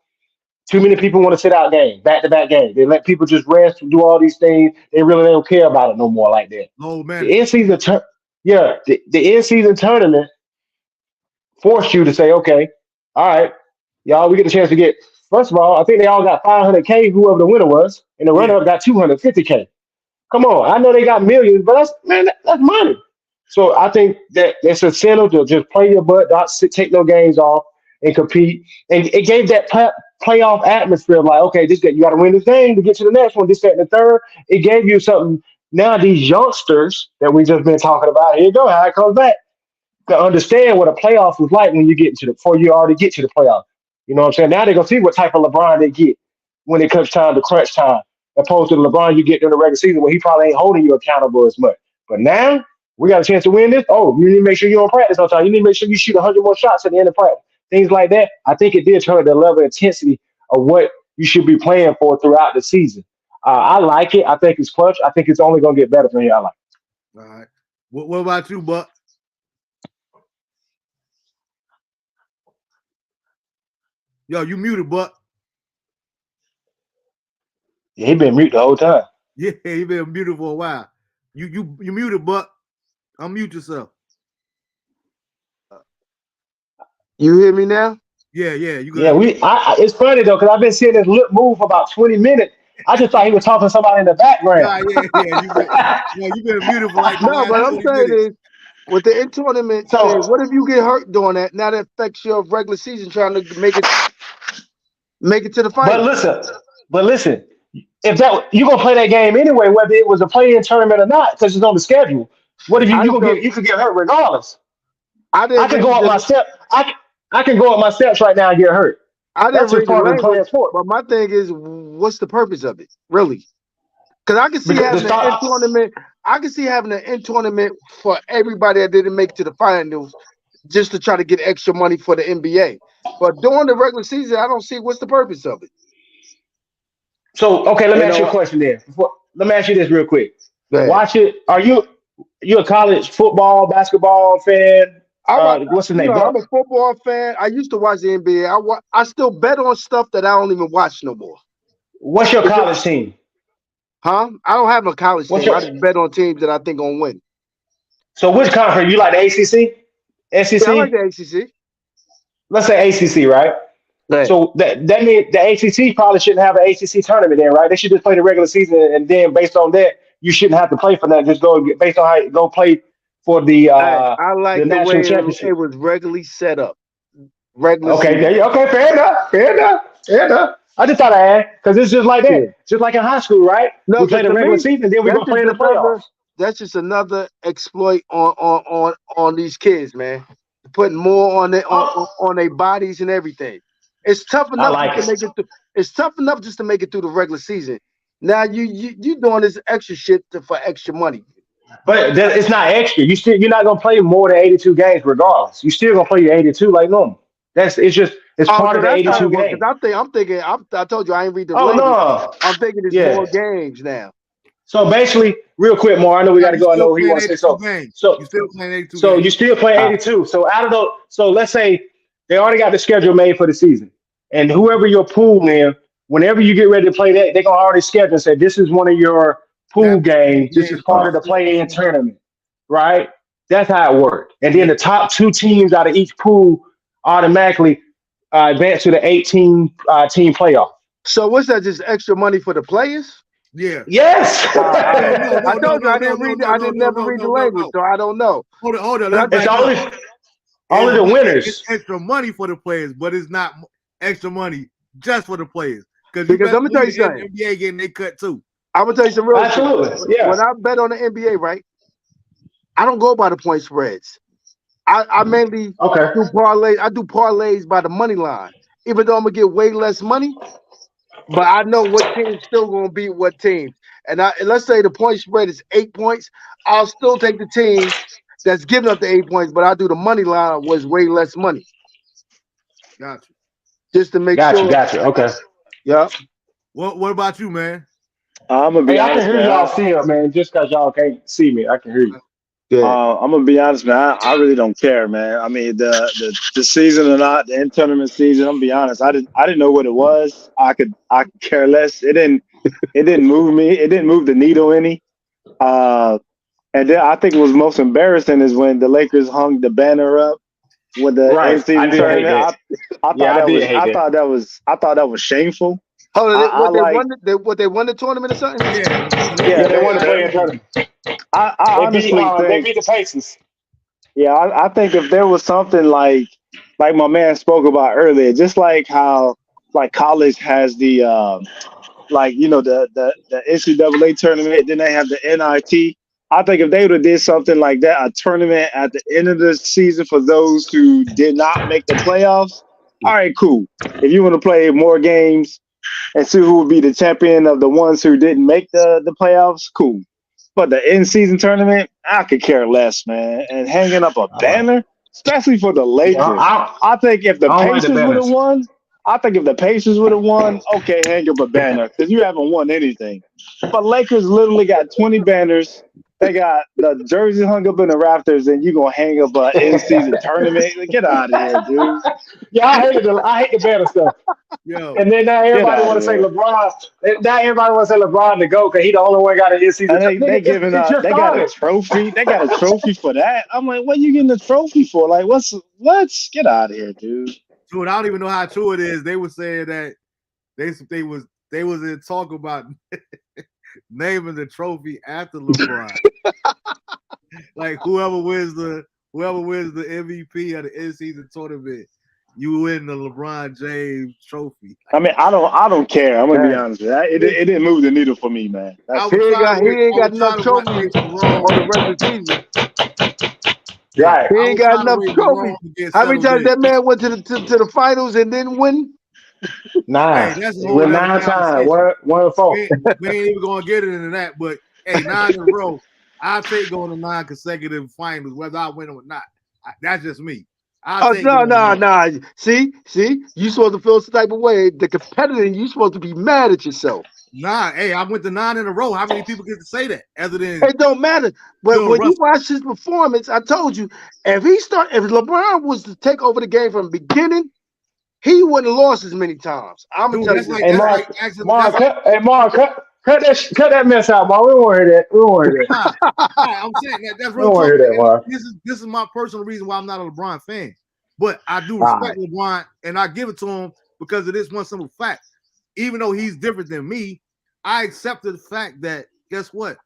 too many people want to sit out games, back-to-back games. They let people just rest and do all these things. They really don't care about it no more like that. Oh man, the in-season the in-season tournament forced you to say, okay, all right, y'all, we get a chance to get. First of all, I think they all got $500K, whoever the winner was, and the runner-up got $250K. Come on, I know they got millions, but that's money. So I think that's a incentive to just play your butt, not take no games off, and compete. And it gave that playoff atmosphere of like, okay, you got to win this game to get to the next one, this, that, and the third. It gave you something. Now these youngsters that we just been talking about, here you go, how it comes back, to understand what a playoff was like when you get before you already get to the playoff. You know what I'm saying? Now they're going to see what type of LeBron they get when it comes time to crunch time, opposed to the LeBron you get during the regular season where he probably ain't holding you accountable as much. But now we got a chance to win this. Oh, you need to make sure you're on practice on time. You need to make sure you shoot 100 more shots at the end of practice. Things like that. I think it did turn the level of intensity of what you should be playing for throughout the season. I like it. I think it's clutch. I think it's only going to get better from here. I like it. All right. What about you, Buck? Yo, you muted, Buck. Yeah, he been mute the whole time. Yeah, he been muted for a while. You muted, Buck. Unmute yourself. You hear me now? Yeah. You it's funny though because I've been seeing this lip move for about 20 minutes. I just thought he was talking to somebody in the background. Yeah. You've been muted for like no, but I'm saying is with the in tournament. So what if you get hurt doing that? Now that affects your regular season trying to make it to the final. But listen, if you're gonna play that game anyway, whether it was a play-in tournament or not, because it's on the schedule. What if you could get hurt regardless? I can go up my steps. I can go up my steps right now and get hurt. That's just part of the playing sport. But my thing is, what's the purpose of it, really? Because I can see having an in tournament. I can see having an in tournament for everybody that didn't make it to the finals, just to try to get extra money for the NBA. But during the regular season, I don't see what's the purpose of it. So okay, let me ask you a question there. Let me ask you this real quick. Watch it. Are you a college football, basketball fan? What's the name? I'm a football fan. I used to watch the NBA. I still bet on stuff that I don't even watch no more. What's your college team? Huh? I don't have a college team. I just bet on teams that I think gonna win. So which conference? You like the ACC? Yeah, I like SEC? the ACC. Let's say ACC, right? Right. So that means the ACC probably shouldn't have an ACC tournament then, right? They should just play the regular season, and then based on that, you shouldn't have to play for that. Just go based on how you go play for I the like the way national it championship. was regularly set up. Regular Okay, season. okay, fair enough. I just thought I had because it's just like Yeah. that, just like in high school, right? No, We play because the to regular me, season, then we that's go play just in the another playoffs. that's just another exploit on these kids, man. Putting more on their Oh, on their bodies and everything. It's tough I enough just like to it. make it through. It's tough enough just to make it through the regular season. Now you doing this extra shit for extra money. But it's not extra. You're not gonna play more than 82 games regardless. You still gonna play your 82 like normal. It's Oh, part so of the that's how 82 it works. games. Because I'm thinking. I told you I ain't read the Oh language. no, I'm thinking it's yeah. more games now. So basically, real quick, more. I know we Now got to you go. I still know he playing wants to say 82 so. games. So You still playing 82 so you games. still play 82. So out of those, so let's say they already got the schedule made for the season, and whoever your pool in, whenever you get ready to play that, they're gonna already schedule and say this is one of your pool That games. This is game. part of the play-in tournament, right? That's how it worked. And then the top two teams out of each pool automatically advance to the 18 team playoff. So what's that? Just extra money for the players? Yeah. Yes. All No, right. no, I no, no, told you no, I no, didn't no, read. no, I no, didn't no, never no, read the no, no, language, no. so I don't know. Hold on. But I Let's think It's back up. only the It's winners. extra money for the players, but it's not extra money just for the players. Because you because best let me tell you believe the something. NBA getting their cut too. I'm gonna tell you some real shit. Absolutely. Yeah. When I bet on the NBA, right, I don't go by the point spreads. I mainly Okay. do parlays. I do parlays by the money line. Even though I'm gonna get way less money, but I know what team's still gonna beat what teams. And let's say the point spread is 8 points, I'll still take the team that's giving up the 8 points, but I do the money line was way less money Gotcha. just to make Got you. sure. Got you. Okay. Yeah. What about you, man? I'm gonna be Hey, I can honest, hear man. y'all still, man. Just because y'all can't see me, I can hear you. Yeah. I'm gonna be honest, man. I really don't care, man. I mean, the season or not, the in tournament season. I'm gonna be honest. I didn't know what it was. I could care less. It didn't move me. It didn't move the needle any. Uh, and then I think it was most embarrassing is when the Lakers hung the banner up with the in Right. I season did hate tournament. that. I Yeah, thought I that did was hate that. I thought that was shameful. Hold on, I like what they won the tournament or something? Yeah, Yeah, yeah. they want to play They in tournament. I honestly They think beat the Pacers. yeah, I think if there was something like my man spoke about earlier, just like how like college has the like the NCAA tournament, then they have the NIT. I think if they would have did something like that, a tournament at the end of the season for those who did not make the playoffs. All right, cool. If you want to play more games and see who would be the champion of the ones who didn't make the playoffs, cool. But the in season tournament, I could care less, man. And hanging up a banner, especially for the Yeah, Lakers. I think if the I don't like the Pacers would have banners. won, okay, hang up a banner because you haven't won anything. But Lakers literally got 20 banners. They got the jersey hung up in the rafters, and you gonna hang up an in-season tournament? Get out of here, dude. Yeah, I hate the banner stuff. yo, And then now Get everybody out want of to say here. LeBron. Now everybody want to say LeBron to go because he the only one got an in-season. And they Nigga, giving it just they got a started. trophy. They got a trophy for that. I'm like, what you getting a trophy for? Like, what's get out of here, dude. dude, I don't even know how true it is. They were saying that they was in talk about naming the trophy after LeBron. Like whoever wins the MVP of the in season tournament, you win the LeBron James trophy. I mean, I don't care. I'm gonna be Dang. honest with you. It didn't move the needle for me, man. I That's He was it. ain't trying got to he wait. ain't I got was enough trying to trophies wait for Jerome. on the regular season. Yeah, Right. He I ain't was got trying to enough wait for Jerome trophies. to get How many settled times in. that man went to the finals and didn't win? Hey, 9. that's a He whole went other 9 times. conversation. One and 4. We ain't even gonna get into that. But hey, 9 in a row. I'll take going to 9 consecutive finals, whether I win or not. That's just me. I'll Oh take no, going no, to no. See, you supposed to feel some type of way. The competitor, you supposed to be mad at yourself. 9. Hey, I went to 9 in a row. How many people get to say that other than It don't matter. But Bill when you Russell? watch his performance, I told you, if LeBron was to take over the game from the beginning, he wouldn't have lost as many times. I'm gonna Dude, tell you this. Hey, Mark, actually Mark, hey, Mark, cut that mess out, Mark. We don't want to hear that. We don't want to hear that. I'm saying that's We real don't want to talk. hear that, Mark. This is my personal reason why I'm not a LeBron fan. But I do All respect LeBron, and I give it to him because of this one simple fact. Even though he's different than me, I accepted the fact that, guess what?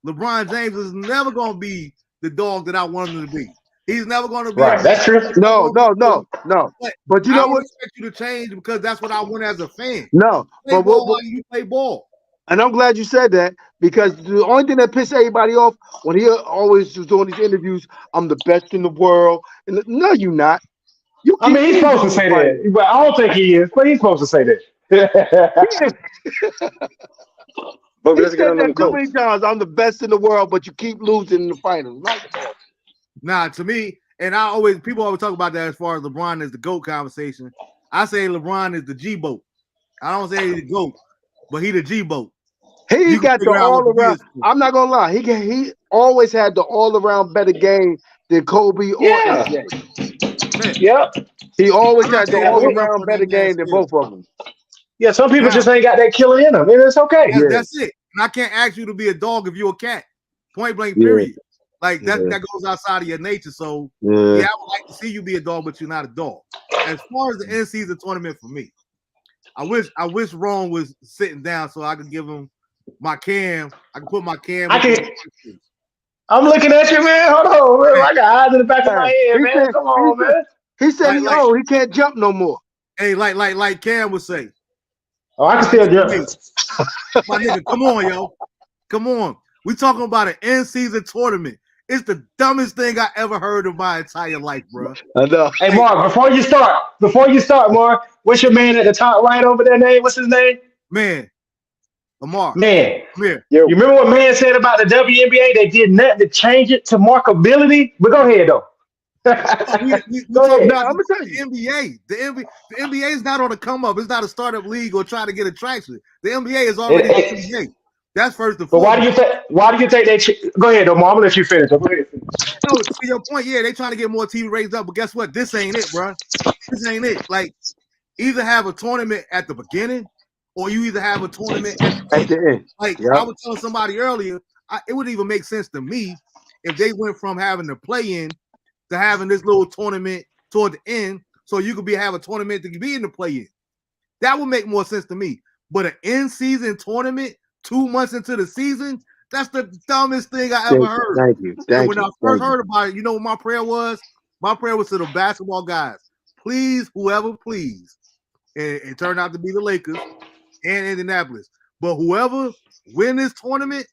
LeBron James is never going to be the dog that I want him to be. He's never going to be. Right, that's true. No. But you know what? I expect you to change because that's what I want as a fan. No, Play ball while you play ball. And I'm glad you said that because the only thing that pissed everybody off when he always was doing these interviews, I'm the best in the world. And no, you're not. I mean, he's supposed to say that, but I don't think he is. But he's supposed to say that. But He let's get said on that them too coats. many times. I'm the best in the world, but you keep losing in the finals. Nah, to me, and people always talk about that as far as LeBron is the GOAT conversation. I say LeBron is the G boat. I don't say he's the GOAT, but he the G boat. He got the all around. I'm not gonna lie. He always had the all around better game than Kobe or MJ. Yep. He always had the all around better game than both of them. Yeah, some people just ain't got that killer in them, and it's okay. That's it. And I can't ask you to be a dog if you're a cat. Point blank, period. Like that goes outside of your nature. So I would like to see you be a dog, but you're not a dog. As far as the in-season tournament for me, I wish Ron was sitting down so I could give him my cam. I can put my cam. I'm looking at you, man. Hold on, man. I got eyes in the back of my head, man. Come on, man. He said he can't jump no more. Hey, like Cam would say. Oh, I can still jump. My nigga, come on, yo. Come on. We talking about an in-season tournament. It's the dumbest thing I ever heard in my entire life, bro. I know. Hey, Mark, before you start, Mark, what's your man at the top right over there name? What's his name? Man. Lamar. Man. Come here. You remember what man said about the WNBA? They did nothing to change it to marketability? But go ahead, though. we talking about the NBA. The NBA is not on the come up. It's not a startup league or trying to get attraction. The NBA is already the NBA. That's first and foremost. But why do you think they go ahead, though, Mom? I'm gonna let you finish. No, to your point, they trying to get more TV ratings up, but guess what? This ain't it, bro. This ain't it. Like, either have a tournament at the beginning, or you either have a tournament at the end. Like I was telling somebody earlier, it would even make sense to me if they went from having to play in to having this little tournament toward the end, so you could have a tournament to be in the play-in. That would make more sense to me. But an in-season tournament 2 months into the season, that's the dumbest thing I ever heard. Thank you. When I first heard about it, you know what my prayer was? My prayer was to the basketball guys. Please, whoever, please. And it turned out to be the Lakers and Indianapolis. But whoever win this tournament,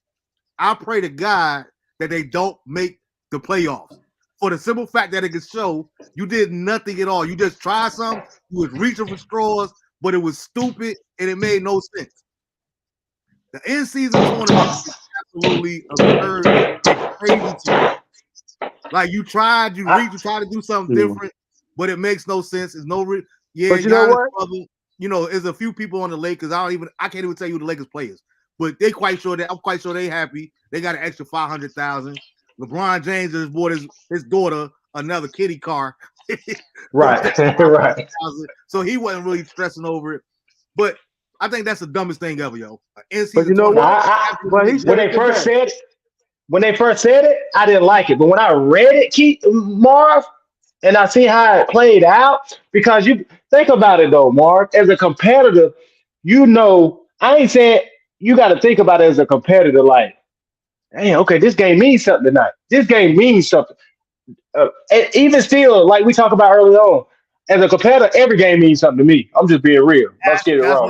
I pray to God that they don't make the playoffs. For the simple fact that it can show you did nothing at all. You just tried something, you was reaching for straws, but it was stupid and it made no sense. The in-season tournament is absolutely absurd and crazy to me. Like you tried to do something different, but it makes no sense. It's no but you know what? Brother, there's a few people on the Lakers. I can't even tell you who the Lakers players, but I'm quite sure they happy. They got an extra 500,000. LeBron James just bought his daughter another kitty car. Right. So he wasn't really stressing over it. But I think that's the dumbest thing ever, yo. But you know what? When they first said it, I didn't like it. But when I read it, Marv, and I see how it played out, because you think about it though, Marv, as a competitor, I ain't saying you got to think about it as a competitor, like, hey, okay, this game means something tonight. This game means something. And even still, like we talked about earlier on, as a competitor, every game means something to me. I'm just being real. Let's get it wrong.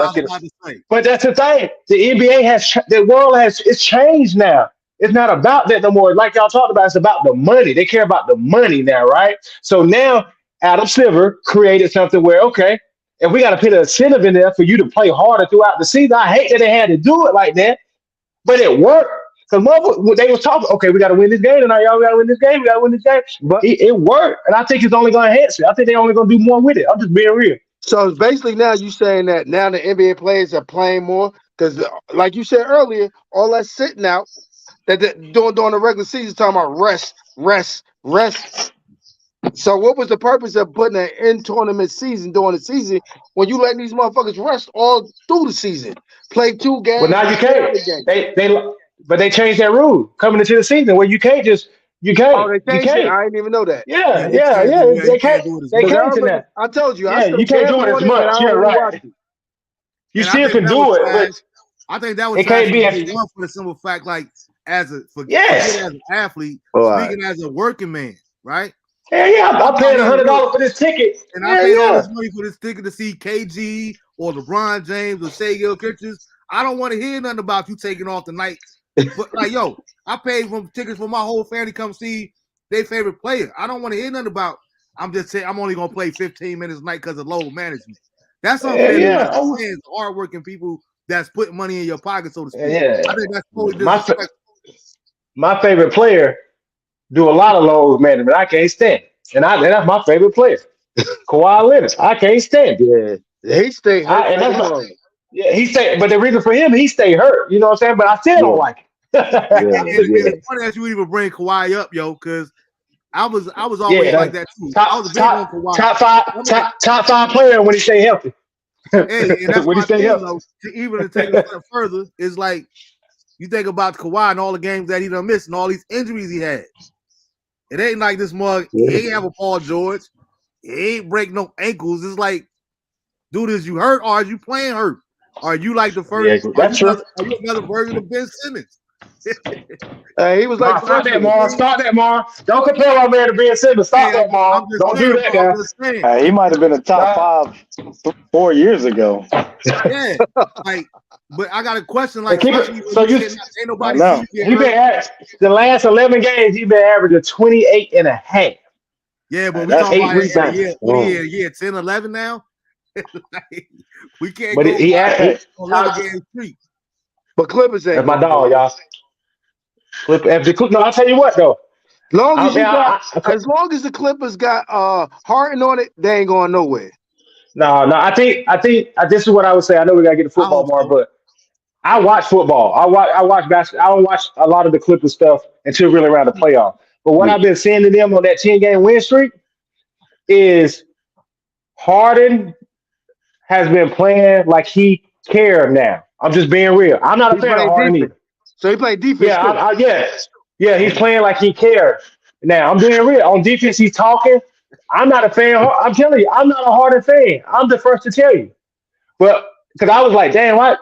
But that's the thing. The NBA the world it's changed now. It's not about that no more. Like y'all talked about, it's about the money. They care about the money now, right? So now Adam Silver created something where, okay, if we got to put an incentive in there for you to play harder throughout the season, I hate that they had to do it like that, but it worked. Because they was talking, okay, we got to win this game tonight, y'all. We got to win this game. We got to win this game. But it worked, and I think it's only going to enhance it. I think they're only going to do more with it. I'm just being real. So basically, now you saying that now the NBA players are playing more because, like you said earlier, all that sitting out that during the regular season talking about rest. So what was the purpose of putting an in-tournament season during the season when you letting these motherfuckers rest all through the season? Play 2 Well, games now and you sit can't. out a game. But they changed that rule coming into the season where you can't Oh, they you changed it. can't. I didn't even know that. Yeah, You yeah, can't yeah. do yeah, you They can't. can't do it as They much. Because I can't remember, now. I told you, I Yeah, still you can't do gamble it as on it, but I much. don't You're really watch right. it. You And I still think can that was do it, trash. but I think that was it trash can't from be day a one for the simple fact, like forget yes. as an athlete, All right. speaking as a working man, right? Yeah, yeah. I'm I'm out paying here to work, $100 for this ticket. and I Yeah, paid all yeah. this money for this ticket to see KG or LeBron James or Shea Gilchrist. I don't want to hear nothing about you taking off tonight. But like, yo, I paid for tickets for my whole family to come see their favorite player. I don't want to hear nothing about. I'm just saying I'm only gonna play 15 minutes a night because of load management. That's Yeah, unfair to yeah. the fans, hardworking people that's putting money in your pocket, so to speak. Yeah. I think that's totally My disrespectful. my favorite player do a lot of load management. I can't stand. And that's my favorite player. Kawhi Leonard. I can't stand. Yeah. He stay hurt And like a that's my mother. yeah, he stay but the reason for him, he stay hurt. You know what I'm saying? But I still don't Yeah. like Yeah. And Yeah. it's funny that you even bring Kawhi up, yo, because I was always yeah, like that that too. I top was big on top Kawhi. top five I'm like, top five player when he stay healthy. hey, and that's when he my stay thing healthy. though. Even to take a step further, is like you think about Kawhi and all the games that he done missed and all these injuries he had. It ain't like this mug. He Yeah. ain't have a Paul George. He ain't break no ankles. It's like, dude, is you hurt or are you playing hurt? Are you like the first? Yeah, that's true. Are you another version of Ben Simmons? He was like Mar, the stop rest that, of us. Mar. Stop that, Mar. Don't compare my man to Ben Simmons. Hey, Stop that, I'm Mar. just Don't saying, do that, bro. I'm guy. just saying. He might have been a top Stop. 5 4 years ago. Yeah, like, but I got a question. And Like, keep especially it. when So you you, saying ain't I nobody see know. you get he been hurt. at the last 11 games. He been averaging 28 and a half. Yeah, but we That's talking Eight about in a rebounds. year. What year 10, 11 now? Like, we can't But go he by had 11 game streak. But Clippers ain't that's my gonna go dog, there. y'all. No, I'll tell you what though. Long I as mean, you got, as long as the Clippers got Harden on it, they ain't going nowhere. no. This is what I would say. I know we gotta get to I football hope more, so. but I watch football. I watch basketball. I don't watch a lot of the Clippers stuff until really around the playoff. But what I've been seeing to them on that 10-game win streak is Harden has been playing like he cared now. I'm just being real. I'm not a He fan of playing Harden defense, either. so he playing defense Yeah, too. yeah, he's playing like he cares. Now I'm being real. On defense, he's talking. I'm not a fan. I'm telling you, I'm not a Harden fan. I'm the first to tell you. But because I was like, damn, what?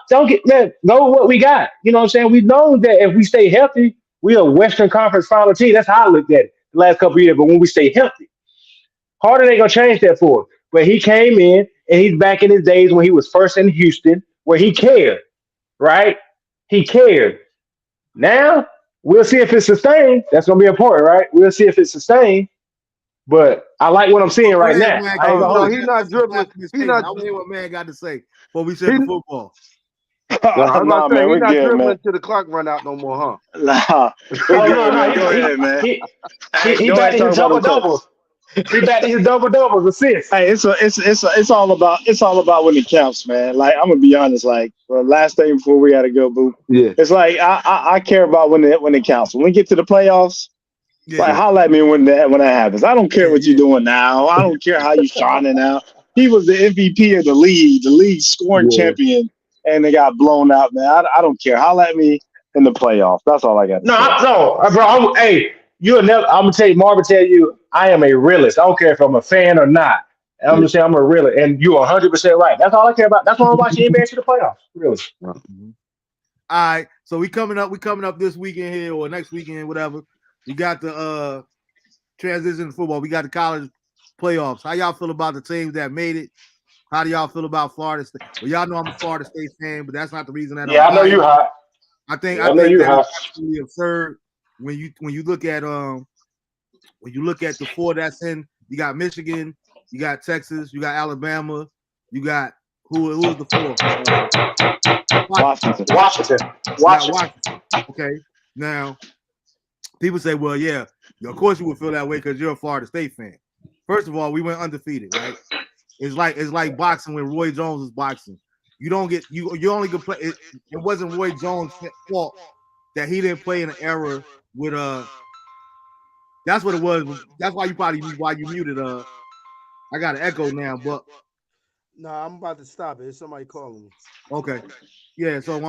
Don't get man. Know what we got. You know what I'm saying? We know that if we stay healthy, we a Western Conference final team. That's how I looked at it the last couple of years. But when we stay healthy, Harden ain't gonna change that for us. But he came in and he's back in his days when he was first in Houston, where he cared, right? He cared. Now we'll see if it's sustained. That's gonna be important, right? We'll see if it's sustained. But I like what I'm seeing Go right ahead, now. man. I ain't gonna No, hold you. he's not That's a dribbling. blasphemous He's statement. not. I want to hear what man got to say before we He, shift to football. no, I was about Nah, to say man, he's we're not good, man. dribbling till the clock run out no more, huh? Nah, we're Oh no, good, no, man. Go ahead, man. Hey, he go back ahead to and his talk about double them Clippers. doubles. He back to his double doubles, assists. Hey, it's all about when it counts, man. Like I'm gonna be honest. Like last thing before we gotta go, boo. Yeah. It's like I care about when it counts. When we get to the playoffs, like Yeah, holla at me when that happens. I don't care what you're doing now. I don't care how you shining now. He was the MVP of the league scoring Yeah. champion, and they got blown out, man. I don't care. Holla at me in the playoffs. That's all I got to No, say. bro. Hey, you'll never. I'm gonna tell you, Marvin. Tell you, I am a realist. I don't care if I'm a fan or not. I'm just saying I'm a realist, and you're 100% right. That's all I care about. That's why I'm watching NBA to the playoffs. Really. Mhm. All right, so we coming up this weekend here or next weekend, whatever. We got the transition to football. We got the college playoffs. How y'all feel about the teams that made it? How do y'all feel about Florida State? Well, y'all know I'm a Florida State fan, but that's not the reason that I'm Yeah, I know you biased. hot. I think Yeah, I know you that is hot. absolutely absurd when you look at the four that's in. You got Michigan, you got Texas, you got Alabama, you got who's the fourth? Washington. Washington. You got Washington. Okay, now people say, well, yeah, of course you would feel that way because you're a Florida State fan. First of all, we went undefeated, right? It's like boxing when Roy Jones was boxing. You don't get you only could play. It wasn't Roy Jones' fault that he didn't play in an era with That's what it was. That's why you muted. I got an echo now, but I'm about to stop it. There's somebody calling me. okay, yeah. So it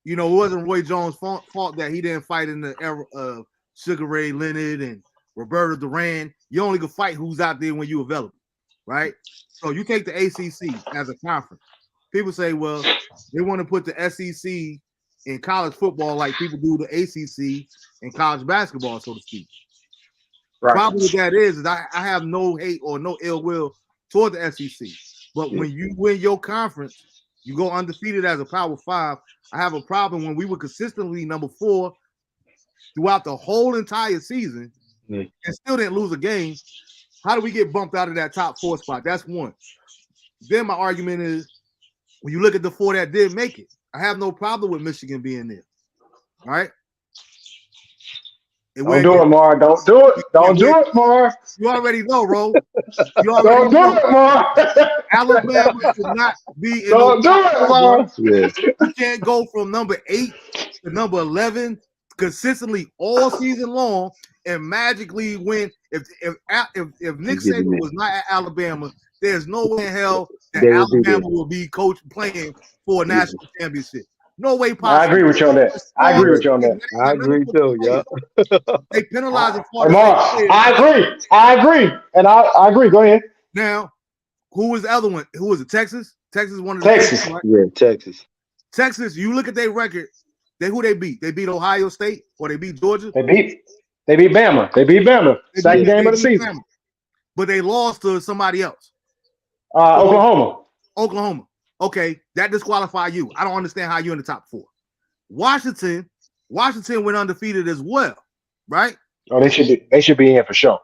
wasn't Roy Jones' fault that he didn't fight in the era of Sugar Ray Leonard and Roberto Duran. You only can fight who's out there when you're available, right? So you take the ACC as a conference. People say, well, they want to put the SEC in college football like people do the ACC in college basketball, so to speak. Right. The problem with that is I have no hate or no ill will toward the SEC. But when you win your conference, you go undefeated as a Power 5. I have a problem when we were consistently number 4 throughout the whole entire season and still didn't lose a game. How do we get bumped out of that top 4 spot? That's one. Then my argument is when you look at the 4 that did make it, I have no problem with Michigan being there. All right? Don't do it, Mar. Don't do it. Don't do it, Mar. You already know, bro. Don't do it, Mar. Alabama should not be in Don't do it, Mar. Yeah. You can't go from number 8 to number 11 consistently all season long and magically win. If Nick Saban was not at Alabama, there's no way in hell that Alabama will be playing for a national championship. No way possible. I agree with you on that. I agree too, yeah. They penalize it for I agree. And I agree. Go ahead. Now, who was the other one? Who was it? Texas? Texas one of the Texas. Right? Yeah, Texas. Texas, you look at their record, who they beat? They beat Ohio State or they beat Georgia? They beat Bama. Second game of the season. Bama. But they lost to somebody else. Oklahoma. Okay, that disqualifies you. I don't understand how you're in the top 4. Washington went undefeated as well, right? Oh, they should be in for sure.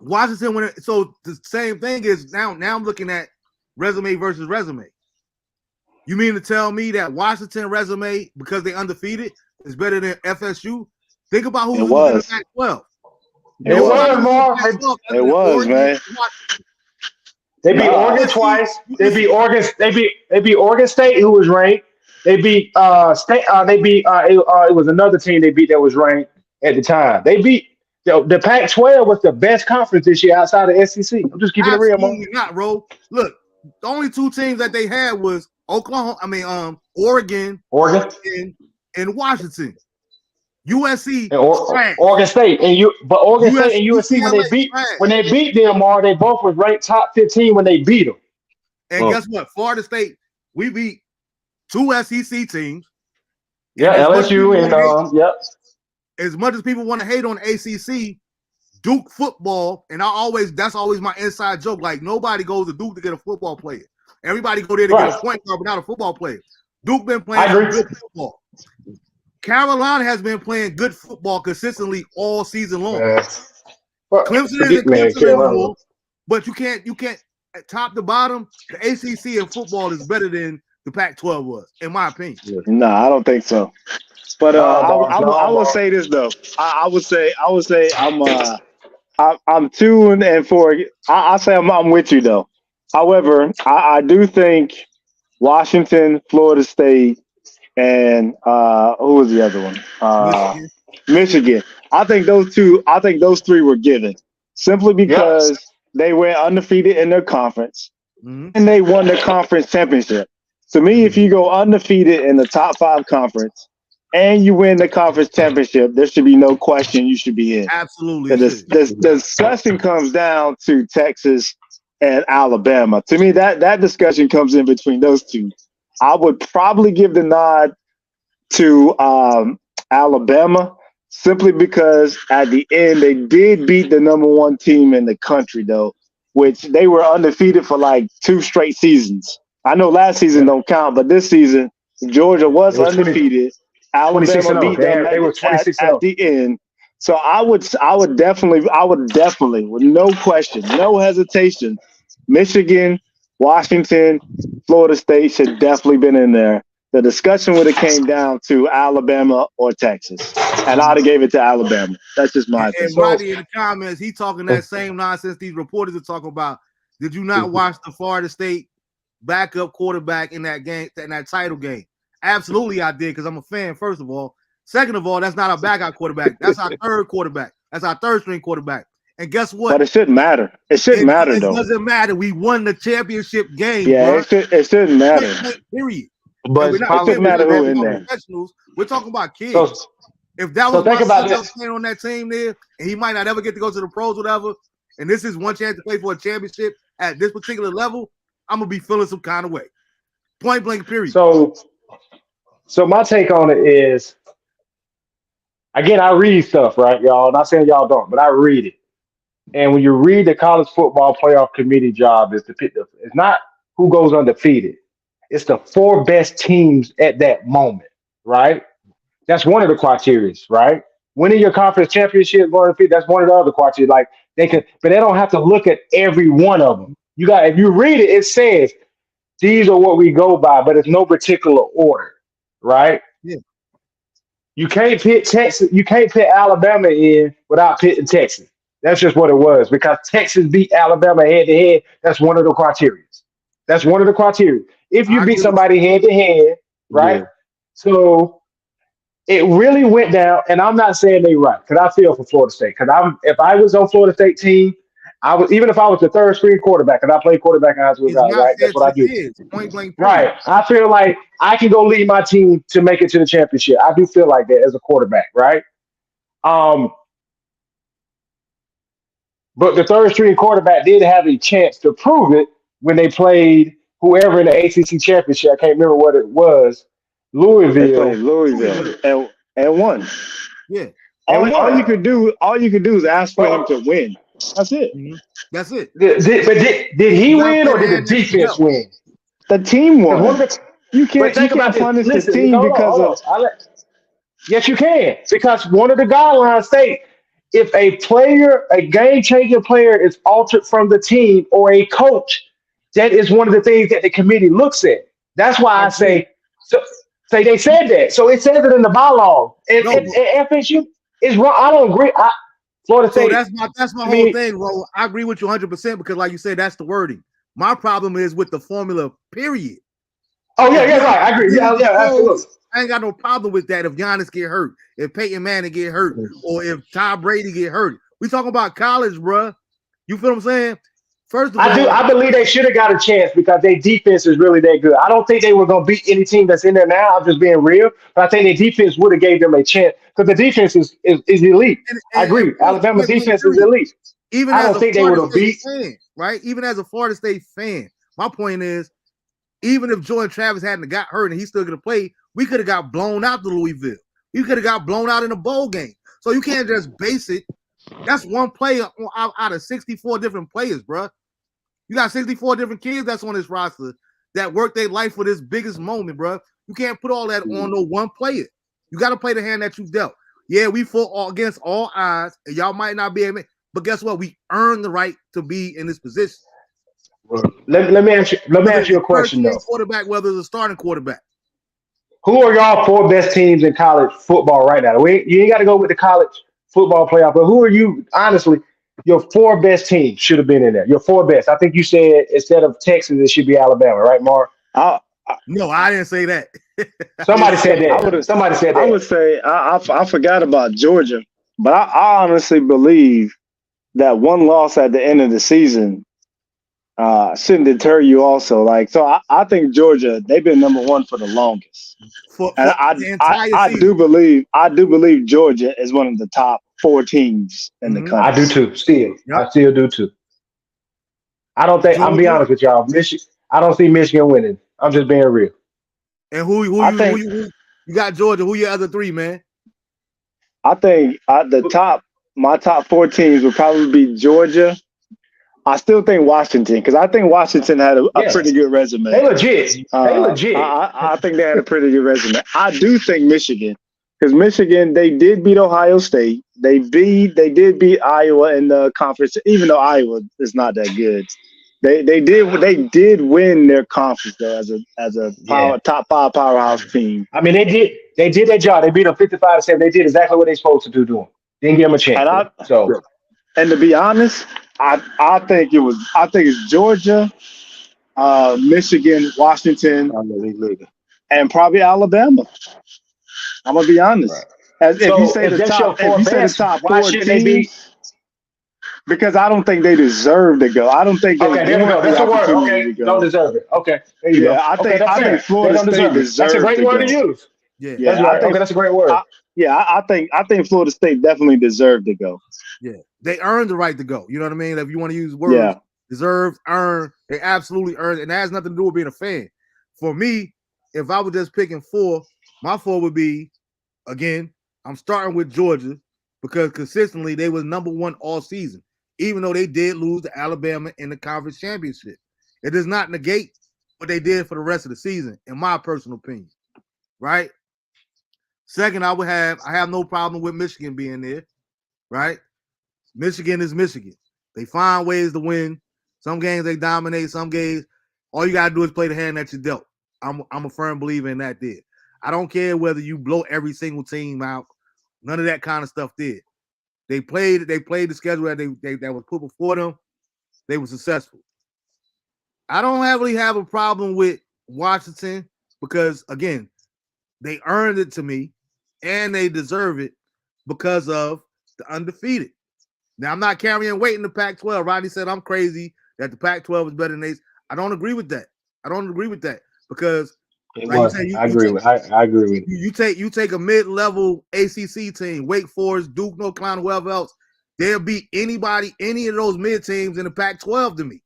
Washington went. So the same thing is now I'm looking at resume versus resume. You mean to tell me that Washington resume, because they undefeated, is better than FSU? Think about who was in the Pac-12. It was, man. They beat Oregon twice. They beat Oregon State, who was ranked. They beat State. It was another team they beat that was ranked at the time. They beat the Pac-12 was the best conference this year outside of SEC. I'm just keeping it real, man. Not, bro. Look, the only 2 teams that they had was Oregon, and Washington. USC, Oregon State, but Oregon State and USC when they beat them, they both was ranked top 15 when they beat them. And guess what? Florida State, we beat 2 SEC teams. Yeah, LSU and yep. As much as people want to hate on ACC, Duke football, and that's always my inside joke. Like nobody goes to Duke to get a football player. Everybody go there to get a point guard, but not a football player. Duke been playing good football. Carolina has been playing good football consistently all season long. Clemson is Clemson anymore, but you can't top to bottom. The ACC in football is better than the Pac-12 was, in my opinion. No, I don't think so. But I will say this though. I would say I'm 2-4. I say I'm with you though. However, I do think Washington, Florida State, and who was the other one? Michigan. I think those 3 were given simply because they went undefeated in their conference and they won the conference championship. To me, if you go undefeated in the top 5 conference and you win the conference championship, there should be no question you should be in. Absolutely. The discussion comes down to Texas and Alabama. To me, that discussion comes in between those 2. I would probably give the nod to Alabama simply because at the end they did beat the number 1 team in the country, though, which they were undefeated for like 2 straight seasons. I know last season don't count, but this season Georgia was undefeated. Alabama beat them at the end. So I would definitely, with no question, no hesitation, Michigan, Washington, Florida State should definitely been in there. The discussion would have came down to Alabama or Texas, and I'd have gave it to Alabama. That's just my opinion. And Roddy in the comments, he talking that same nonsense these reporters are talking about. Did you not watch the Florida State backup quarterback in that game, in that title game? Absolutely, I did because I'm a fan. First of all, second of all, that's not our backup quarterback. That's our 3rd quarterback. as our third string quarterback. And guess what? But it shouldn't matter. It shouldn't matter, though. It doesn't matter. We won the championship game, yeah, bro. It shouldn't matter. Period. But it doesn't matter who in there. Professionals. We're talking about kids. So, if that was think about this. playing on that team there, and he might not ever get to go to the pros, whatever, and this is one chance to play for a championship at this particular level, I'm gonna be feeling some kind of way. Point blank, period. So my take on it is, again, I read stuff, right, y'all? Not saying y'all don't, but I read it. And when you read the college football playoff committee job, is to pick it's not who goes undefeated. It's the 4 best teams at that moment, right? That's one of the criteria, right? Winning your conference championship, going undefeated, that's one of the other criteria. Like they can, but they don't have to look at every one of them. You got, if you read it, it says these are what we go by, but it's no particular order, right? Yeah. You can't pit Texas, you can't pit Alabama in without pitting Texas. That's just what it was, because Texas beat Alabama head to head. That's one of the criteria. That's one of the criteria. If you beat somebody head to head, right? Yeah. So it really went down, and I'm not saying they right, because I feel for Florida State. Because if I was on Florida State team, I was, even if I was the third string quarterback, and I played quarterback in high school, right? That's what I do. Point blank. Right. I feel like I can go lead my team to make it to the championship. I do feel like that as a quarterback, right? But the third string quarterback did have a chance to prove it when they played whoever in the ACC championship. I can't remember what it was. Louisville. They played Louisville and won. Yeah. All you could do is ask for him to win. That's it. Mm-hmm. That's it. Did he win or did the defense win? The team won. You can't punish this team because of. Yes, you can, because one of the guidelines states if a player, a game-changing player, is altered from the team or a coach, that is one of the things that the committee looks at. That's why I say they said that. So it says it in the bylaw. And FSU is wrong. I don't agree. Florida State. So that's my whole thing, bro. I agree with you 100% because, like you said, that's the wording. My problem is with the formula, period. Oh, yeah, right. I agree. Yeah, absolutely. I ain't got no problem with that if Giannis get hurt, if Peyton Manning get hurt, or if Tom Brady get hurt. We talking about college, bro. You feel what I'm saying? First of all, I believe they should have got a chance because their defense is really that good. I don't think they were going to beat any team that's in there now. I'm just being real. But I think their defense would have gave them a chance because the defense is elite. I agree. Alabama's defense is elite. Even I don't think they would have beat. Right? Even as a Florida State fan, my point is, even if Jordan Travis hadn't got hurt and he's still going to play, we could have got blown out to Louisville. We could have got blown out in a bowl game. So you can't just base it. That's one player out of 64 different players, bro. You got 64 different kids that's on this roster that worked their life for this biggest moment, bro. You can't put all that on no one player. You got to play the hand that you dealt. Yeah, we fought against all odds, and y'all might not be able, but guess what? We earned the right to be in this position. Let me ask you a question, though. Quarterback, whether it's a starting quarterback. Who are y'all 4 best teams in college football right now? You ain't got to go with the college football playoff, but who are you, honestly, your 4 best teams should have been in there? Your 4 best. I think you said instead of Texas, it should be Alabama, right, Mark? No, I didn't say that. Somebody said that. Somebody said that. I would say I forgot about Georgia, but I honestly believe that one loss at the end of the season shouldn't deter you also. I think Georgia, they've been number 1 for the longest. I do believe Georgia is one of the top 4 teams in the country. I do too. Still. Yep. I still do too. I don't think, I'll be honest with y'all, I don't see Michigan winning. I'm just being real. And who you got Georgia? Who your other 3, man? I think my top 4 teams would probably be Georgia. I still think Washington, because I think Washington had a pretty good resume. They legit. I think they had a pretty good resume. I do think Michigan, because Michigan, they did beat Ohio State. They did beat Iowa in the conference, even though Iowa is not that good. They did win their conference though as a top 5 powerhouse team. I mean, they did their job. They beat them 55-7. They did exactly what they're supposed to do to them. Didn't give them a chance. And to be honest, I think it's Georgia, Michigan, Washington, and probably Alabama. I'm gonna be honest. If you say if the that's your top, if four you say the best, top why 4 shouldn't they be? teams, because I don't think they deserve to go. I don't think they Okay, there we go. want the That's the word. opportunity Okay, to don't go. deserve it. Okay, there you Yeah, go. Okay, that's I think fair. They Florida don't State deserve it. That's a deserved great to word to go. use. Yeah. That's Yeah, I right. think. Okay, that's a great word. I think Florida State definitely deserved to go. Yeah. They earned the right to go. You know what I mean? If you want to use words, Yeah. deserve, earn, they absolutely earned it. And that has nothing to do with being a fan. For me, if I was just picking 4, my 4 would be, again, I'm starting with Georgia because consistently they was number 1 all season, even though they did lose to Alabama in the conference championship. It does not negate what they did for the rest of the season, in my personal opinion. Right? Second, I have no problem with Michigan being there. Right? Michigan is Michigan. They find ways to win. Some games they dominate. Some games, all you gotta do is play the hand that you dealt. I'm a firm believer in that. There, I don't care whether you blow every single team out. None of that kind of stuff. Did they played the schedule that was put before them. They were successful. I don't really have a problem with Washington because again, they earned it to me, and they deserve it because of the undefeated. Now, I'm not carrying weight in the Pac-12. Rodney said I'm crazy that the Pac-12 is better than ACC. I don't agree with that. Because, like you said, I agree with. I agree with. you take a mid-level ACC team, Wake Forest, Duke, North Carolina, whoever else, they'll beat any of those mid teams in the Pac-12 to me.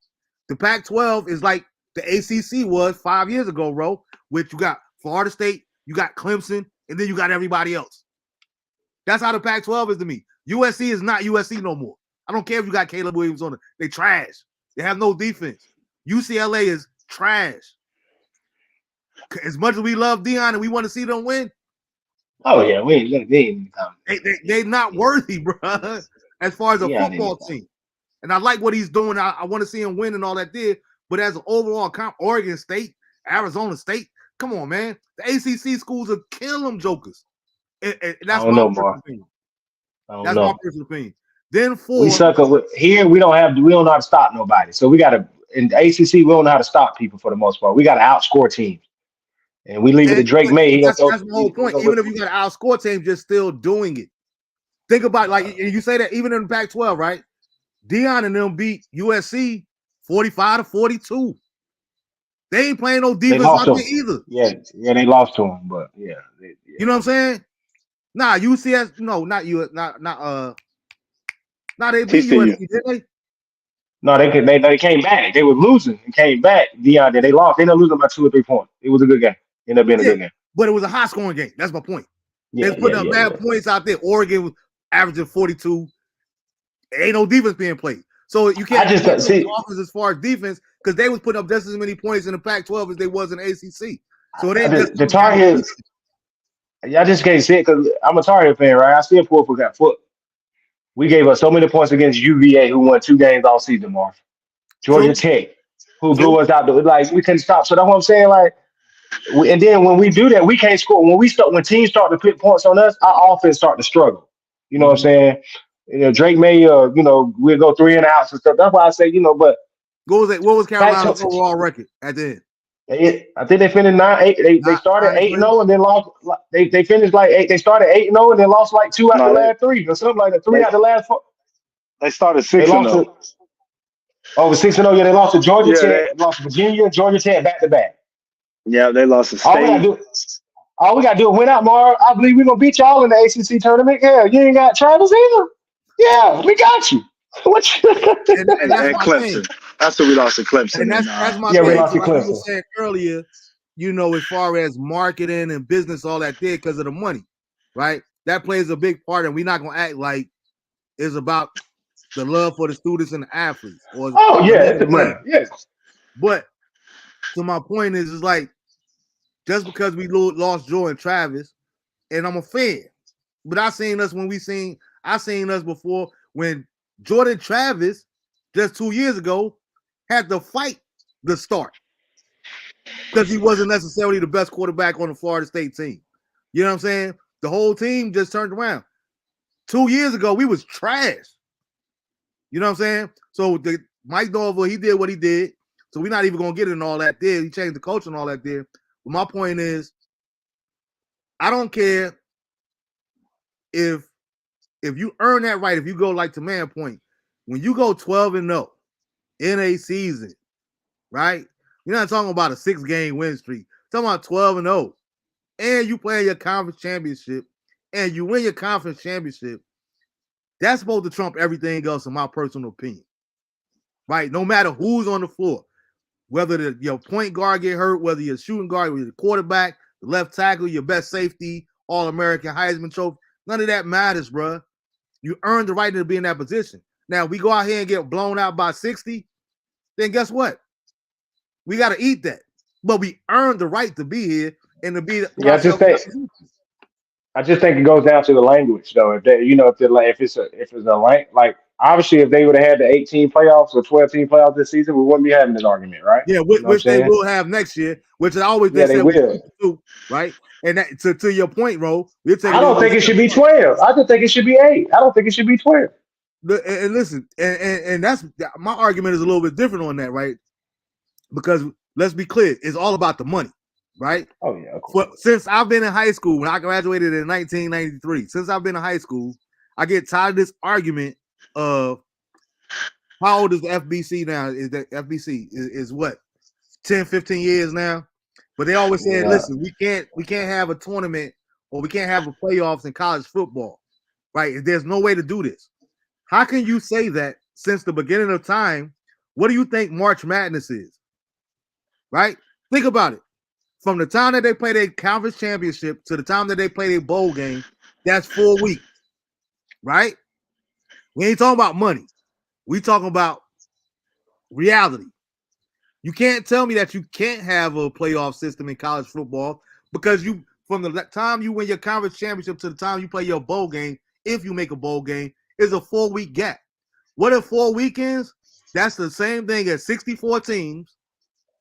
The Pac-12 is like the ACC was 5 years ago, bro. Which you got Florida State, you got Clemson, and then you got everybody else. That's how the Pac-12 is to me. USC is not USC no more. I don't care if you got Caleb Williams on it. They trash. They have no defense. UCLA is trash. As much as we love Deion and we want to see them win, Oh yeah, we ain't they're not worthy, bro. As far as a football team, and I like what he's doing. I want to see him win and all that. But as an overall Oregon State, Arizona State, come on, man. The ACC schools will kill them jokers. And that's my personal opinion. That's my personal opinion. Then 4. We suck up here. We don't know how to stop nobody. So we got to in the ACC. We don't know how to stop people for the most part. We got to outscore teams, and we leave it to Drake May. That's my whole point. Even if you got to outscore teams, you're still doing it. Think about like you say that even in the Pac-12, right? Deion and them beat USC 45-42. They ain't playing no defense out there either. Yeah, they lost to him, but yeah. You know what I'm saying? Nah, UCS, no, not you, not they beat USC, didn't they? No, they came back. They were losing and came back. Deion, they lost. They ended up losing by 2 or 3 points. It was a good game. It ended up being a good game. But it was a high scoring game. That's my point. Yeah, they put up bad points out there. Oregon was averaging 42. Ain't no defense being played. So you can't see offense as far as defense because they was putting up just as many points in the Pac-12 as they was in the ACC. So it ain't just the Tar Heels. I just can't see it because I'm a Tar Heel fan, right? I still pull for that foot. We gave up so many points against UVA, who won 2 games all season, Marv. Georgia Tech, who blew us out. Like we couldn't stop. So that's what I'm saying. Like, and then when we do that, we can't score. When teams start to put points on us, our offense start to struggle. You know what I'm saying? You know, Drake May, we'll go 3 and outs and stuff. That's why I say, but what was Carolina's overall record at the end? I think they finished 9-8. They started 8-0 and then lost. They finished like 8. They started 8-0 and then lost like 2 out the last 3 or something like that. 3 out the last 4. They started 6-0. Oh, 6-0. Yeah, they lost to Georgia Tech, lost to Virginia, Georgia Tech back to back. Yeah, they lost to State. All we gotta do is win out, Mar. I believe we're gonna beat y'all in the ACC tournament. Yeah, you ain't got Travis either. Yeah, we got you. What you and Clemson. That's what we lost to Clemson. And that's my thing. We lost to like Clemson. you were saying earlier, as far as marketing and business, all that there because of the money, right? That plays a big part, and we're not gonna act like it's about the love for the students and the athletes. It's the money. Yes. But so my point is like just because we lost Joe and Travis, and I'm a fan, but I seen us before when Jordan Travis just 2 years ago had to fight the start because he wasn't necessarily the best quarterback on the Florida State team. You know what I'm saying? The whole team just turned around. 2 years ago, we was trash. You know what I'm saying? So Mike Norvell, he did what he did. So we're not even going to get into all that there. He changed the culture and all that there. But my point is, I don't care if you earn that right, if you go like to man point, when you go 12-0 in a season, right? You're not talking about a 6-game win streak. You're talking about 12-0, and you play your conference championship, and you win your conference championship. That's supposed to trump everything else, in my personal opinion. Right? No matter who's on the floor, whether your point guard get hurt, whether you're shooting guard, whether you're the quarterback, the left tackle, your best safety, All-American, Heisman Trophy, none of that matters, bro. You earned the right to be in that position. Now, we go out here and get blown out by 60, then guess what? We got to eat that. But we earned the right to be here and to be. Yeah, I just think it goes down to the language, though. If they, if it's a like obviously if they would have had the 18 playoffs or 12-team playoffs this season, we wouldn't be having this argument, right? Yeah, which they will have next year, which I always they will. Do, right? And that, to your point, Ro, I don't think it should be 12. I just think it should be 8. I don't think it should be 12. And listen, and that's my argument is a little bit different on that, right? Because let's be clear, it's all about the money, right? Oh yeah. Since I've been in high school, when I graduated in 1993, since I've been in high school, I get tired of this argument of how old is the FBC now? Is that FBC is what 10, 15 years now? But they always said, listen, we can't have a tournament or we can't have a playoffs in college football, right? There's no way to do this. How can you say that since the beginning of time? What do you think March Madness is? Right? Think about it. From the time that they play their conference championship to the time that they play their bowl game, that's 4 weeks. Right? We ain't talking about money. We talking about reality. You can't tell me that you can't have a playoff system in college football because you, from the time you win your conference championship to the time you play your bowl game, if you make a bowl game, is a 4-week gap. What if 4 weekends? That's the same thing as 64 teams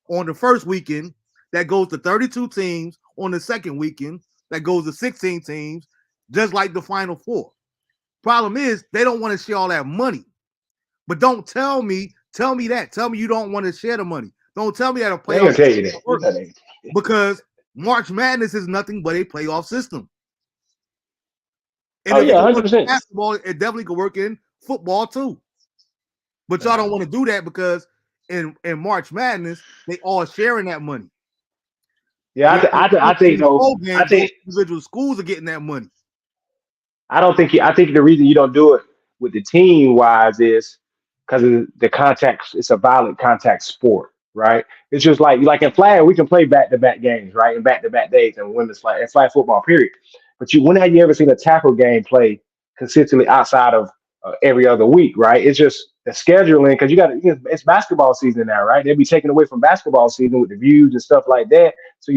on the first weekend. That goes to 32 teams on the second weekend. That goes to 16 teams, just like the Final Four. Problem is, they don't want to share all that money. But don't tell me that. Tell me you don't want to share the money. Don't tell me that a playoff system works. Because March Madness is nothing but a playoff system. And 100%. Basketball, it definitely could work in football too. But y'all don't want to do that because in March Madness, they all sharing that money. Yeah, I think individual schools are getting that money. I think the reason you don't do it with the team wise is because of the contact. It's a violent contact sport, right? It's just like in flag, we can play back-to-back games, right, and back-to-back days, and women's flag and flag football, period. But when have you ever seen a tackle game play consistently outside of every other week, right? It's just the scheduling because it's basketball season now, right? They'll be taken away from basketball season with the views and stuff like that. So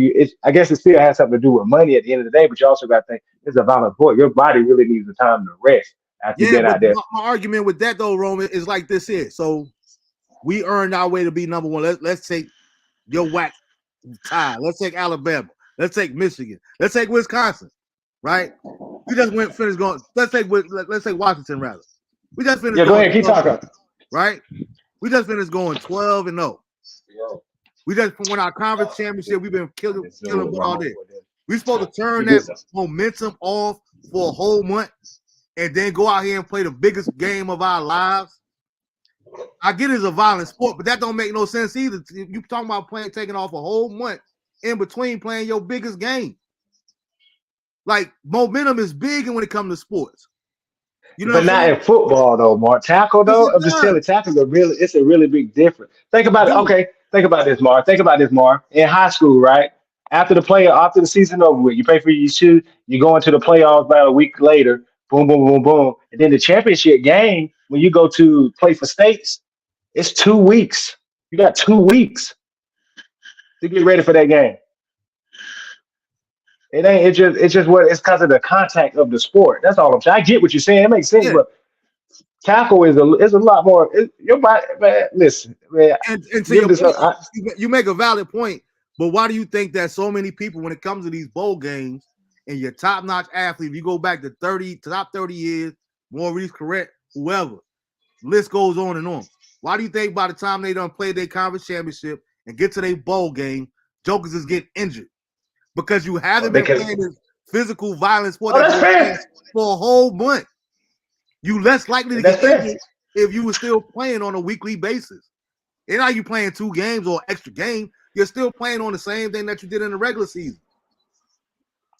I guess it still has something to do with money at the end of the day, but you also got to think it's a violent sport. Your body really needs the time to rest after you've been out there. My argument with that though, Roman, is like this here. So we earned our way to be number one. Let's take your whack tie. Let's take Alabama. Let's take Michigan. Let's take Wisconsin. Right? We just finished going. Let's take Washington rather. We just finished. Yeah, go ahead. Keep talking. Right? We just finished going 12-0. We just won our conference championship. We've been killing all day. We're supposed to turn that momentum off for a whole month and then go out here and play the biggest game of our lives. I get it's a violent sport, but that don't make no sense either. You talking about taking off a whole month in between playing your biggest game. Like momentum is big when it comes to sports. But not in football though, Mark. Tackle though, I'm just telling tackle it's a really big difference. Think about it. Okay, think about this, Mark. In high school, right? After the season over with, you pay for your shoes, you go into the playoffs about a week later, boom, boom, boom, boom. And then the championship game, when you go to play for states, it's 2 weeks. You got 2 weeks to get ready for that game. It's because of the contact of the sport. That's all I'm saying. I get what you're saying. It makes sense, but tackle is a lot more. Your body, man. Listen, man. And to your point, you make a valid point, but why do you think that so many people, when it comes to these bowl games, and your top-notch athlete, if you go back to top 30 years, Maurice Correct, whoever, list goes on and on. Why do you think by the time they done play their conference championship and get to their bowl game, jokers is getting injured? Because you haven't been playing this physical violent sport Oh, that's fair. for a whole month. You less likely to get injured if you were still playing on a weekly basis. And now you playing 2 games or extra game. You're still playing on the same thing that you did in the regular season.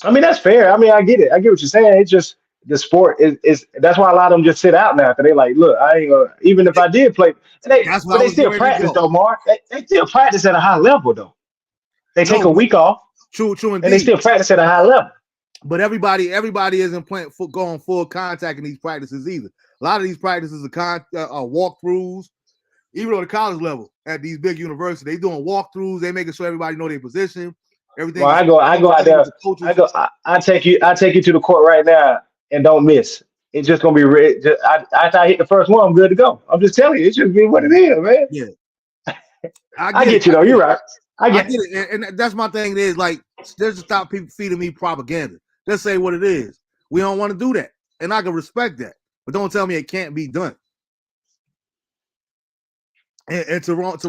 I mean, that's fair. I mean, I get it. I get what you're saying. It's just the sport is that's why a lot of them just sit out now. Cause they like, look, I ain't gonna, even if I did play, but they still practice though, Mark. They still practice at a high level though. They take a week off. True, indeed. And they still practice at a high level. But everybody isn't playing going full contact in these practices either. A lot of these practices are walkthroughs. Even on the college level at these big universities, they doing walkthroughs. They making sure everybody know their position. Everything. Well, I go out there. I take you to the court right now and don't miss. It's just gonna be after I hit the first one, I'm good to go. I'm just telling you, it should be what it is, man. Yeah. I get you though. You're right. I get it. And that's my thing. Is like, just stop people feeding me propaganda. Just say what it is. We don't want to do that, and I can respect that. But don't tell me it can't be done. And Toronto,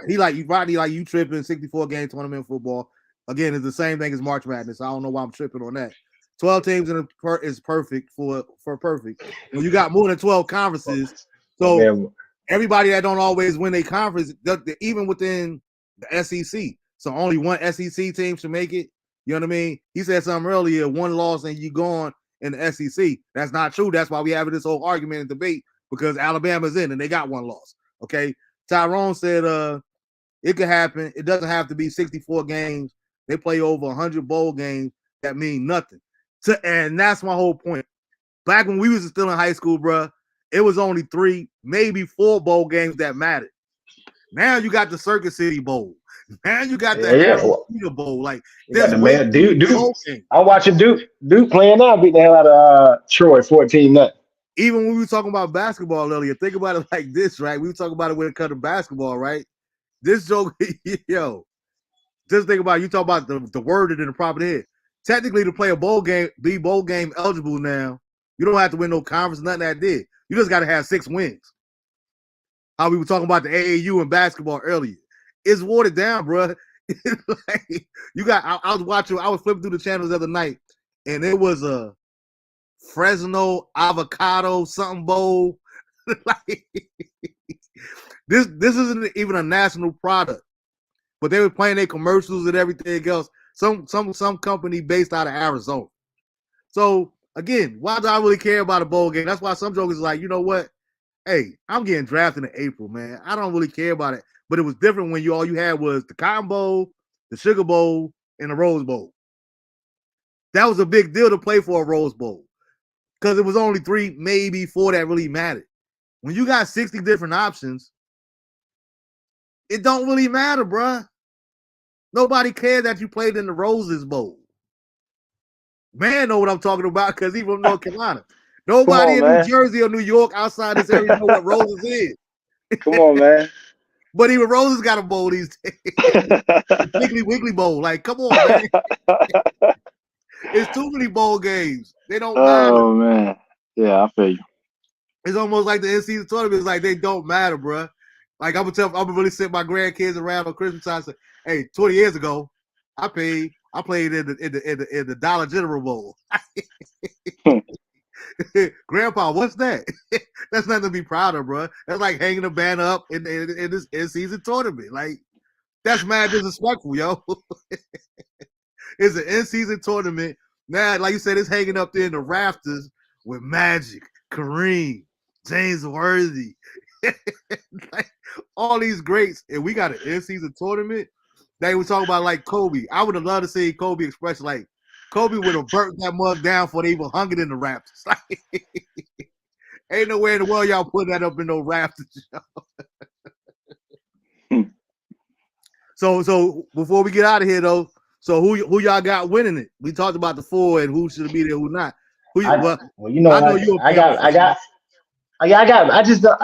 he like you, Rodney, like you tripping 64 game tournament football. Again, it's the same thing as March Madness. I don't know why I'm tripping on that. 12 teams is perfect for perfect. When you got more than 12 conferences, so everybody that don't always win a conference, even within the SEC, so only one SEC team should make it. You know what I mean? He said something earlier, 1 loss and you gone in the SEC. That's not true. That's why we having this whole argument and debate, because Alabama's in and they got 1 loss. Okay. Tyrone said it could happen. It doesn't have to be 64 games. They play over 100 bowl games that mean nothing. And that's my whole point. Back when we was still in high school, bro, it was only 3, maybe 4 bowl games that mattered. Now you got the Circuit City Bowl. Now you got the Bowl. Like, there's man, Duke. I'm watching Duke playing now, beating the hell out of Troy 14-0. Even when we were talking about basketball earlier, think about it like this, right? We were talking about it when it comes to basketball, right? This joke, yo, just think about it. You talk about the worded in the proper head. Technically, to play a bowl game, be bowl game eligible now, you don't have to win no conference, nothing that did. You just got to have 6 wins. How we were talking about the AAU and basketball earlier. It's watered down, bro. Like, you got. I was flipping through the channels the other night, and it was a Fresno avocado something bowl. Like, this isn't even a national product, but they were playing their commercials and everything else. Some company based out of Arizona. So again, why do I really care about a bowl game? That's why some jokers are like, you know what? Hey, I'm getting drafted in April, man. I don't really care about it. But it was different when all you had was the Cotton Bowl, the Sugar Bowl, and the Rose Bowl. That was a big deal to play for a Rose Bowl, because it was only 3, maybe 4 that really mattered. When you got 60 different options, it don't really matter, bruh. Nobody cared that you played in the Roses Bowl. Man, know what I'm talking about, because he's from North Carolina. Nobody in New Jersey or New York outside this area know what Roses is. Come on, man. But even Roses got a bowl these days. Wiggly Wiggly Bowl. Like, come on, man. It's too many bowl games. They don't matter. Oh, man. Yeah, I feel you. It's almost like the in-season tournament. It's like they don't matter, bro. Like, I'm gonna really sit my grandkids around on Christmas time and say, hey, 20 years ago, I played in the Dollar General Bowl. Grandpa, what's that? That's nothing to be proud of, bro. That's like hanging a banner up in this in-season tournament. Like, that's mad disrespectful, yo. It's an in-season tournament. Now, like you said, it's hanging up there in the rafters with Magic, Kareem, James Worthy, like, all these greats, and we got an in-season tournament. They were talking about like Kobe. I would have loved to see Kobe express like Kobe would have burnt that mug down before they even hung it in the rafters. Like, ain't no way in the world y'all put that up in no rafters. So before we get out of here though, so who y'all got winning it? We talked about the 4 and who should be there, who not. I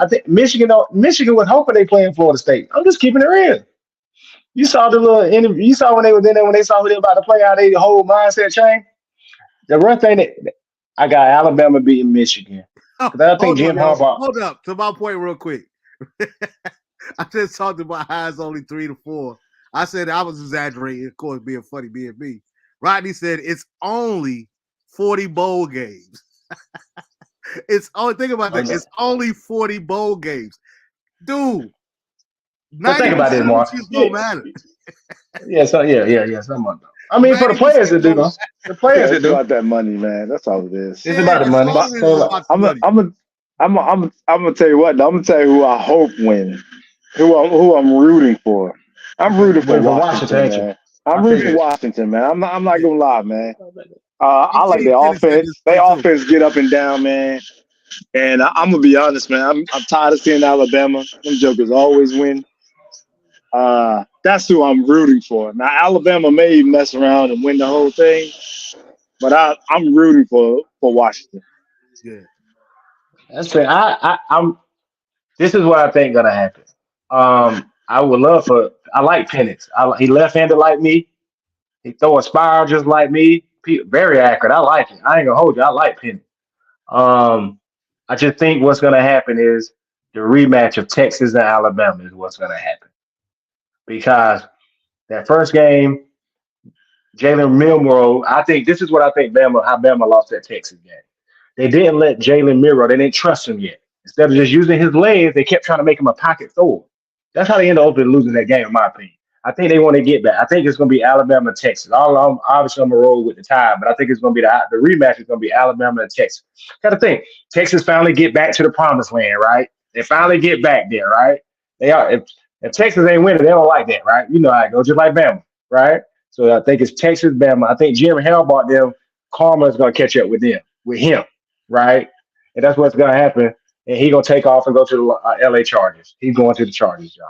think Michigan was hoping they playing Florida State. I'm just keeping it real. You saw the little interview. You saw when they were in there, when they saw who they were about to play, how they whole mindset changed. The one thing that I got Alabama beating Michigan. I think Jim Harbaugh. Hold up to my point real quick. I just talked about how it's only 3 to 4. I said I was exaggerating, of course, being funny, being me. Rodney said it's only 40 bowl games. It's only think about that. It's only 40 bowl games, dude. But think about 90% this, of the Mark. shit don't matter. Somewhat. I mean, for the players that do, though. The players that It's do. about that money, man. That's all it is. It's about the money. All it is about the money. I'm gonna tell you what. I'm gonna tell you who I hope wins. Who I'm rooting for. I'm rooting for Washington, man. I'm rooting for Washington, man. I'm not gonna lie, man. I like their offense. Their offense get up and down, man. And I'm gonna be honest, man. I'm tired of seeing Alabama. Them jokers always win. That's who I'm rooting for. Now Alabama may mess around and win the whole thing, but I'm rooting for Washington. Yeah. That's it. I'm. This is what I think gonna happen. I would love for. I like Penix. He left-handed like me. He throw a spiral just like me. Very accurate. I like it. I ain't gonna hold you. I like Penix. I just think what's gonna happen is the rematch of Texas and Alabama is what's gonna happen because that first game, Jalen Milroe. I think this is what I think how Bama lost that Texas game. They didn't let Jalen Milroe. They didn't trust him yet. Instead of just using his legs, they kept trying to make him a pocket thrower. That's how they ended up losing that game, in my opinion. I think they want to get back. I think it's going to be Alabama and Texas. Obviously, I'm going to roll with the Tide, but I think it's going to be the rematch is going to be Alabama and Texas. Got to think. Texas finally get back to the promised land, right? They finally get back there, right? They are. If Texas ain't winning, they don't like that, right? You know how it goes, just like Bama, right? So I think it's Texas, Bama. I think Jim Harbaugh, them, karma is going to catch up with him, right? And that's what's going to happen. And he's going to take off and go to the LA Chargers. He's going to the Chargers, y'all.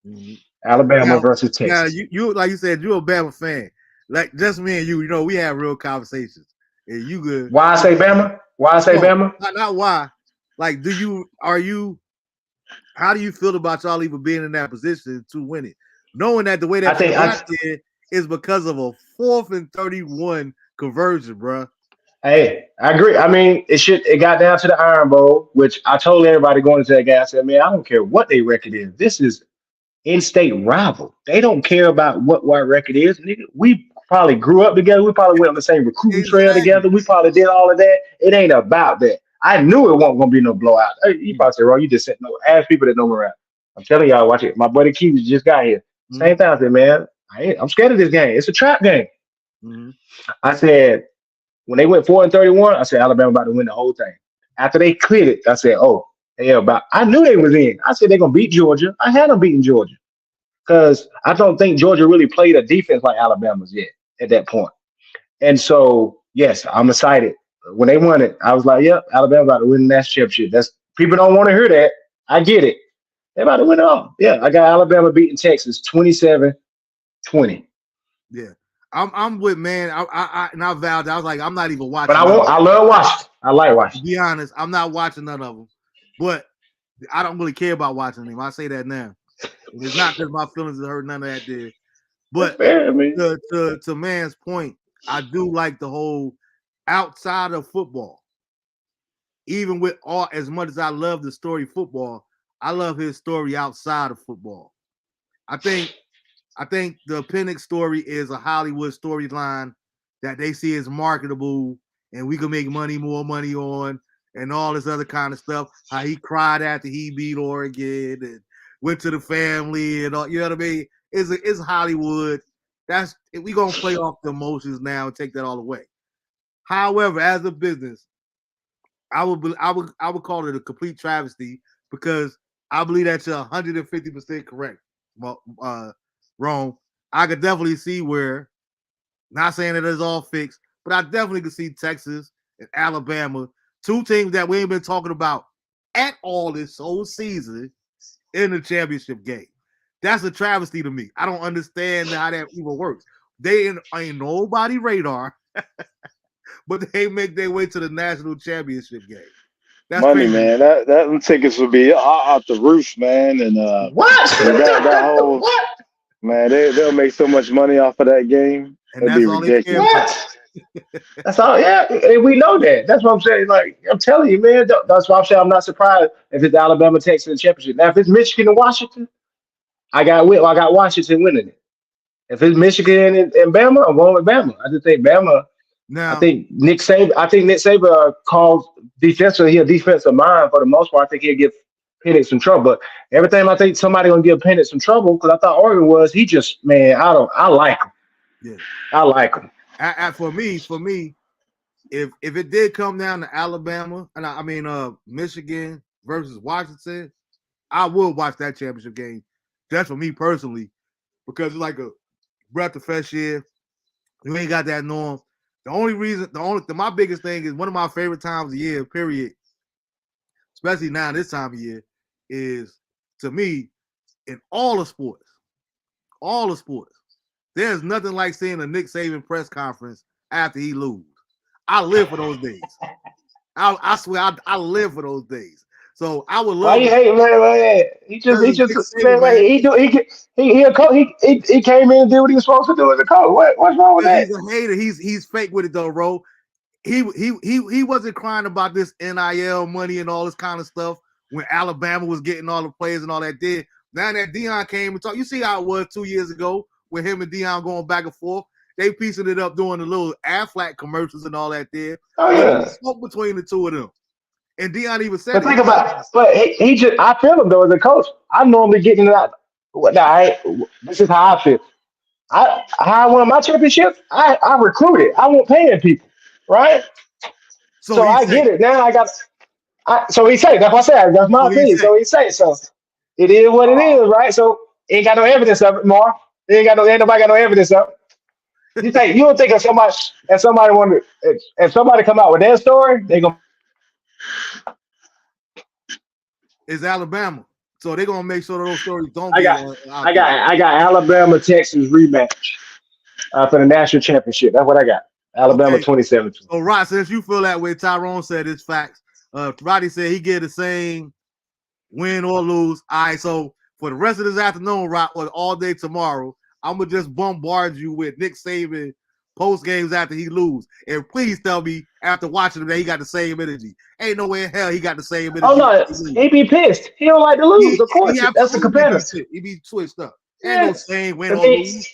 Mm-hmm. Alabama versus Texas. Yeah, you like you said, you're a Bama fan. Like just me and you, we have real conversations. And you good. Why I say Bama? Bama? Not why. Like, how do you feel about y'all even being in that position to win it? Knowing that the way that you got there is because of a 4th and 31 conversion, bro. Hey, I agree. I mean, it got down to the Iron Bowl, which I told everybody going into that game. I said, man, I don't care what their record is. This is in-state rival. They don't care about what record is. Nigga, we probably grew up together. We probably went on the same recruiting trail together. We probably did all of that. It ain't about that. I knew it wasn't going to be no blowout. You probably say, Ron, you just said no. Ask people that know me around. I'm telling y'all, watch it. My buddy Keith just got here. Mm-hmm. Same time I said, man, I'm scared of this game. It's a trap game. Mm-hmm. I said, when they went 4 and 31, I said, Alabama about to win the whole thing. After they cleared it, I said, I knew they was in. I said, they're going to beat Georgia. I had them beating Georgia. Because I don't think Georgia really played a defense like Alabama's yet at that point. And so, yes, I'm excited. When they won it, I was like, yep, Alabama about to win the national championship. People don't want to hear that. I get it. They're about to win it all. Yeah, I got Alabama beating Texas 27-20. Yeah. I'm with, man. I vowed. I was like, I'm not even watching. But I love Washington. I like Washington. To be honest, I'm not watching none of them. But I don't really care about watching them. I say that now. And it's not because my feelings are hurt. None of that did. But fair, to man's point, I do like the whole outside of football. Even with all, as much as I love the story football, I love his story outside of football. I think the Penix story is a Hollywood storyline that they see as marketable and we can make more money on and all this other kind of stuff. How he cried after he beat Oregon and went to the family and all, you know what I mean? It's Hollywood. We gonna play off the emotions now and take that all away. However, as a business, I would call it a complete travesty because I believe that you're 150% correct. Wrong. I could definitely see where, not saying that it's all fixed, but I definitely could see Texas and Alabama, two teams that we ain't been talking about at all this whole season in the championship game. That's a travesty to me. I don't understand how that even works. They ain't nobody radar, but they make their way to the national championship game. That's money, crazy. Man. That tickets will be out the roof, man. And what? That whole what? Man, they'll make so much money off of that game. And that's all ridiculous. What? That's all. Yeah, and we know that. That's what I'm saying. Like I'm telling you, man. That's why I'm saying I'm not surprised if it's Alabama takes the championship. Now, if it's Michigan and Washington, I got Washington winning it. If it's Michigan and Bama, I'm going with Bama. I just think Bama. I Now, think Nick Saban. Calls defensively. He'll defensive mind for the most part. I think he'll give Penix some trouble. But every time I think somebody gonna give Penix some trouble because I thought Oregon was. He just man. I like him. yeah. I like him. For me, if it did come down to Alabama and I mean Michigan versus Washington, I will watch that championship game. That's for me personally, because it's like a breath of fresh air. You ain't got that norm. My biggest thing is one of my favorite times of the year, period, especially now this time of year, is to me in all the sports. There's nothing like seeing a Nick Saban press conference after he lose. I live for those days. I swear I live for those days. So I would love. Why you hate man? He just Saban, man. He came in and did what he was supposed to do as a coach. What's wrong with that? He's a hater. He's fake with it though, bro. He wasn't crying about this NIL money and all this kind of stuff when Alabama was getting all the players and all that did. Now that Deion came and talked, you see how it was 2 years ago with him and Deion going back and forth. They piecing it up doing the little Aflac commercials and all that there. Oh yeah. Smoke between the two of them. And Deion even said, but think about it. But he just, I feel him though as a coach. I normally get into that. This is how I feel. How I won my championship, I recruited. I wasn't paying people, right? So I get it. Now I got. So he say that's what I said. That's my opinion. So he say so. It is what it is, right? So ain't got no evidence of it, Mark. Ain't nobody got no evidence of it. You don't think if somebody come out with their story, they gonna. It's Alabama, so they're gonna make sure those stories don't. I got Alabama Texas rematch for the national championship. That's what I got. Alabama 2017. So Rod, since you feel that way, Tyrone said it's facts. Roddy said he get the same win or lose. All right, so for the rest of this afternoon, Rod, or all day tomorrow, I'm gonna just bombard you with Nick Saban post games after he lose, and please tell me after watching him that he got the same energy. Ain't no way in hell he got the same energy. Oh no, he be pissed. He don't like to lose. Of course, that's a competitor. He be switched up. Ain't no same win or lose.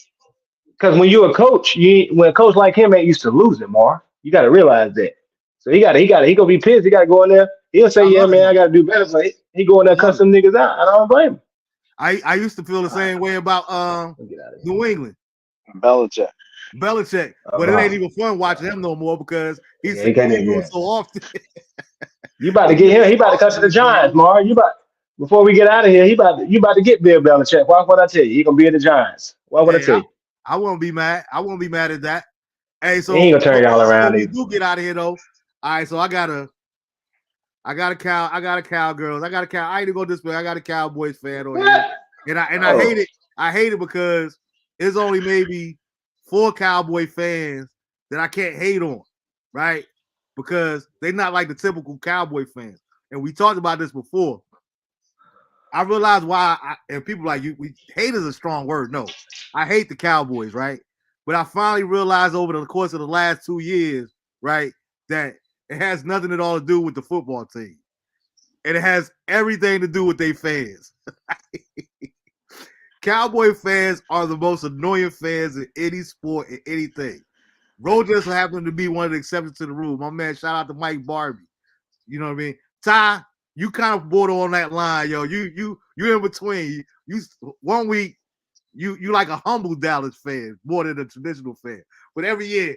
Because when you're a coach, when a coach like him ain't used to losing, Mar, you got to realize that. So he gonna be pissed. He got to go in there. He'll say, "Yeah, man, I got to do better." So he go in there, cut some niggas out. I don't blame him. I used to feel the same way about New England. Belichick. But it ain't even fun watching him no more because he's so often. You about to get him. He about to cut to the Giants, Mar. Before we get out of here, you about to get Bill Belichick. Why would I tell you? He gonna be in the Giants. Why would I tell you? I won't be mad. I won't be mad at that. Hey, so he ain't gonna turn y'all around. We do get out of here though. All right, so I got a Cowgirls. I ain't to go this way. I got a Cowboys fan on here. And I hate it. I hate it because it's only maybe 4 Cowboy fans that I can't hate on, right? Because they're not like the typical Cowboy fans. And we talked about this before. I realized why, and people like you, hate is a strong word. No, I hate the Cowboys, right? But I finally realized over the course of the last 2 years, right, that it has nothing at all to do with the football team. And it has everything to do with their fans. Cowboy fans are the most annoying fans in any sport, in anything. Rogers happened to be one of the exceptions to the rule. My man, shout out to Mike Barbie. You know what I mean? Ty, you kind of border on that line, yo. You in between. You 1 week, you like a humble Dallas fan more than a traditional fan. But every year,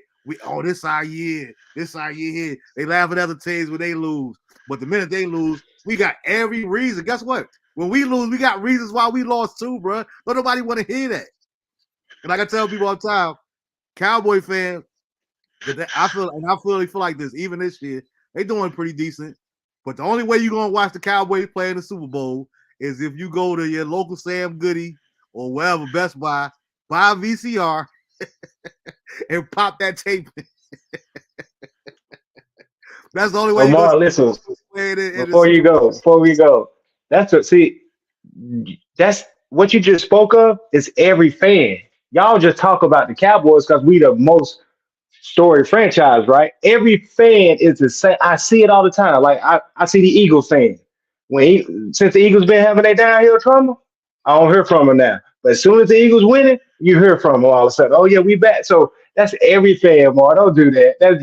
this our year here. They laugh at other teams when they lose. But the minute they lose, we got every reason. Guess what? When we lose, we got reasons why we lost too, bro. Don't nobody want to hear that. And like I tell people all the time, Cowboy fans, I feel like this. Even this year, they doing pretty decent. But the only way you're gonna watch the Cowboys play in the Super Bowl is if you go to your local Sam Goody or wherever, Best Buy, buy a VCR, and pop that tape. That's the only way. Omar, listen. Before we go, that's what you just spoke of is every fan. Y'all just talk about the Cowboys because we the most storied franchise, right? Every fan is the same. I see it all the time. Like I see the Eagles fan. Since the Eagles been having their downhill trouble, I don't hear from them now. But as soon as the Eagles winning, you hear from them all of a sudden. Oh yeah, we back. So that's every fan, Mar. Don't do that. That's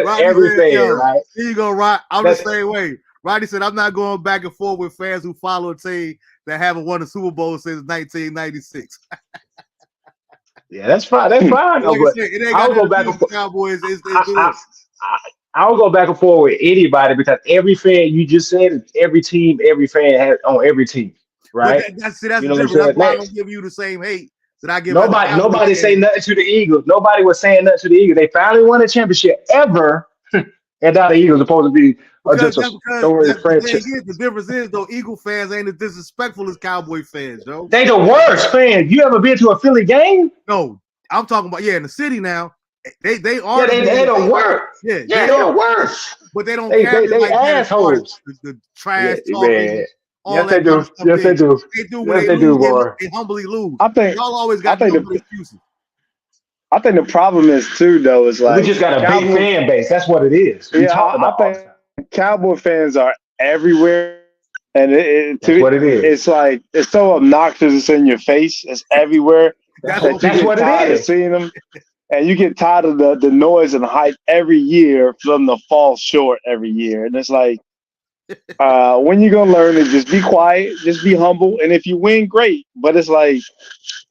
Rodney every said, fan, yo, right? here you go, Rod. I'm the That's same way. Rodney said, I'm not going back and forth with fans who follow a team that haven't won a Super Bowl since 1996. yeah, that's fine. That's fine. Like though, I but said, it ain't got I'll go nothing to back do and with the forth. Cowboys. It's I, this. I'll go back and forth with anybody because every fan you just said is every team, every fan has on every team, But right? that's the You know what I'm difference. That's saying? why I don't Next, give you the same hate that I give other Cowboys nobody say fans. nothing to the Eagles. Nobody was saying nothing to the Eagles. They finally won a championship ever, and now the Eagles are supposed to be Because just a that's because story that's the thing franchise. is the difference is though Eagle fans ain't as disrespectful as Cowboy fans, yo. They the worst fans. You ever been to a Philly game? No, I'm talking about in the city now. They Yeah, are they the worst. yeah, Yeah, they they the are. worst. But they don't They carry it they like that as far as assholes. the Yeah, trash man. talking, all Yes, they that kind do. of stuff Yes, they there. do. They do when Yes, they they do, lose, boy. they humbly lose. I think Y'all always I got think no the excuses. I think the problem is too though is We like just got a big Cowboy. fan base. That's what it is. We Yeah, talked I about all the think time. Cowboy fans are everywhere, and That's what it is. it's like it's so obnoxious. It's in your face. It's everywhere That's that you That's get what it tired of is. seeing them, and you get tired of the noise and hype every year for them to fall short every year. And it's like, when you gonna learn to just be quiet, just be humble, and if you win, great. But it's like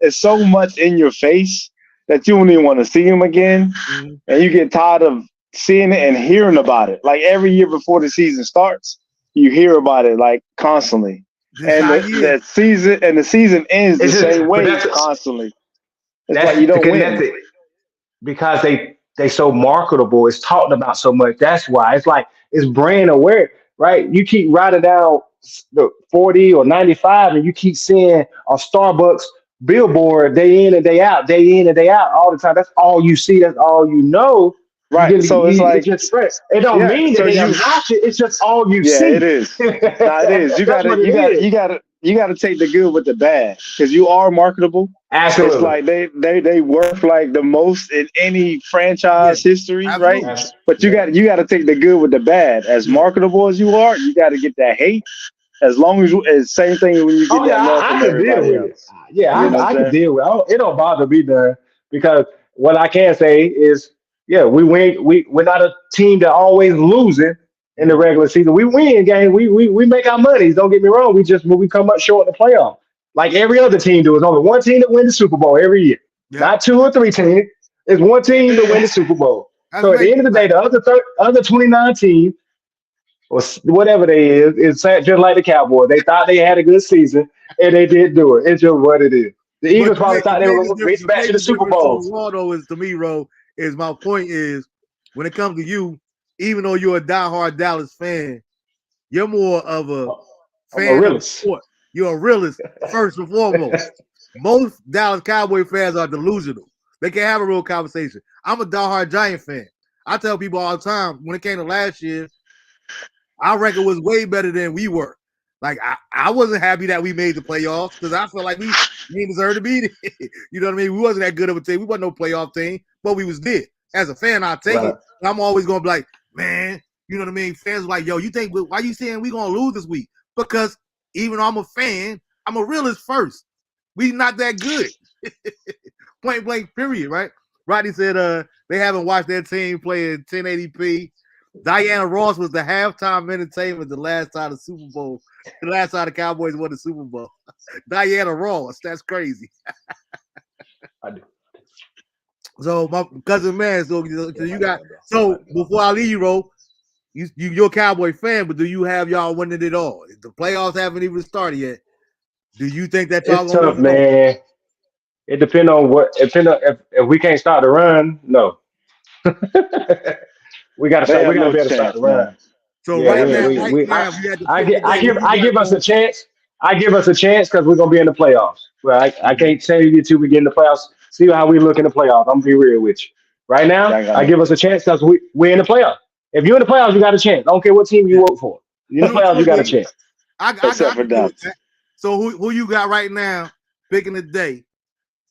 it's so much in your face that you don't even want to see them again, Mhm. and you get tired of seeing it and hearing about it. Like every year before the season starts, you hear about it like constantly, This and our year. the season ends the It's just, same but way constantly. It's like you that's the don't win. connected because they so marketable. It's talked about so much. That's why it's like it's brand aware, right? You keep riding down the 40 or 95, and you keep seeing a Starbucks billboard day in and day out, day in and day out, all the time. That's all you see. That's all you know. Right. So it's It's like, just spread. It don't yeah. mean that So they you, never watch it. It's just all you yeah, it see. is. Nah, it is. You That's gotta, what it you gotta, is. you gotta, you gotta take the good with the bad because you are marketable. It's Absolutely. like they worth like the most in any Yeah, franchise history, right? absolutely. But Yeah. you got to take the good with the bad. As Yeah. marketable as you are, you got to get that hate. As long as it's same thing when you get Oh yeah, that love I from can deal everybody with it. else. Yeah, You know what I I'm can saying? deal with it. It don't bother me none because what I can say is, yeah, we win. We're not a team that always losing in the Mhm. regular season. We win games. We make our money. Don't get me wrong. We just when we come up short in the playoff, like every other team do. It's only one team that wins the Super Bowl every year, Yeah. not two or three teams. It's one team that wins the Super Bowl. That's So at the making end of the like day, the other 29 teams or whatever they is just like the Cowboys. They thought they had a good season and they didn't do it. It's just what it is. The but Eagles probably thought they were going to reach the back to the major Super difference Bowls. overall though is to me, Ro, is my point is when it comes to you, even though you're a diehard Dallas fan, you're more of a I'm a fan of the realist. sport. You're a realist first and foremost. Most Dallas Cowboy fans are delusional. They can't have a real conversation. I'm a diehard Giant fan. I tell people all the time when it came to last year, our record was way better than we were. Like I wasn't happy that we made the playoffs because I felt like we didn't deserve to be there. You know what I mean? We wasn't that good of a team. We wasn't no playoff team, but we was there. As a fan, I take Right. it. I'm always gonna be like, man, you know what I mean? Fans are like, yo, you think why you saying we gonna lose this week? Because even though I'm a fan, I'm a realist first. We not that good. Point blank, period, right? Rodney said they haven't watched their team play in 1080p. Diana Ross was the halftime entertainment the last time the Super Bowl. The last time the Cowboys won the Super Bowl. Diana Ross, that's crazy. I do. So my cousin man, so you got Yeah, before I leave you, Ro, you're a Cowboy fan, but do you have y'all winning it all? The playoffs haven't even started yet. Do you think that y'all it's gonna win tough, it all? man. It depends on what. Depend on if we can't start the run. No, we got to They start. We have got to no be able to start the chance, man. run. So Yeah, They have no right chance. now, if you had to pick today, who you I got give us a going? chance. I give us a chance because we're gonna be in the playoffs. Well, I Mhm. can't tell you two we get in the playoffs. See how we look in the playoffs. I'm gonna be real with you. Right now, They got I no give us a chance. chance because we're in the playoffs. If you're in the playoffs, you got a chance. I don't care what team you Yeah. work for. You're in the So, playoffs, you got a okay, chance. Except I for can deal with Dallas. that. So who you got right now picking the day?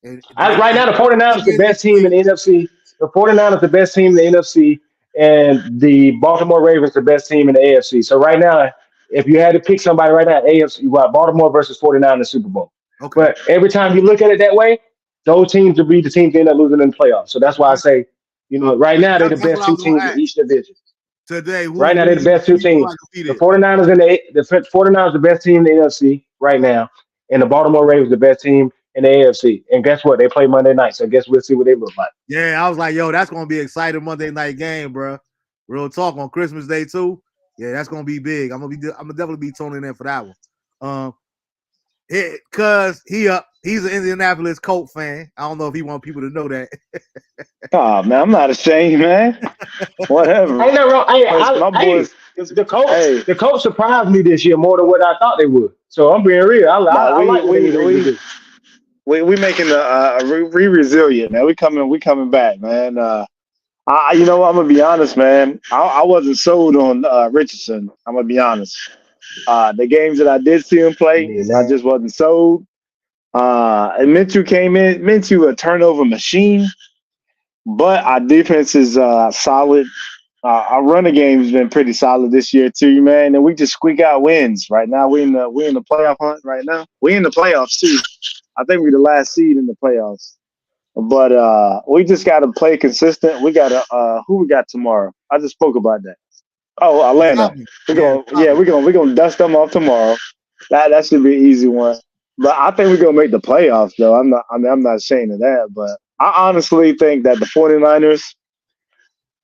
And Right now, the 49ers is the in this best team in week. the NFC. The 49ers is the best team in the NFC, and the Baltimore Ravens the best team in the AFC. So right now, if you had to pick somebody right now, AFC, you got Baltimore versus 49 in the Super Bowl. Okay. But every time you look at it that way, those teams will be the teams that end up losing in the playoffs. So that's why I say, right now they're the That's best what I two was gonna teams in ask each division. today. Right now they're the best Who two you feel teams. like will be The there? 49ers and the 49ers the best team in the NFC right now, and the Baltimore Ravens the best team in the AFC. And guess what? They play Monday night, so I guess we'll see what they look like. Yeah, I was like, yo, that's gonna be an exciting Monday night game, bro. Real talk on Christmas Day too. Yeah, that's gonna be big. I'm gonna definitely be tuning in for that one. Cause he's an Indianapolis Colt fan. I don't know if he want people to know that. Oh man, I'm not ashamed, man. Whatever. Ain't that wrong? Hey, My boys. the Colts surprised me this year more than what I thought they would. So I'm being real. I like what they was able to do. We making re resilient, man. We coming back, man. You know what? I'm gonna be honest, man. I wasn't sold on Richardson. I'm gonna be honest. The games that I did see him play, I just wasn't sold. And Minshew a turnover machine, but our defense is solid. Our running game has been pretty solid this year too, man. And we just squeak out wins. Right now, we in the playoff hunt. Right now, we in the playoffs too. I think we're the last seed in the playoffs. But we just got to play consistent. We got to who we got tomorrow. I just spoke about that. Oh, Atlanta. We're gonna dust them off tomorrow. That should be an easy one. But I think we're gonna make the playoffs though. I'm not ashamed of that. But I honestly think that the 49ers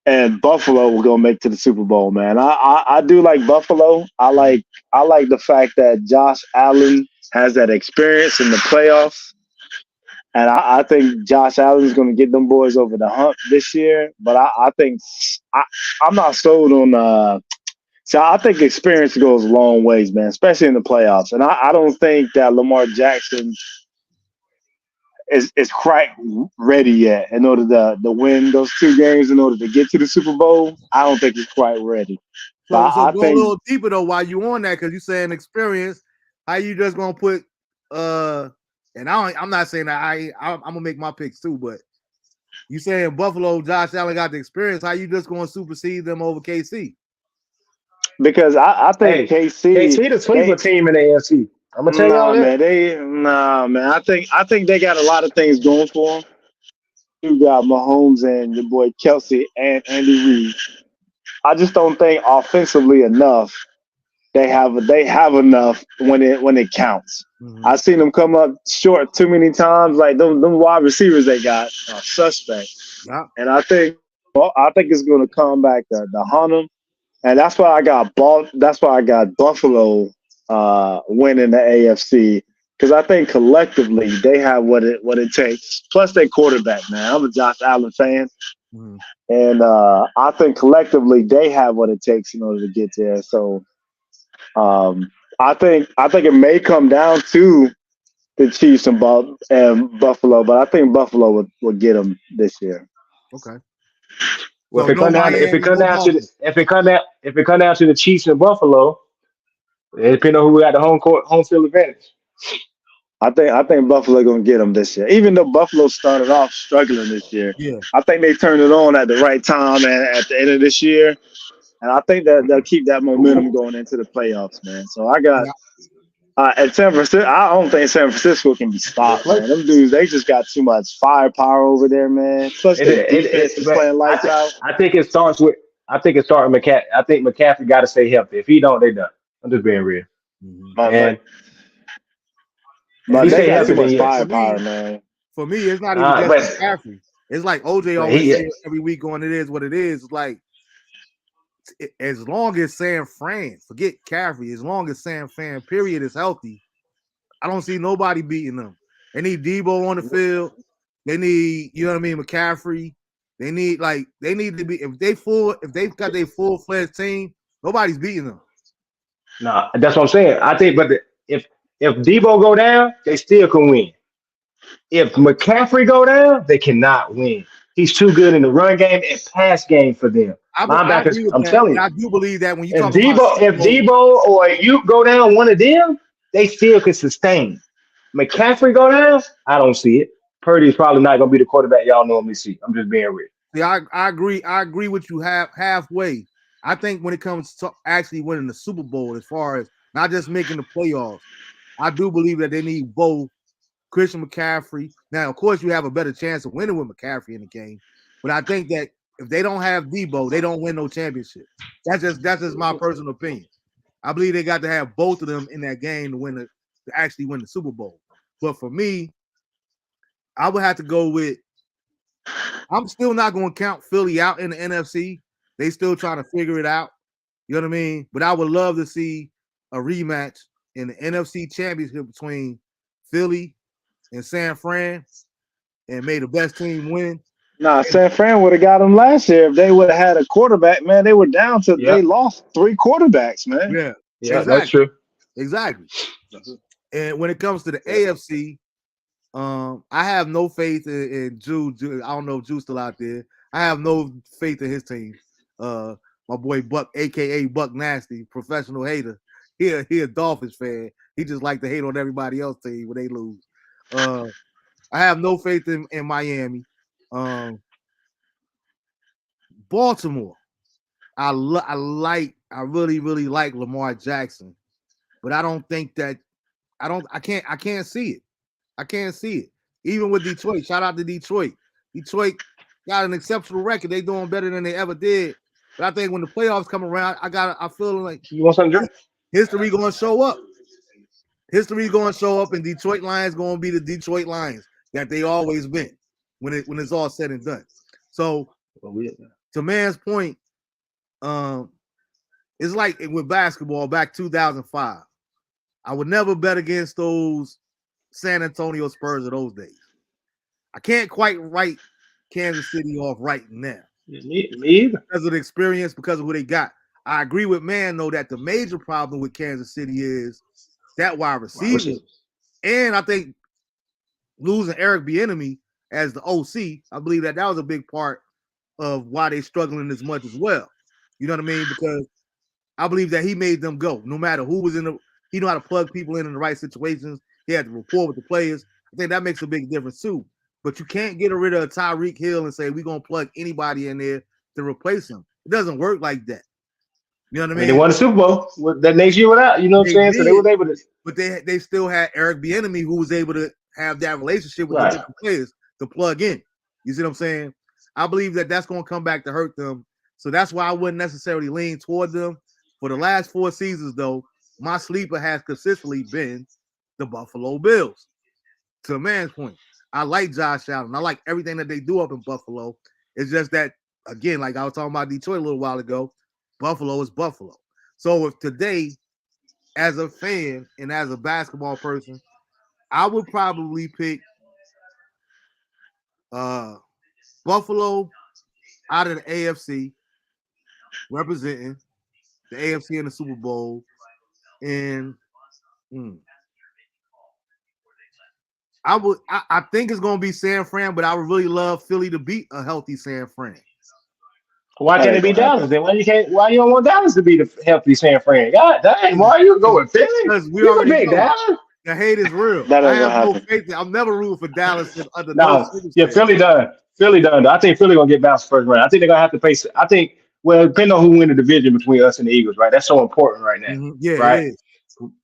and Buffalo will go make to the Super Bowl, man. I do like Buffalo. I like the fact that Josh Allen has that experience in the playoffs. And I think Josh Allen is going to get them boys over the hump this year. But I think I'm not sold on so I think experience goes a long ways, man, especially in the playoffs. And I don't think that Lamar Jackson is quite ready yet in order to win those two games in order to get to the Super Bowl. I don't think he's quite ready. So go a little deeper though while you on that, because you saying experience. How you just gonna put and I'm not saying that I'm gonna make my picks too, but you saying Buffalo, Josh Allen got the experience. How you just gonna supersede them over KC? Because I think KC the sleeper team in the AFC. I'm gonna tell y'all that. Man. I think they got a lot of things going for them. You got Mahomes and your boy Kelsey and Andy Reid. I just don't think offensively enough. They have enough when it counts. Mm-hmm. I've seen them come up short too many times. Like them wide receivers they got are suspect. Yeah. And I think it's going to come back to haunt them. And that's why I got Buffalo winning the AFC, because I think collectively they have what it takes. Plus they quarterback, man. I'm a Josh Allen fan. Mm-hmm. And I think collectively they have what it takes in order to get there. So I think it may come down to the Chiefs and Buffalo, but I think Buffalo will get them this year. Okay. Well, if it comes down to the Chiefs and Buffalo, it depends on who got the home field advantage. I think Buffalo gonna get them this year. Even though Buffalo started off struggling this year, I think they turned it on at the right time and at the end of this year. And I think that they'll keep that momentum going into the playoffs, man. So I got at San Francisco. I don't think San Francisco can be stopped, man. Them dudes, they just got too much firepower over there, man. Plus, the defense is playing lights out. I think it starts with McCaffrey. I think McCaffrey got to stay healthy. If he don't, they done. I'm just being real. Mm-hmm. But they got too much firepower, man. For me, it's not even just McCaffrey. It's like OJ always says every week on it is what it is. It's like, as long as San Fran, forget Caffrey, as long as San Fran, period, is healthy, I don't see nobody beating them. They need Debo on the field. They need, you know what I mean, McCaffrey. They need to be, if they've got their full-fledged team, nobody's beating them. No, that's what I'm saying. I think, but if Debo go down, they still can win. If McCaffrey go down, they cannot win. He's too good in the run game and pass game for them. Linebackers, I'm telling you. I do believe that when you talk about if Debo or you go down one of them, they still can sustain. McCaffrey go down, I don't see it. Purdy's probably not going to be the quarterback y'all normally see. I'm just being real. See, I agree. I agree with you halfway. I think when it comes to actually winning the Super Bowl, as far as not just making the playoffs, I do believe that they need both Christian McCaffrey. Now, of course, you have a better chance of winning with McCaffrey in the game, but I think that if they don't have Debo, they don't win no championship. That's just my personal opinion. I believe they got to have both of them in that game to actually win the Super Bowl. But for me, I would have to go with. I'm still not going to count Philly out in the NFC. They still trying to figure it out. You know what I mean? But I would love to see a rematch in the NFC Championship between Philly and San Fran, and may the best team win. Nah, San Fran would have got them last year if they would have had a quarterback. Man, they were down to they lost 3 quarterbacks. Man, yeah, exactly. That's true. Exactly. And when it comes to the AFC, I have no faith in Jude. I don't know if Jude's still out there. I have no faith in his team. My boy Buck, aka Buck Nasty, professional hater. He a Dolphins fan. He just like to hate on everybody else's team when they lose. I have no faith in Miami. Baltimore. I really like Lamar Jackson, but I don't think that I can't see it. I can't see it. Even with Detroit, shout out to Detroit. Detroit got an exceptional record. They doing better than they ever did. But I think when the playoffs come around, I feel like you want some drink? History going to show up. History going to show up, and Detroit Lions going to be the Detroit Lions that they always been when it's all said and done. So, to man's point, it's like with basketball back 2005. I would never bet against those San Antonio Spurs of those days. I can't quite write Kansas City off right now. Me either. Because of the experience, because of who they got. I agree with Man, though, that the major problem with Kansas City is that wide receiver. And I think losing Eric Bieniemy as the OC, I believe that was a big part of why they're struggling as much as well. You know what I mean? Because I believe that he made them go. No matter who was he knew how to plug people in the right situations. He had to rapport with the players. I think that makes a big difference too. But you can't get rid of Tyreek Hill and say we're going to plug anybody in there to replace him. It doesn't work like that. You know what I mean? They won the Super Bowl that next year without, you know what I'm saying? Did, so they were able to. But they still had Eric Bieniemy who was able to have that relationship with the different players to plug in. You see what I'm saying? I believe that that's going to come back to hurt them. So that's why I wouldn't necessarily lean toward them. For the last 4 seasons, though, my sleeper has consistently been the Buffalo Bills. To a man's point, I like Josh Allen. I like everything that they do up in Buffalo. It's just that, again, like I was talking about Detroit a little while ago, Buffalo is Buffalo. So if today, as a fan and as a basketball person, I would probably pick Buffalo out of the AFC, representing the AFC in the Super Bowl. And I think it's going to be San Fran, but I would really love Philly to beat a healthy San Fran. Why can't it be Dallas then? Why you don't want Dallas to be the healthy San Fran? God dang, why are you going Philly? Because we already know Dallas. The hate is real. I have no faith. I'm never rooting for Dallas. Philly done. Philly done. I think Philly gonna get bounced first round. I think they're gonna have to face. I think depending on who win the division between us and the Eagles, right? That's so important right now. Mm-hmm. Yeah, right. It is.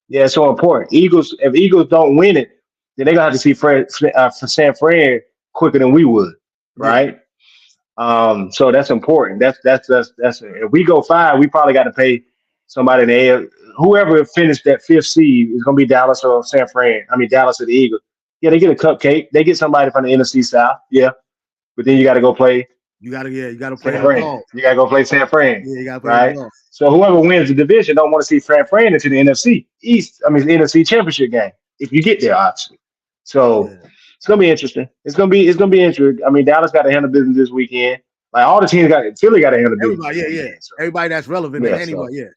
Yeah, it's so important. If Eagles don't win it, then they're gonna have to see for San Fran quicker than we would, right? Yeah. So that's important. That's if we go 5, we probably got to pay somebody in the air. Whoever finished that 5th seed is gonna be Dallas or San Fran. I mean Dallas or the Eagles. Yeah, they get a cupcake. They get somebody from the NFC South. Yeah, but then you got to go play. You got to play San Fran. You got to go play San Fran. Yeah, you got to play. Right. So whoever wins the division don't want to see San Fran into the NFC East. I mean the NFC Championship game. If you get there, obviously. So. Yeah. It's gonna be interesting. It's gonna be interesting. I mean, Dallas got to handle business this weekend. Like all the teams Philly got to handle business. Everybody, So. Everybody that's relevant anyway.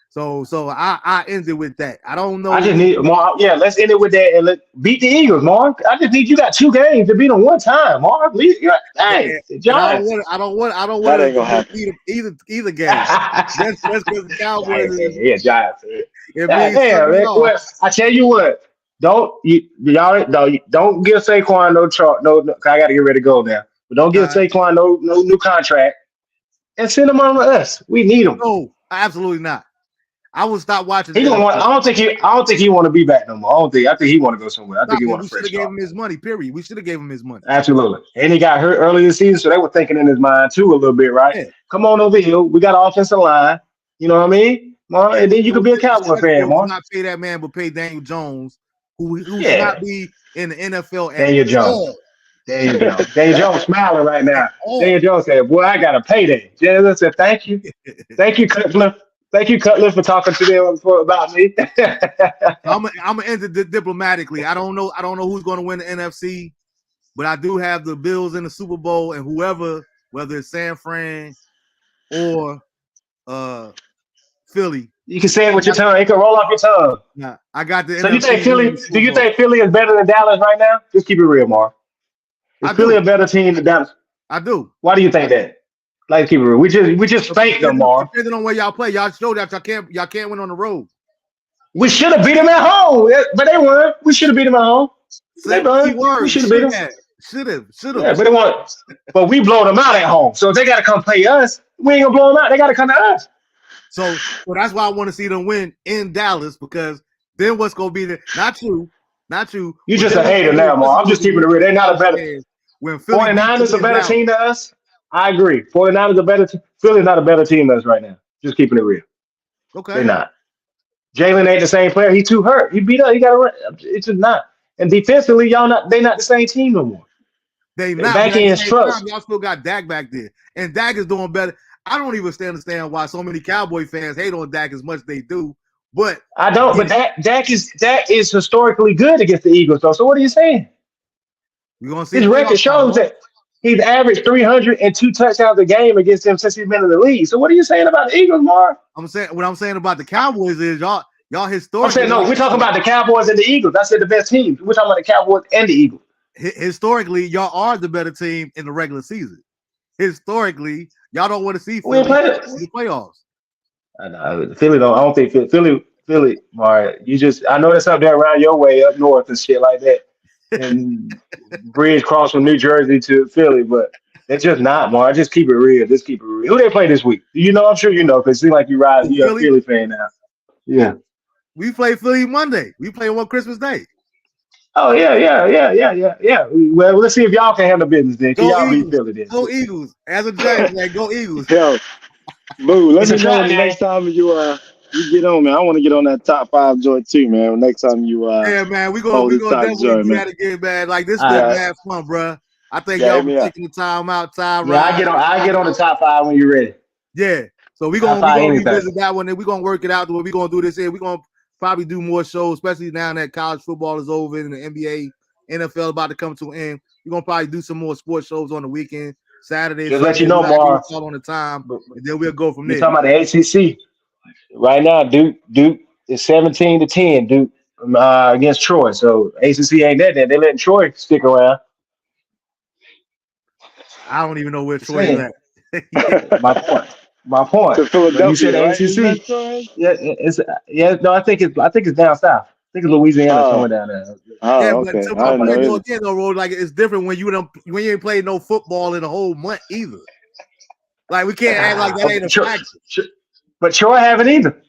So I ended with that. I don't know. I just need Mark. Yeah, let's end it with that and beat the Eagles, Mark. I just need you got 2 games to beat them one time, Mark. Hey, Giants. I don't want to beat either game. That's because the Cowboys. Giants. Man, I tell you what. Don't give Saquon no chart. No, I got to get ready to go now. But don't give Saquon no new contract, and send him on to us. We need him. No, absolutely not. I would stop watching. I don't think he want to be back no more. I think he want to go somewhere. I think he want to fresh We should have start. gave him his money. Period. We should have gave him his money. Absolutely. And he got hurt early this season, so they were thinking in his mind too a little bit, right? Yeah. Come on over here. We got an offensive line. You know what I mean? And then you could be a Cowboy fan, Mark. Not pay that man, but pay Daniel Jones, who should not be in the NFL at Daniel Jones. Daniel Jones. Daniel Jones smiling right now. Daniel Jones said, "Boy, I got a payday." Jalen said, "Thank you, thank you, Cutler. Thank you, Cutler, for talking to them about me." I'm gonna end it diplomatically. I don't know who's going to win the NFC, but I do have the Bills in the Super Bowl, and whoever, whether it's San Fran or Philly. You can say it with your tongue. It can roll off your tongue. Nah, I got the. So NFC you think Philly? Do you think Philly is better than Dallas right now? Just keep it real, Mark. Is Philly a better team than Dallas? I do. Why do you think that? Like, keep it real. We just spanked them, Mark. Depending on where y'all play, y'all showed that y'all can't win on the road. We should have beat them at home, but they won. We should have beat them at home. They won. We should have beat them. Should have. Yeah, but they won. But we blow them out at home. So if they got to come play us, we ain't gonna blow them out. They got to come to us. So that's why I want to see them win in Dallas, because then what's gonna be not you. You just a hater now, Mark. I'm just keeping it real. They're not a better. When Philly 49ers a better team than us, I agree. 49ers a better team. Philly's not a better team than us right now. Just keeping it real. Okay. They're not. Jalen ain't the same player. He's too hurt. He beat up. He got to run. It's just not. And defensively, they're not the same team no more. They not. Back end trust. Y'all still got Dak back there, and Dak is doing better. I don't even understand why so many Cowboy fans hate on Dak as much as they do. But I don't. But Dak is historically good against the Eagles, though. So what are you saying? We're gonna see. His record shows that he's averaged 302 touchdowns a game against them since he's been in the league. So what are you saying about the Eagles, Mark? What I'm saying about the Cowboys is y'all historically. I'm saying no. We're talking about the Cowboys and the Eagles. I said the best teams. We're talking about the Cowboys and the Eagles. Historically, y'all are the better team in the regular season. Historically, y'all don't want to see Philly in the playoffs. I know Philly don't. I don't think Philly. Mark, I know that's up there around your way up north and shit like that. And bridge cross from New Jersey to Philly, but it's just not, Mark. Just keep it real. Just keep it real. Who they play this week? You know, I'm sure you know, because it seems like you're a Philly fan now. Yeah. We play Philly Monday. We play on Christmas Day. Oh, yeah. Well, let's see if y'all can handle business then. Can y'all beat Philly then? Go Eagles. As a Giants man, go Eagles. Yo, Boo, let me know the next time you get on, man. I want to get on that top 5 joint too, man. Next time you yeah, man, we gonna definitely do that again, man. Like this is mad fun, bro. I think y'all be taking the time out, time. Yeah, I get on the top 5 when you're ready. Yeah, so we gonna revisit that one, and we gonna work it out. We gonna do this here. We gonna probably do more shows, especially now that college football is over and the NBA, NFL about to come to an end. We're gonna probably do some more sports shows on the weekend, Saturday. Just let you know, Mark. On the time, and then we'll go from there. You're talking about the ACC right now. Duke is 17-10. Duke against Troy. So ACC ain't that. They're letting Troy stick around. I don't even know where Troy is at. My point. To Philadelphia, you said ACC. Yeah. No, I think it's down south. I think it's Louisiana somewhere down there. Okay. Like it's different when you ain't played no football in a whole month either. Like we can't act like that ain't a factor. But Troy haven't either.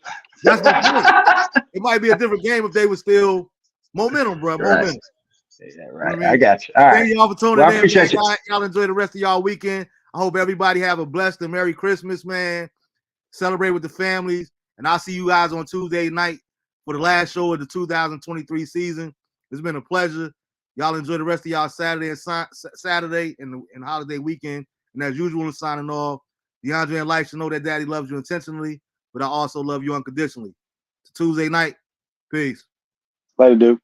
That's my point. It might be a different game if they were still momentum, bro. Right. Momentum. Yeah, right. I got you. All right. Thank y'all for tuning in. I appreciate you. Y'all enjoy the rest of y'all weekend. I hope everybody have a blessed and Merry Christmas, man. Celebrate with the families. And I'll see you guys on Tuesday night for the last show of the 2023 season. It's been a pleasure. Y'all enjoy the rest of y'all Saturday and holiday weekend. And as usual, signing off. DeAndre and Life should know that Daddy loves you intentionally, but I also love you unconditionally. It's Tuesday night. Peace. Later, dude.